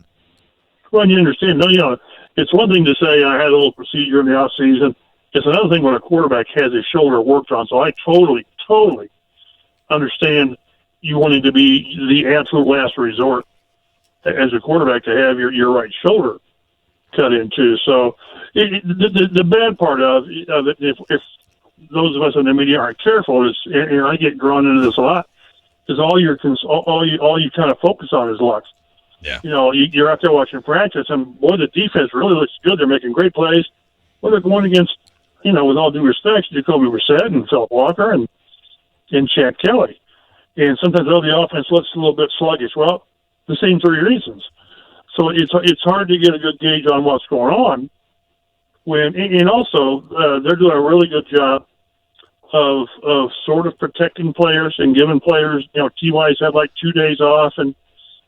Well, you understand. No, it's one thing to say I had a little procedure in the off season. It's another thing when a quarterback has his shoulder worked on. So I totally understand you wanting to be the absolute last resort as a quarterback to have your right shoulder cut into. So the bad part of it, if those of us in the media aren't careful, is, and I get drawn into this a lot, is all you kind of focus on is luck. Yeah. You're out there watching practice, and boy, the defense really looks good. They're making great plays. Well, they're going against, with all due respect, Jacoby Brissett and Philip Walker and Chad Kelly. And sometimes, the offense looks a little bit sluggish. Well, the same three reasons. So it's hard to get a good gauge on what's going on. And also, they're doing a really good job of sort of protecting players and giving players, T.Y.'s had like 2 days off, and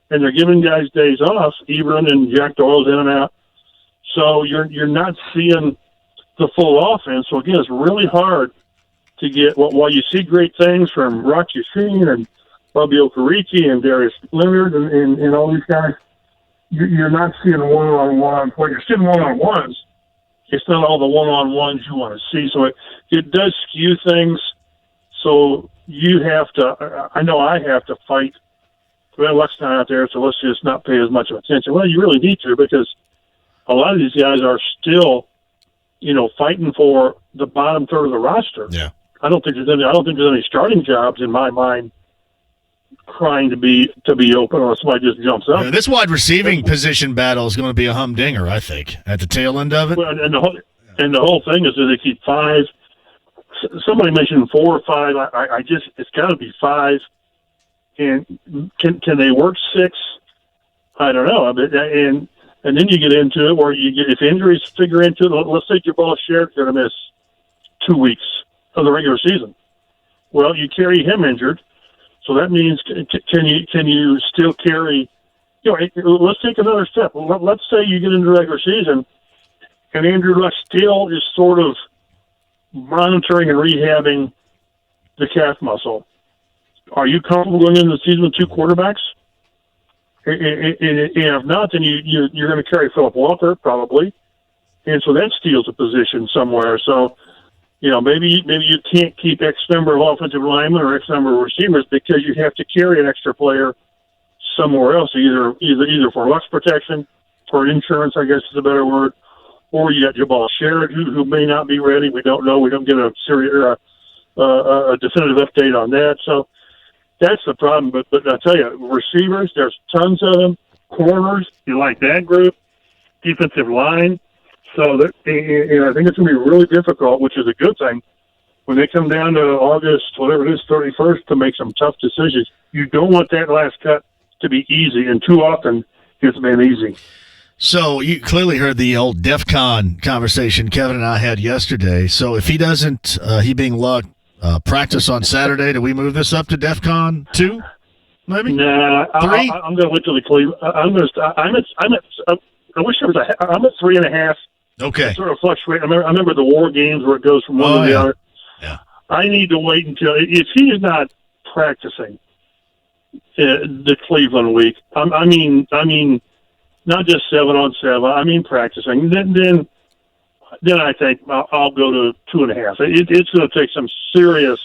they're giving guys days off, Ebron and Jack Doyle's in and out. So you're not seeing the full offense. So, again, it's really hard to get, while you see great things from Rock Yashin and Bobby Okereke and Darius Leonard and all these guys, you're not seeing one-on-one. Well, you're seeing one-on-ones. It's not all the one-on-ones you want to see. So it does skew things. So you have to, I know I have to fight. Well, Luck's not out there, so let's just not pay as much attention. Well, you really need to, because a lot of these guys are still, fighting for the bottom third of the roster. Yeah. I don't think there's any starting jobs in my mind crying to be open, or somebody just jumps up. Yeah, this wide receiving position battle is going to be a humdinger, I think, at the tail end of it. Well, and the whole thing is that they keep five. Somebody mentioned 4 or 5. It's got to be 5. And can they work 6? I don't know. And then you get into it where if injuries figure into it. Let's say Jabal Sherritt's going to miss 2 weeks of the regular season. Well, you carry him injured, so that means can you still carry? Let's take another step. Let's say you get into the regular season, and Andrew Luck still is sort of monitoring and rehabbing the calf muscle. Are you comfortable going into the season with 2 quarterbacks? And if not, then you're going to carry Philip Walker probably, and so that steals a position somewhere. So, maybe you can't keep X number of offensive linemen or X number of receivers because you have to carry an extra player somewhere else, either for Luck's protection, for insurance, I guess is a better word, or you got Jabal Sherritt who may not be ready. We don't know. We don't get a definitive update on that. So. That's the problem, but I tell you, receivers, there's tons of them. Corners, you like that group. Defensive line. So and I think it's going to be really difficult, which is a good thing, when they come down to August, whatever it is, 31st, to make some tough decisions. You don't want that last cut to be easy, and too often it's been easy. So you clearly heard the old DEF CON conversation Kevin and I had yesterday. So if he doesn't, he being Luck, practice on Saturday, do we move this up to DEF CON 2? Maybe? Nah, 3? I'm going to wait till the Cleveland. I'm at 3.5. Okay. It sort of fluctuate. I remember the war games where it goes from one to the other. Yeah. I need to wait until, if he's not practicing the Cleveland week, I mean, not just 7-on-7, I mean practicing, then I think I'll go to 2.5. It's going to take some serious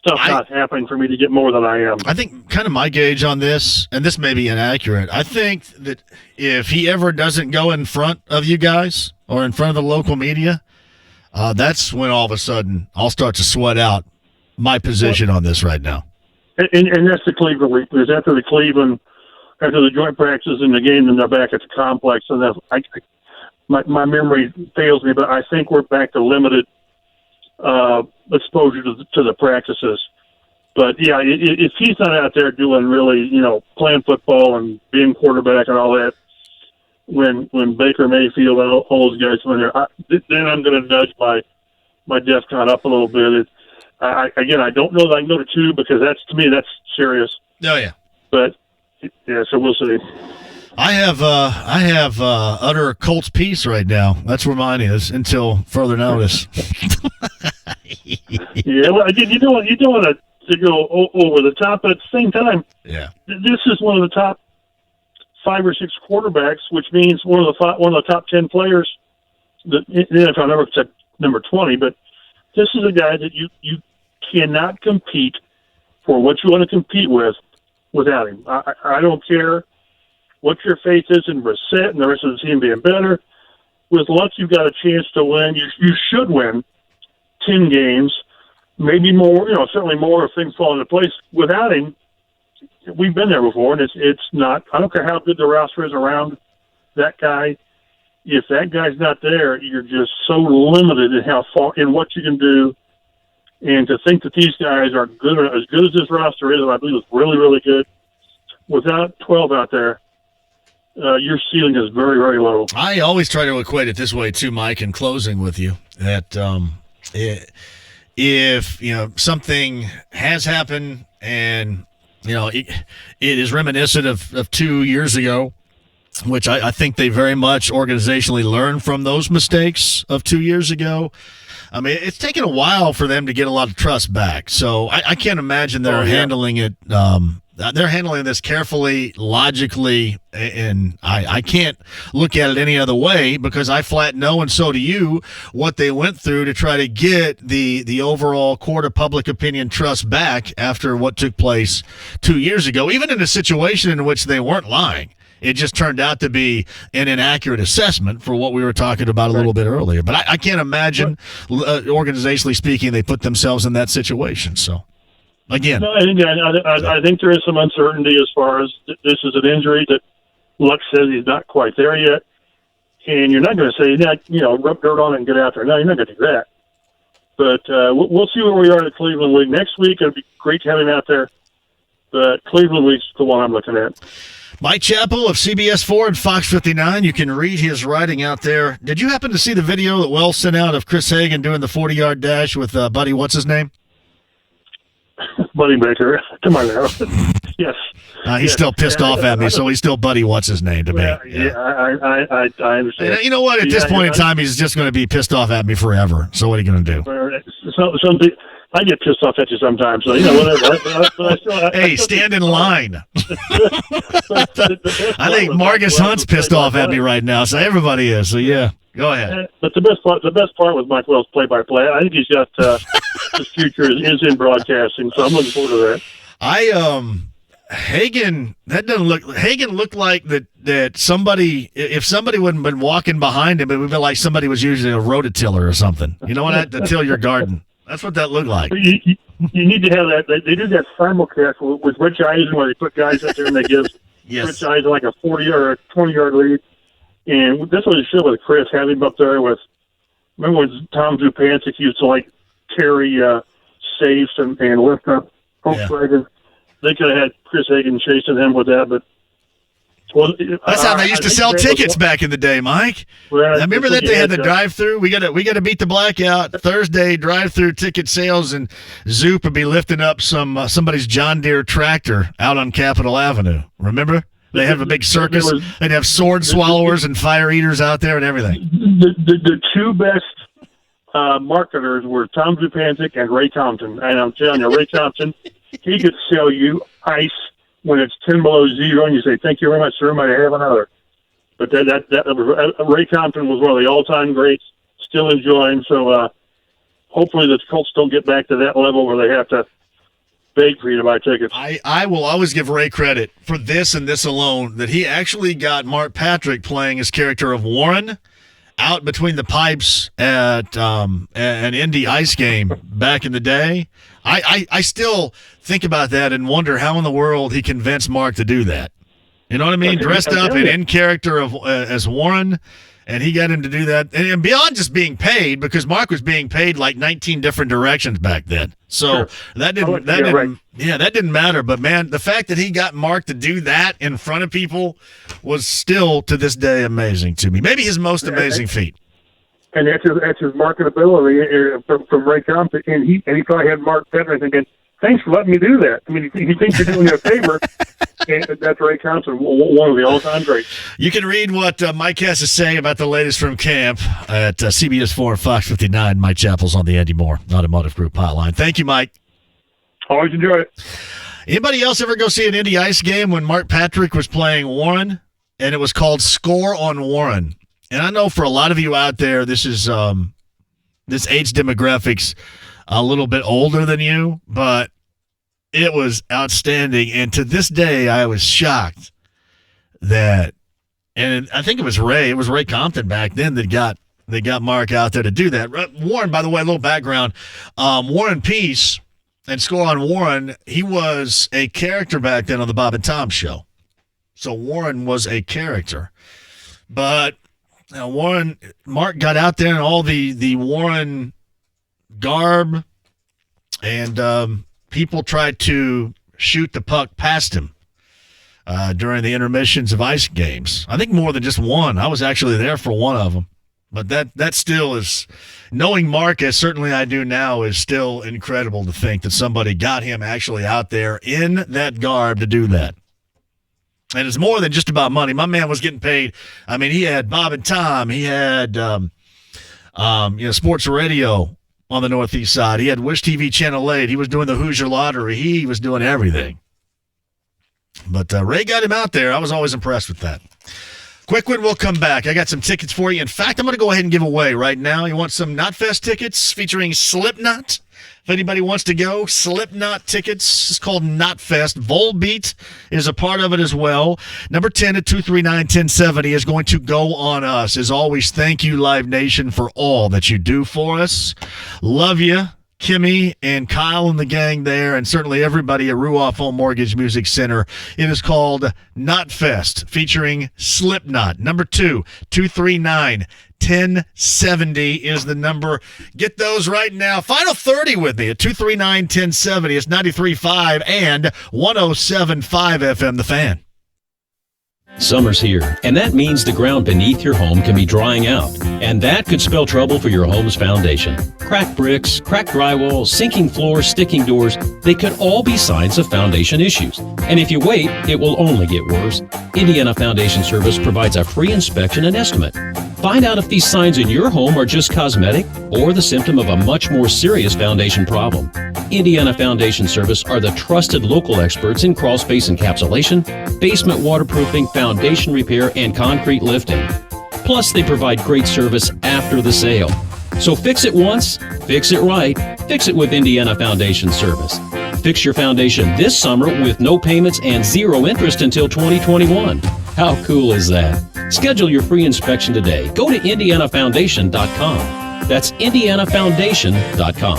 stuff not happening for me to get more than I am. I think kind of my gauge on this, and this may be inaccurate, I think that if he ever doesn't go in front of you guys or in front of the local media, that's when all of a sudden I'll start to sweat out my position on this right now. And that's the Cleveland week, because after the joint practices and the game, then they're back at the complex, and my memory fails me, but I think we're back to limited exposure to the practices. But yeah, if he's not out there doing really, playing football and being quarterback and all that, when Baker Mayfield and all those guys come in there, then I'm going to nudge my DEFCON up a little bit. I don't know that I can go to 2 because to me that's serious. Oh yeah. But yeah, so we'll see. I have utter Colts peace right now. That's where mine is until further notice. Yeah, well, you don't want to go over the top, but at the same time, yeah, this is one of the top 5 or 6 quarterbacks, which means one of the top 10 players. The NFL never said number 20, but this is a guy that you cannot compete for what you want to compete with without him. I don't care what your faith is in Brissett and the rest of the team being better. With luck, you've got a chance to win. You should win 10 games, maybe more. Certainly more if things fall into place. Without him, we've been there before, and it's not. I don't care how good the roster is around that guy. If that guy's not there, you're just so limited in how far in what you can do. And to think that these guys are good, as good as this roster is, and I believe it's really, really good. Without 12 out there, your ceiling is very, very low. I always try to equate it this way too, Mike, in closing with you, that if something has happened and it is reminiscent of 2 years ago, which I think they very much organizationally learned from those mistakes of 2 years ago. I mean, it's taken a while for them to get a lot of trust back. So I can't imagine they're handling it. They're handling this carefully, logically, and I can't look at it any other way because I flat know, and so do you, what they went through to try to get the overall court of public opinion trust back after what took place 2 years ago, even in a situation in which they weren't lying. It just turned out to be an inaccurate assessment for what we were talking about a little bit earlier. But I can't imagine, organizationally speaking, they put themselves in that situation. So, again. No, I think there is some uncertainty as far as this is an injury that Luck says he's not quite there yet. And you're not going to say, rub dirt on it and get out there. No, you're not going to do that. But we'll see where we are in the Cleveland League next week. It'll be great to have him out there. But Cleveland League's the one I'm looking at. Mike Chappell of CBS 4 and Fox 59. You can read his writing out there. Did you happen to see the video that Wells sent out of Chris Hagan doing the 40-yard dash with Buddy, what's his name? Buddy Baker. Come on now. Yes. He's still pissed off at me, so he's still Buddy, what's his name to me. Yeah, I understand. And you know what? At this point in time, he's just going to be pissed off at me forever. So what are you going to do? I get pissed off at you sometimes, so whatever. Hey, stand in line. I think Marcus Hunt's pissed off at me right now, so everybody is. So yeah, go ahead. But the best part was Mike Wells' play-by-play. I think he's got his future is in broadcasting, so I'm looking forward to that. Hagan looked like that somebody, if somebody wouldn't been walking behind him, it would be like somebody was using a rototiller or something. You know what? To till your garden. That's what that looked like. You need to have that. They do that simulcast with Rich Eisen where they put guys out there and they give Rich Eisen like a 40 or a 20-yard lead. And that's what they should with Chris, have him up there with, remember when Tom Zupancic used to carry safes and lift up Volkswagen? Yeah. They could have had Chris Hagan chasing him with that, but that's how they used to sell tickets back in the day, Mike. Well, remember that they had the drive-through. We got to beat the blackout Thursday drive-through ticket sales, and Zoop would be lifting up somebody's John Deere tractor out on Capitol Avenue. Remember? They have a big circus. They'd have sword swallowers and fire eaters out there and everything. The two best marketers were Tom Zupancic and Ray Compton. And I'm telling you, Ray Compton, he could sell you ice when it's 10 below zero, and you say, "Thank you very much, sir. Might I have another?" But Ray Compton was one of the all-time greats. Still enjoying. So hopefully the Colts don't get back to that level where they have to beg for you to buy tickets. I will always give Ray credit for this and this alone, that he actually got Mark Patrick playing his character of Warren out between the pipes at an Indy ice game back in the day. I still think about that and wonder how in the world he convinced Mark to do that. You know what I mean? Dressed up and in character of as Warren, and he got him to do that. And beyond just being paid, because Mark was being paid like 19 different directions back then. So that didn't matter. But man, the fact that he got Mark to do that in front of people was still to this day amazing to me. Maybe his most amazing feat. And that's his marketability from Ray Compton, and he probably had Mark Pedner thinking, thanks for letting me do that. I mean, he thinks you're doing me a favor. And that's Ray Thompson, one of the all-time greats. You can read what Mike has to say about the latest from camp at CBS 4 and Fox 59. Mike Chappell's on the Andy Moore Automotive Group hotline. Thank you, Mike. Always enjoy it. Anybody else ever go see an Indy Ice game when Mark Patrick was playing Warren, and it was called Score on Warren? And I know for a lot of you out there, this is this age demographic's a little bit older than you, but it was outstanding. And to this day, I was shocked that, and I think it was Ray Compton back then that got Mark out there to do that. Warren, by the way, a little background. Warren Peace and Score on Warren, he was a character back then on the Bob and Tom show. So Warren was a character. But Mark got out there in all the Warren garb, and people tried to shoot the puck past him during the intermissions of ice games. I think more than just one. I was actually there for one of them. But that still is, knowing Mark as certainly I do now, is still incredible to think that somebody got him actually out there in that garb to do that. And it's more than just about money. My man was getting paid. I mean, he had Bob and Tom. He had sports radio on the Northeast side. He had Wish TV Channel 8. He was doing the Hoosier Lottery. He was doing everything. But Ray got him out there. I was always impressed with that. Quick one, we'll come back. I got some tickets for you. In fact, I'm going to go ahead and give away right now. You want some Knotfest tickets featuring Slipknot? If anybody wants to go, Slipknot tickets. It's called Knotfest. Volbeat is a part of it as well. Number 10 at 239-1070 is going to go on us. As always, thank you, Live Nation, for all that you do for us. Love you, Kimmy and Kyle and the gang there, and certainly everybody at Ruoff Home Mortgage Music Center. It is called Knotfest, featuring Slipknot. Number 2, 239-1070 is the number. Get those right now. Final 30 with me at 239-1070. It's 93.5 and 107.5 FM, The Fan. Summer's here, and that means the ground beneath your home can be drying out, and that could spell trouble for your home's foundation. Cracked bricks, cracked drywall, sinking floors, sticking doors, they could all be signs of foundation issues. And if you wait, it will only get worse. Indiana Foundation Service provides a free inspection and estimate. Find out if these signs in your home are just cosmetic or the symptom of a much more serious foundation problem. Indiana Foundation Service are the trusted local experts in crawl space encapsulation, basement waterproofing, foundation repair, and concrete lifting. Plus, they provide great service after the sale. So fix it once, fix it right, fix it with Indiana Foundation Service. Fix your foundation this summer with no payments and zero interest until 2021. How cool is that? Schedule your free inspection today. Go to IndianaFoundation.com. That's IndianaFoundation.com.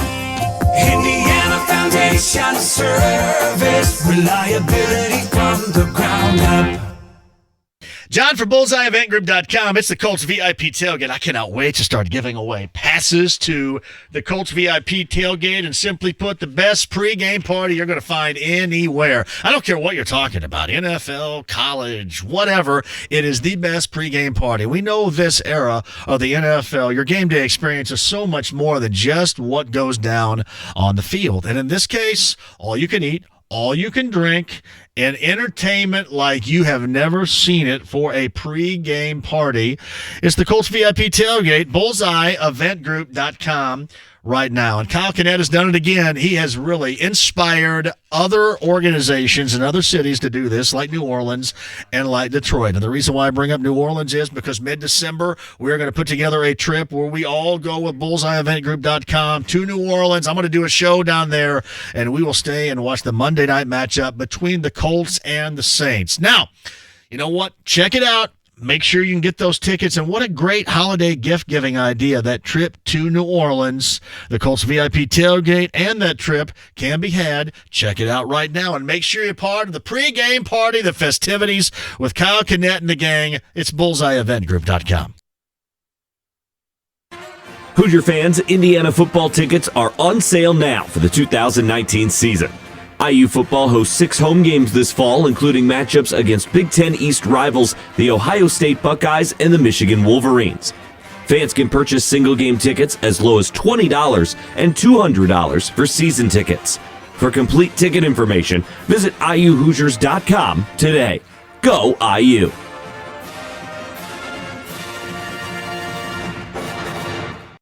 Indiana Foundation Service, reliability from the ground up. John for BullseyeEventGroup.com. It's the Colts VIP Tailgate. I cannot wait to start giving away passes to the Colts VIP Tailgate, and simply put, the best pregame party you're going to find anywhere. I don't care what you're talking about, NFL, college, whatever. It is the best pregame party. We know this era of the NFL, your game day experience is so much more than just what goes down on the field. And in this case, all you can eat, all you can drink, and entertainment like you have never seen it for a pre-game party. It's the Colts VIP Tailgate, BullseyeEventGroup.com right now. And Kyle Kinnett has done it again. He has really inspired other organizations in other cities to do this, like New Orleans and like Detroit. And the reason why I bring up New Orleans is because mid-December, we're going to put together a trip where we all go with BullseyeEventGroup.com to New Orleans. I'm going to do a show down there, and we will stay and watch the Monday night matchup between the Colts and the Saints. Now, you know what? Check it out. make sure you can get those tickets. And what a great holiday gift-giving idea. That trip to New Orleans, the Colts VIP tailgate, and that trip can be had. Check it out right now. And make sure you're part of the pregame party, the festivities with Kyle Kinnett and the gang. It's bullseyeeventgroup.com. Hoosier fans, Indiana football tickets are on sale now for the 2019 season. IU football hosts 6 home games this fall, including matchups against Big Ten East rivals, the Ohio State Buckeyes and the Michigan Wolverines. Fans can purchase single-game tickets as low as $20 and $200 for season tickets. For complete ticket information, visit IUHoosiers.com today. Go IU!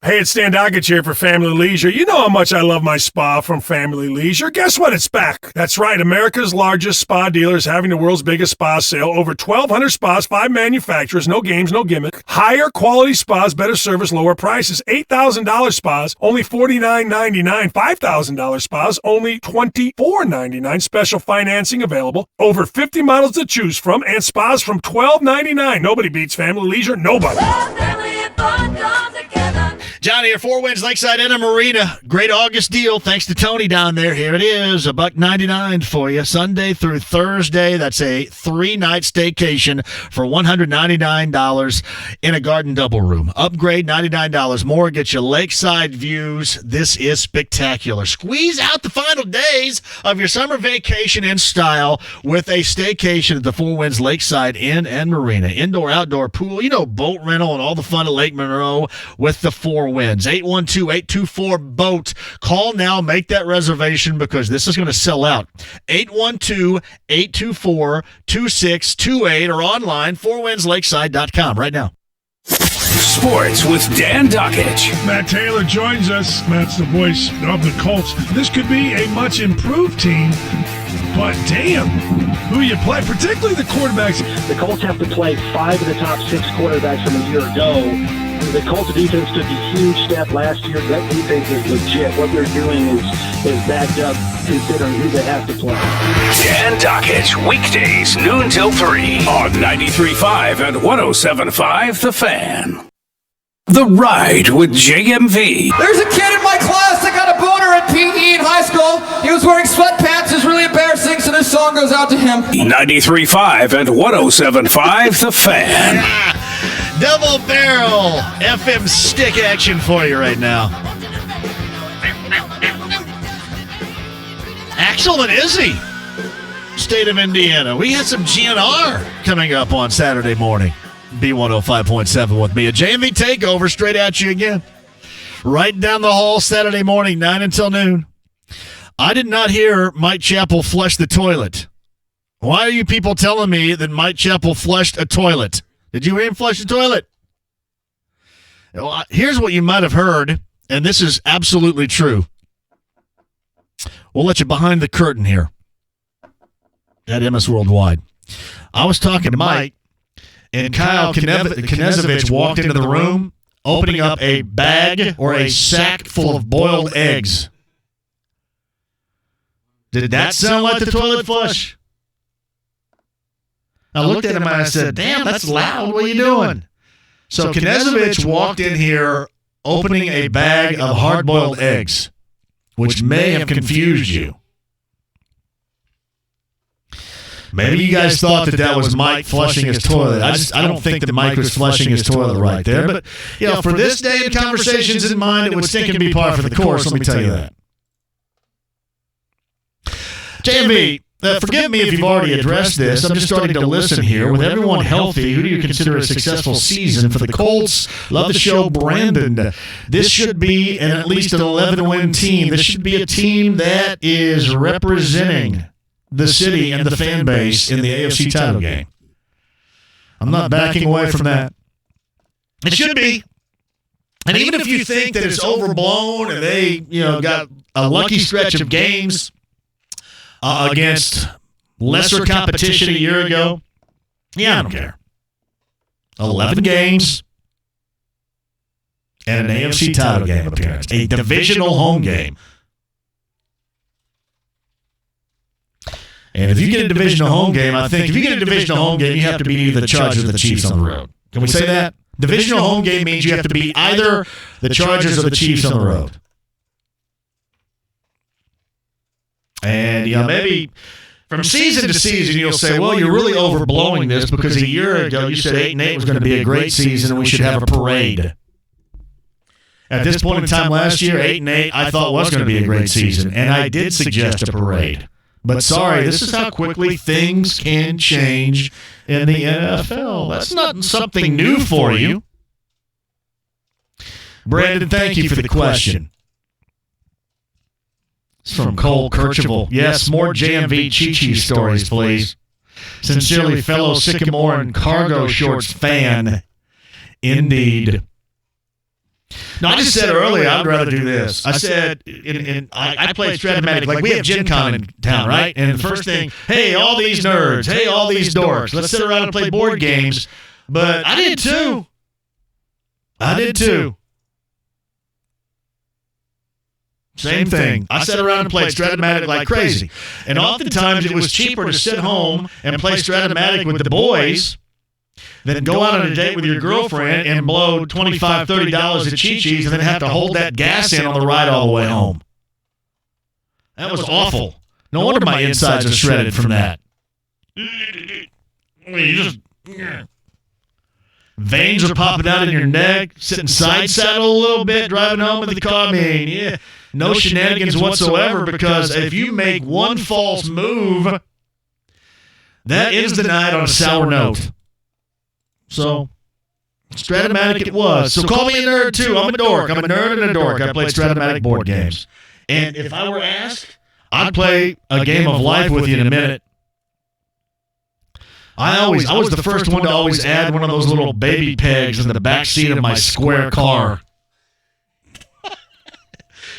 Hey, it's Stan Doggett here for Family Leisure. You know how much I love my spa from Family Leisure. Guess what? It's back. That's right. America's largest spa dealer is having the world's biggest spa sale. Over 1,200 spas, 5 manufacturers, no games, no gimmick. Higher quality spas, better service, lower prices. $8,000 spas, only $49.99. $5,000 spas, only $24.99. Special financing available. Over 50 models to choose from and spas from $12.99. Nobody beats Family Leisure. Nobody. Johnny here, Four Winds Lakeside Inner Marina. Great August deal. Thanks to Tony down there. Here it is, $1.99 for you. Sunday through Thursday. That's a 3-night staycation for $199 in a garden double room. Upgrade, $99 more. Get you lakeside views. This is spectacular. Squeeze out the final days of your summer vacation in style with a staycation at the Four Winds Lakeside Inn and Marina. Indoor, outdoor pool, boat rental and all the fun at Lake Monroe with the Four Winds. 812-824-BOAT. Call now. Make that reservation because this is going to sell out. 812-824-2628 or online, fourwindslakeside.com right now. Sports with Dan Dockich. Matt Taylor joins us. Matt's the voice of the Colts. This could be a much improved team, but damn, who you play, particularly the quarterbacks. The Colts have to play 5 of the top 6 quarterbacks from a year ago. The Colts defense took a huge step last year. That defense is legit. What they're doing is backed up considering who they have to play. Dan Dockich, weekdays, noon till 3 on 93.5 and 107.5 The Fan. The Ride with JMV. There's a kid in my class that got a boner at PE in high school. He was wearing sweatpants. It's really embarrassing, so this song goes out to him. 93.5 and 107.5 The Fan. Double barrel FM stick action for you right now. Axel and Izzy, state of Indiana. We had some GNR coming up on Saturday morning. B105.7 with me. A JMV takeover straight at you again. Right down the hall Saturday morning, 9 until noon. I did not hear Mike Chappell flush the toilet. Why are you people telling me that Mike Chappell flushed a toilet? Did you hear him flush the toilet? Well, here's what you might have heard, and this is absolutely true. We'll let you behind the curtain here at MS Worldwide. I was talking to Mike, and Kyle Kinezovich walked into the room opening up a bag or a sack full of boiled eggs. Did that sound like the toilet flush? I looked at him and I said, damn, that's loud. What are you doing? So Kinezovich walked in here opening a bag of hard-boiled eggs, which may have confused you. Maybe you guys thought that was Mike flushing his toilet. I don't think that Mike was flushing his toilet right there. But, for this day and conversations in mind, it would stink and be par for the course, let me tell you that. JMV, forgive me if you've already addressed this. I'm just starting to listen here. With everyone healthy, who do you consider a successful season for the Colts? Love the show, Brandon. This should be at least an 11-win team. This should be a team that is representing the city and the fan base in the AFC title game. I'm not backing away from that. It should be. And even if you think that it's overblown and they, got a lucky stretch of games against lesser competition a year ago, I don't care. 11 games and an AFC title game appearance, a divisional home game. And if you get a divisional home game, I think if you get a divisional home game, you have to beat either the Chargers or the Chiefs on the road. Can we say that? Divisional home game means you have to beat either the Chargers or the Chiefs on the road. And, maybe from season to season, you'll say, well, you're really overblowing this because a year ago you said 8-8 was going to be a great season and we should have a parade. At this point in time last year, 8-8, I thought was going to be a great season, and I did suggest a parade. But sorry, this is how quickly things can change in the NFL. That's not something new for you. Brandon, thank you for the question. It's from Cole Kirchhoff. Yes, more JMV Chi-Chi stories, please. Sincerely, fellow Sycamore and Cargo Shorts fan. Indeed. No, I just said earlier I'd rather do this. I said, I played Stratomatic. Like, we have Gen Con in town, right? And the first thing, hey, all these nerds. Hey, all these dorks. Let's sit around and play board games. But I did too. Same thing. I sat around and played Stratomatic like crazy. And oftentimes it was cheaper to sit home and play Stratomatic with the boys than go out on a date with your girlfriend and blow $25, $30 at Chi-Chi's and then have to hold that gas in on the ride all the way home. That was awful. No wonder my insides are shredded from that. Veins are popping out in your neck, sitting side saddle a little bit, driving home with the car. I mean, yeah, no shenanigans whatsoever, because if you make one false move, that ends the night on a sour note. So, Stratomatic it was. So call me a nerd, too. I'm a dork. I'm a nerd and a dork. I played Stratomatic board games. And if I were asked, I'd play a game of life with you in a minute. I was the first one to always add one of those little baby pegs in the back seat of my square car.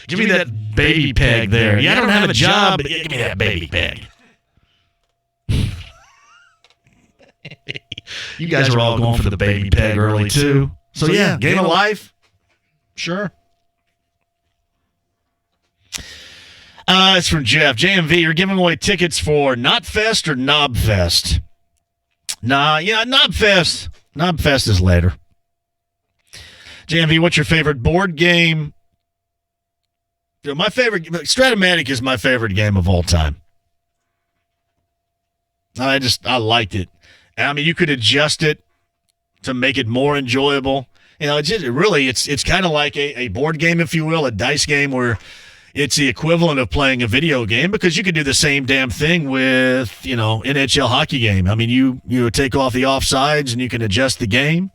Give me that baby peg there. Yeah, I don't have a job, but give me that baby peg. You guys are all going for the baby peg early, too. So, yeah, game of life. Sure. It's from Jeff. JMV, you're giving away tickets for Knotfest or Knobfest? Nah, yeah, Knobfest. Knobfest is later. JMV, what's your favorite board game? My favorite, Stratomatic is my favorite game of all time. I liked it. I mean, you could adjust it to make it more enjoyable. You know, it's kind of like a board game, if you will, a dice game where it's the equivalent of playing a video game, because you could do the same damn thing with, NHL hockey game. I mean, you take off the offsides and you can adjust the game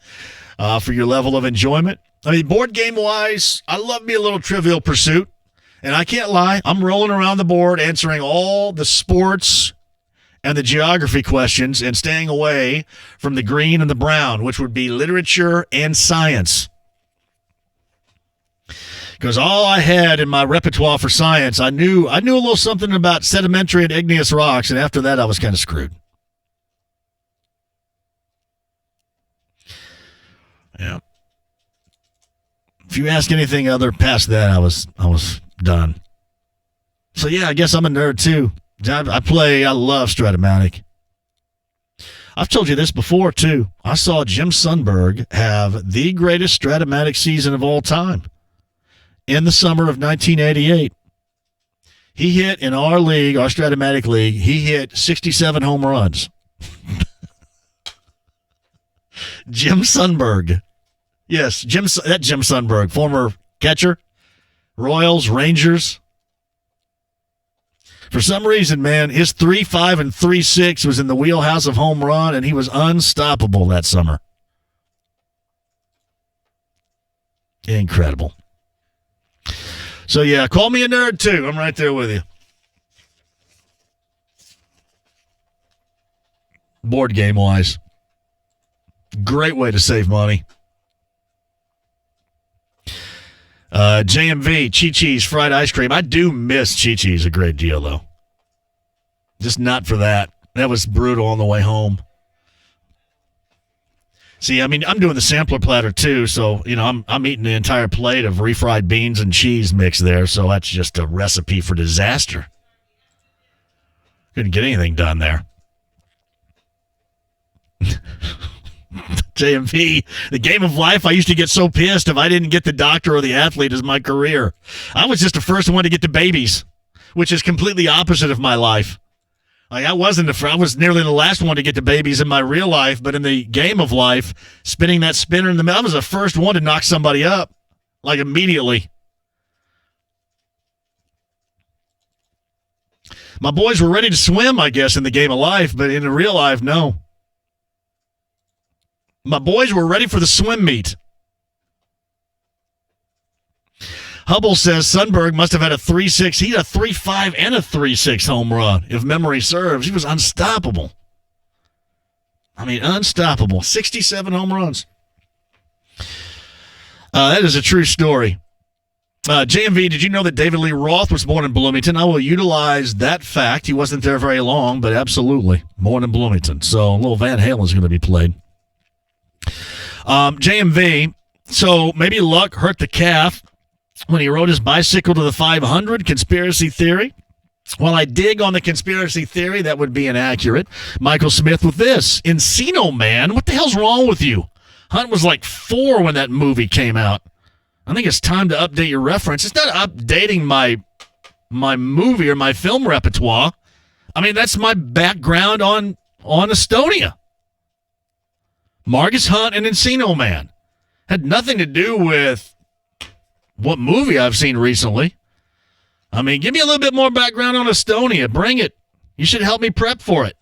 for your level of enjoyment. I mean, board game-wise, I love me a little Trivial Pursuit. And I can't lie, I'm rolling around the board answering all the sports and the geography questions and staying away from the green and the brown, which would be literature and science. Because all I had in my repertoire for science, I knew a little something about sedimentary and igneous rocks, and after that I was kind of screwed. Yeah. If you ask anything other past that, I was done. So yeah, I guess I'm a nerd too. I love Stratomatic. I've told you this before too. I saw Jim Sundberg have the greatest Stratomatic season of all time in the summer of 1988. He hit in our league, our Stratomatic league, he hit 67 home runs. Jim Sundberg. Yes, Jim Sundberg, former catcher, Royals, Rangers. For some reason, man, his 3.5 and 3.6 was in the wheelhouse of home run, and he was unstoppable that summer. Incredible. So, yeah, call me a nerd, too. I'm right there with you. Board game-wise. Great way to save money. JMV, Chi-Chi's fried ice cream. I do miss Chi-Chi's a great deal, though. Just not for that. That was brutal on the way home. See, I mean, I'm doing the sampler platter, too, so, I'm eating the entire plate of refried beans and cheese mix there, so that's just a recipe for disaster. Couldn't get anything done there. JMV, the game of life, I used to get so pissed if I didn't get the doctor or the athlete as my career. I was just the first one to get the babies, which is completely opposite of my life. Like I was nearly the last one to get the babies in my real life, but in the game of life, spinning that spinner in the middle, I was the first one to knock somebody up, like immediately. My boys were ready to swim, I guess, in the game of life, but in the real life, no. My boys were ready for the swim meet. Hubble says Sundberg must have had a 3.6. He had a 3.5 and a 3.6 home run, if memory serves. He was unstoppable. I mean, unstoppable. 67 home runs. That is a true story. JMV, did you know that David Lee Roth was born in Bloomington? I will utilize that fact. He wasn't there very long, but absolutely. Born in Bloomington. So a little Van Halen is going to be played. JMV, so maybe luck hurt the calf when he rode his bicycle to the 500. Conspiracy theory. While I dig on the conspiracy theory, that would be inaccurate. Michael Smith with this. Encino Man, what the hell's wrong with you? Hunt was like 4 when that movie came out. I think it's time to update your reference. It's not updating my movie or my film repertoire. I mean, that's my background on Estonia. Marcus Hunt and Encino Man had nothing to do with what movie I've seen recently. I mean, give me a little bit more background on Estonia. Bring it. You should help me prep for it.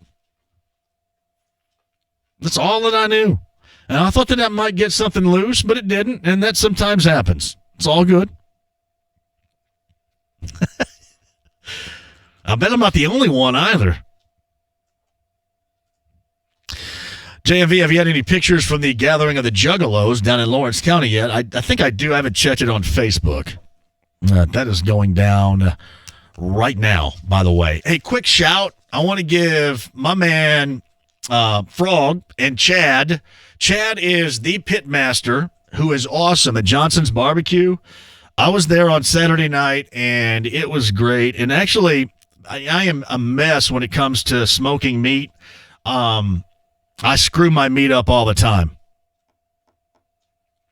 That's all that I knew. And I thought that might get something loose, but it didn't, and that sometimes happens. It's all good. I bet I'm not the only one either. JMV, have you had any pictures from the gathering of the Juggalos down in Lawrence County yet? I think I do. I haven't checked it on Facebook. That is going down right now, by the way. Hey, quick shout. I want to give my man Frog and Chad. Chad is the pit master who is awesome at Johnson's Barbecue. I was there on Saturday night, and it was great. And actually, I am a mess when it comes to smoking meat. I screw my meat up all the time.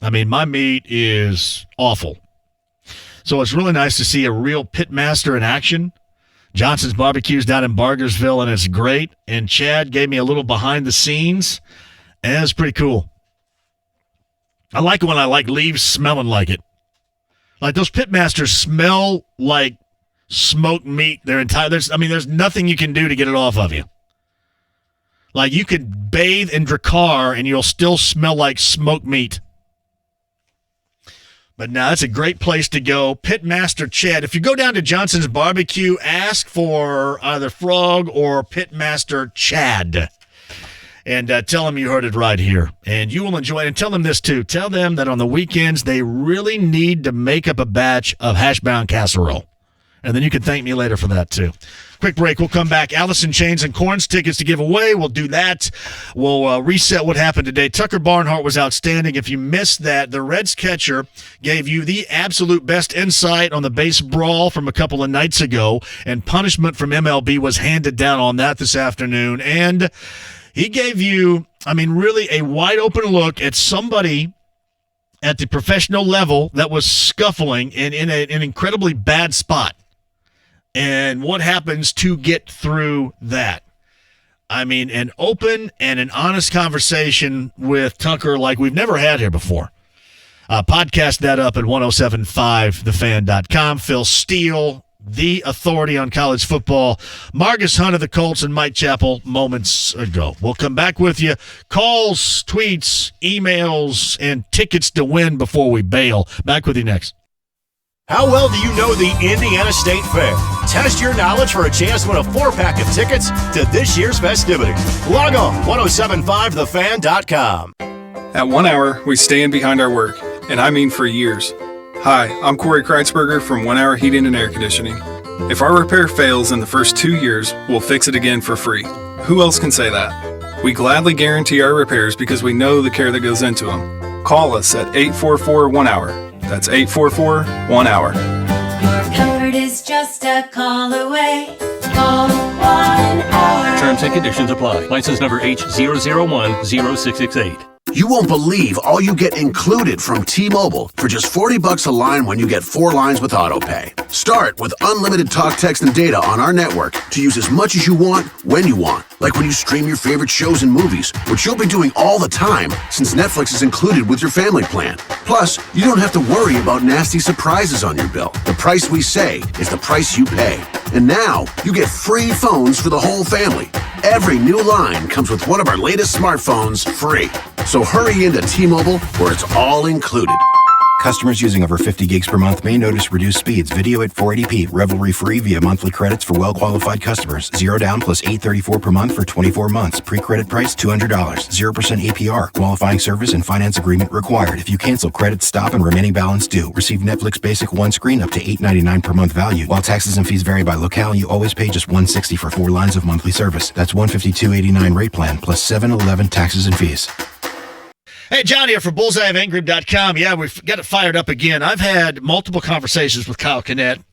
I mean, my meat is awful. So it's really nice to see a real pit master in action. Johnson's Barbecue's down in Bargersville, and it's great. And Chad gave me a little behind the scenes, and it's pretty cool. I like it when I leaves smelling like it. Like those pit masters smell like smoked meat their entire. There's nothing you can do to get it off of you. Like you could bathe in Drakkar and you'll still smell like smoked meat. But now that's a great place to go. Pitmaster Chad. If you go down to Johnson's Barbecue, ask for either Frog or Pitmaster Chad. And tell them you heard it right here. And you will enjoy it. And tell them this, too. Tell them that on the weekends, they really need to make up a batch of hash brown casserole. And then you can thank me later for that, too. Quick break. We'll come back. Allison Chains and Corns tickets to give away. We'll do that. We'll reset what happened today. Tucker Barnhart was outstanding. If you missed that, the Reds catcher gave you the absolute best insight on the base brawl from a couple of nights ago. And punishment from MLB was handed down on that this afternoon. And he gave you, really a wide open look at somebody at the professional level that was scuffling in an incredibly bad spot. And what happens to get through that? An open and an honest conversation with Tucker like we've never had here before. Podcast that up at 1075thefan.com. Phil Steele, the authority on college football. Marcus Hunt of the Colts and Mike Chappell moments ago. We'll come back with you. Calls, tweets, emails, and tickets to win before we bail. Back with you next. How well do you know the Indiana State Fair? Test your knowledge for a chance to win a 4-pack of tickets to this year's festivities. Log on 1075thefan.com. At 1 Hour, we stand behind our work, and I mean for years. Hi, I'm Corey Kreitzberger from 1 Hour Heating and Air Conditioning. If our repair fails in the first 2 years, we'll fix it again for free. Who else can say that? We gladly guarantee our repairs because we know the care that goes into them. Call us at 844-1-HOUR. That's 844-1-HOUR. Your comfort is just a call away. Call 1 hour. Terms and conditions apply. License number H0010668. You won't believe all you get included from T-Mobile for just $40 a line when you get 4 lines with AutoPay. Start with unlimited talk, text, and data on our network to use as much as you want, when you want. Like when you stream your favorite shows and movies, which you'll be doing all the time since Netflix is included with your family plan. Plus, you don't have to worry about nasty surprises on your bill. The price we say is the price you pay. And now, you get free phones for the whole family. Every new line comes with one of our latest smartphones free. So hurry into T-Mobile where it's all included. Customers using over 50 gigs per month may notice reduced speeds. Video at 480p, Revelry free via monthly credits for well-qualified customers. 0 down plus $834 per month for 24 months. Pre-credit price $200. 0% APR. Qualifying service and finance agreement required. If you cancel, credits stop and remaining balance due. Receive Netflix Basic one screen up to $8.99 per month value. While taxes and fees vary by locale, you always pay just $160 for 4 lines of monthly service. That's $152.89 rate plan plus $711 taxes and fees. Hey, John here for bullseyeeventgroup.com. Yeah, we've got it fired up again. I've had multiple conversations with Kyle Kinnett,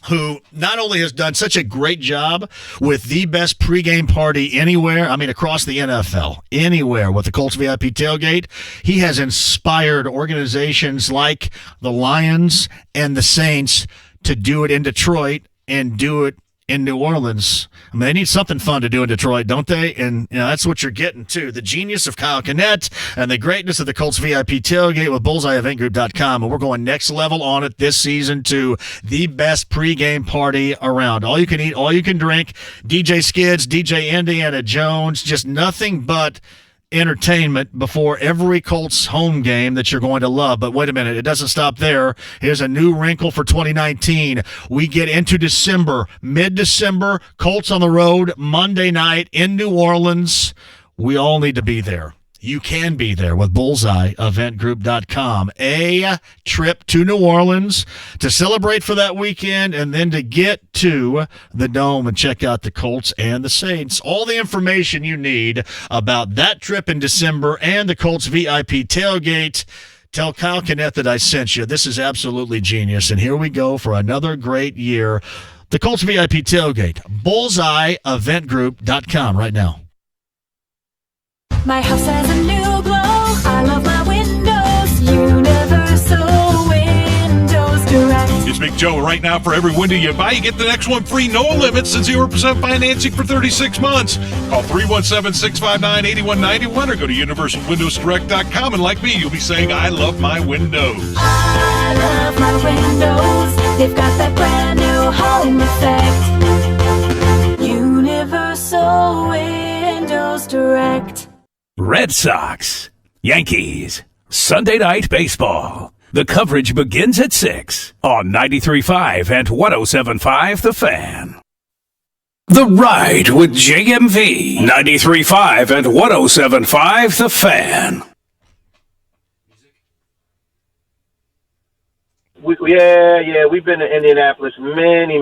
who not only has done such a great job with the best pregame party anywhere, I mean, across the NFL, anywhere with the Colts VIP tailgate, he has inspired organizations like the Lions and the Saints to do it in Detroit and do it in New Orleans. I mean, they need something fun to do in Detroit, don't they? And that's what you're getting, too. The genius of Kyle Kinnett and the greatness of the Colts VIP tailgate with bullseyeeventgroup.com. And we're going next level on it this season to the best pregame party around. All you can eat, all you can drink. DJ Skids, DJ Indiana Jones, just nothing but entertainment before every Colts home game that you're going to love. But wait a minute, it doesn't stop there. Here's a new wrinkle for 2019. We get into December, mid-December, Colts on the road, Monday night in New Orleans. We all need to be there. You can be there with bullseyeeventgroup.com. A trip to New Orleans to celebrate for that weekend and then to get to the Dome and check out the Colts and the Saints. All the information you need about that trip in December and the Colts VIP tailgate. Tell Kyle Kinnett that I sent you. This is absolutely genius. And here we go for another great year. The Colts VIP tailgate. bullseyeeventgroup.com right now. My house has a new glow. I love my windows. Universal Windows Direct. It's Big Joe. Right now, for every window you buy, you get the next one free. No limits and 0% financing for 36 months. Call 317-659-8191 or go to universalwindowsdirect.com. And like me, you'll be saying, I love my windows. I love my windows. They've got that brand new home effect. Universal Windows Direct. Red Sox, Yankees, Sunday Night Baseball. The coverage begins at 6 on 93.5 and 107.5 The Fan. The Ride with JMV, 93.5 and 107.5 The Fan. We've been to Indianapolis many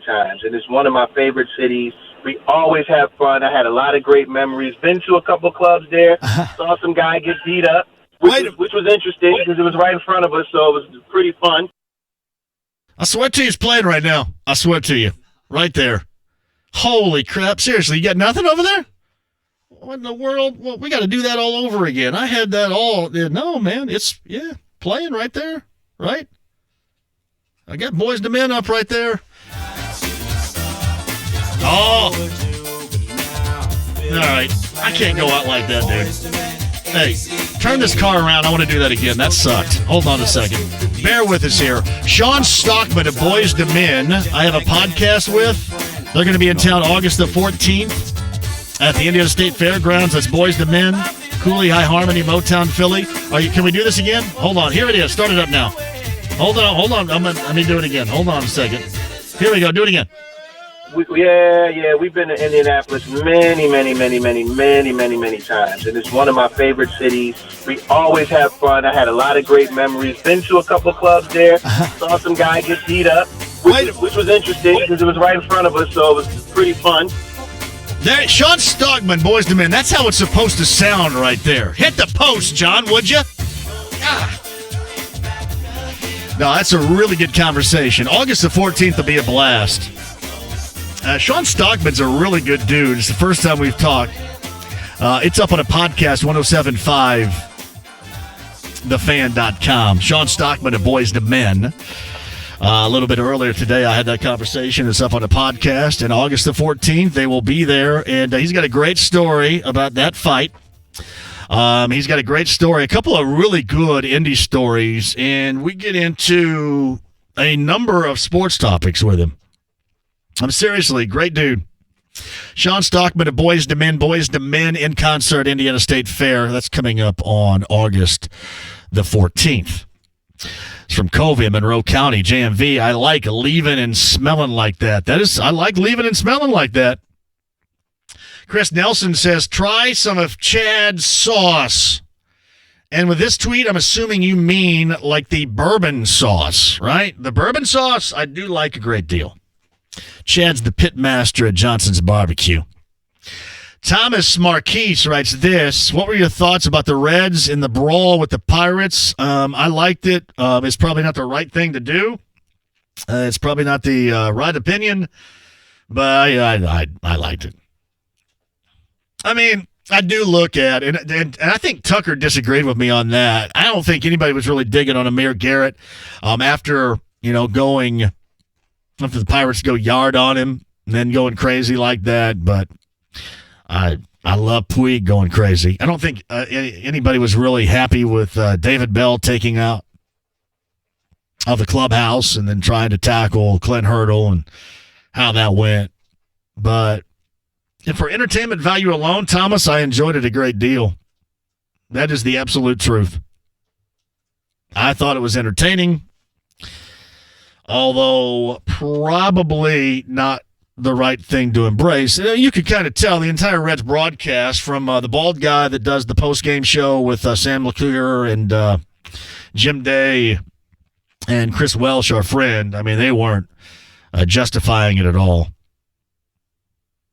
times, and it's one of my favorite cities. We always have fun. I had a lot of great memories. Been to a couple clubs there. Saw some guy get beat up, which was interesting because it was right in front of us, so it was pretty fun. I swear to you, he's playing right now. I swear to you. Right there. Holy crap. Seriously, you got nothing over there? What in the world? Well, we got to do that all over again. I had that all. No, man. It's, playing right there. Right? I got Boys to Men up right there. Oh. All right. I can't go out like that, dude. Hey, turn this car around. I want to do that again. That sucked. Hold on a second. Bear with us here. Sean Stockman of Boys to Men, I have a podcast with. They're going to be in town August the 14th at the Indiana State Fairgrounds. That's Boys to Men, Cooley High Harmony, Motown, Philly. Can we do this again? Hold on. Here it is. Start it up now. Hold on. Let me do it again. Hold on a second. Here we go. Do it again. We've been to Indianapolis many times, and it's one of my favorite cities. We always have fun. I had a lot of great memories. Been to a couple clubs there. Saw some guy get beat up, which was interesting because it was right in front of us, so it was pretty fun. There, Sean Stockman, Boys to Men. That's how it's supposed to sound right there. Hit the post, John, would you? No, that's a really good conversation. August the 14th will be a blast. Sean Stockman's a really good dude. It's the first time we've talked. It's up on a podcast, 1075thefan.com. Sean Stockman of Boys to Men. A little bit earlier today, I had that conversation. It's up on a podcast. And August the 14th, they will be there. And he's got a great story about that fight. He's got a great story, a couple of really good indie stories. And we get into a number of sports topics with him. I'm seriously, great dude. Sean Stockman of Boys to Men in Concert, Indiana State Fair. That's coming up on August the 14th. It's from Covey in Monroe County, JMV. I like leaving and smelling like that. I like leaving and smelling like that. Chris Nelson says, try some of Chad's sauce. And with this tweet, I'm assuming you mean like the bourbon sauce, right? The bourbon sauce, I do like a great deal. Chad's the pit master at Johnson's Barbecue. Thomas Marquise writes this. What were your thoughts about the Reds in the brawl with the Pirates? I liked it. It's probably not the right thing to do. It's probably not the right opinion, but I liked it. I mean, I do look at it, and I think Tucker disagreed with me on that. I don't think anybody was really digging on Amir Garrett after the Pirates go yard on him and then going crazy like that. But I love Puig going crazy. I don't think anybody was really happy with David Bell taking out of the clubhouse and then trying to tackle Clint Hurdle and how that went. But for entertainment value alone, Thomas, I enjoyed it a great deal. That is the absolute truth. I thought it was entertaining, although probably not the right thing to embrace. You could kind of tell the entire Reds broadcast from the bald guy that does the post-game show with Sam LeClaire and Jim Day and Chris Welsh, our friend. I mean, they weren't justifying it at all.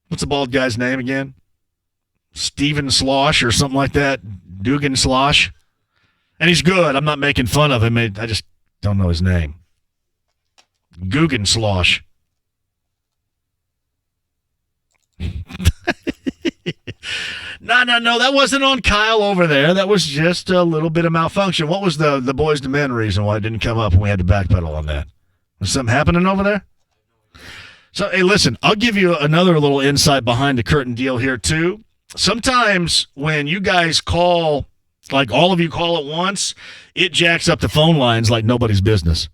What's the bald guy's name again? Steven Slosh or something like that. Dugan Slosh. And he's good. I'm not making fun of him. I just don't know his name. Guggen Slosh. No. That wasn't on Kyle over there. That was just a little bit of malfunction. What was the Boys to Men reason why it didn't come up and we had to backpedal on that? Was something happening over there? So, hey, listen, I'll give you another little insight behind the curtain deal here, too. Sometimes when you guys call, like all of you call at once, it jacks up the phone lines like nobody's business.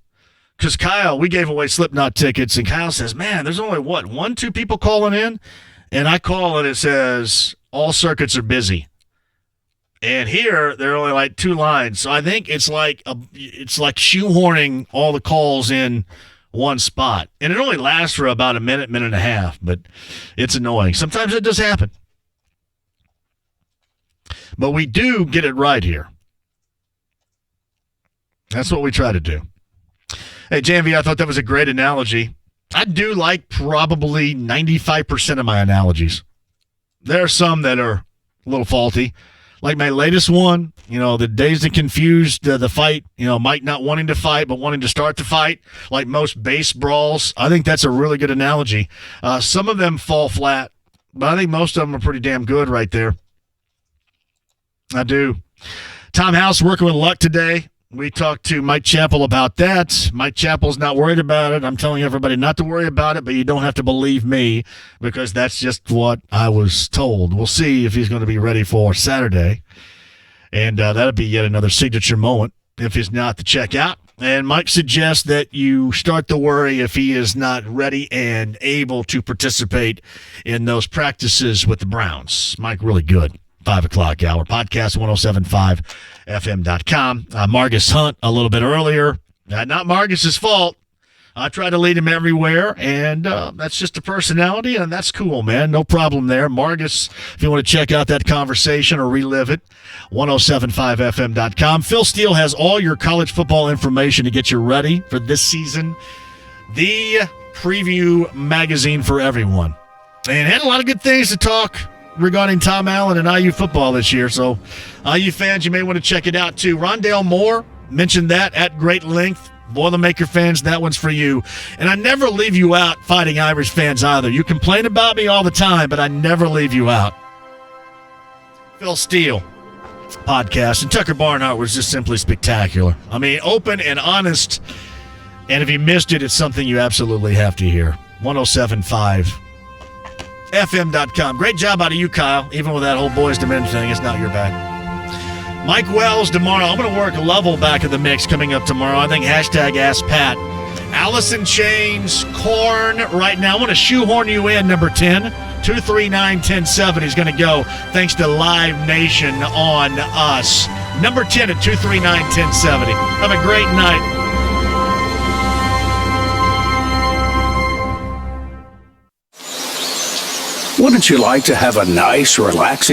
Because Kyle, we gave away Slipknot tickets, and Kyle says, man, there's only, 2 people calling in? And I call and it says, all circuits are busy. And here, there are only like 2 lines. So I think it's like shoehorning all the calls in one spot. And it only lasts for about a minute and a half, but it's annoying. Sometimes it does happen. But we do get it right here. That's what we try to do. Hey, JMV, I thought that was a great analogy. I do like probably 95% of my analogies. There are some that are a little faulty. Like my latest one, the Dazed and Confused, the fight, Mike not wanting to fight but wanting to start the fight, like most base brawls. I think that's a really good analogy. Some of them fall flat, but I think most of them are pretty damn good right there. I do. Tom House working with Luck today. We talked to Mike Chappell about that. Mike Chappell's not worried about it. I'm telling everybody not to worry about it, but you don't have to believe me because that's just what I was told. We'll see if he's going to be ready for Saturday. And that'll be yet another signature moment if he's not to check out. And Mike suggests that you start to worry if he is not ready and able to participate in those practices with the Browns. Mike, really good. 5 o'clock hour. Podcast 1075fm.com. Margus Hunt a little bit earlier. Not Margus's fault. I try to lead him everywhere, and that's just a personality, and that's cool, man. No problem there. Margus, if you want to check out that conversation or relive it, 1075fm.com. Phil Steele has all your college football information to get you ready for this season. The preview magazine for everyone. And had a lot of good things to talk regarding Tom Allen and IU football this year. So IU fans, you may want to check it out too. Rondale Moore mentioned that at great length. Boilermaker fans, that one's for you. And I never leave you out, Fighting Irish fans, either. You complain about me all the time, but I never leave you out. Phil Steele podcast, and Tucker Barnhart was just simply spectacular. I mean, open and honest, and if you missed it, it's something you absolutely have to hear. 107.5 FM.com. Great job out of you, Kyle. Even with that whole Boys to Men thing, it's not your bad. Mike Wells tomorrow. I'm going to work Lovell back in the mix coming up tomorrow. I think hashtag Ask Pat. Allison Chains, Korn right now. I want to shoehorn you in, number 10. 239-1070 is going to go thanks to Live Nation on us. Number 10 at 239-1070. Have a great night. Wouldn't you like to have a nice, relaxing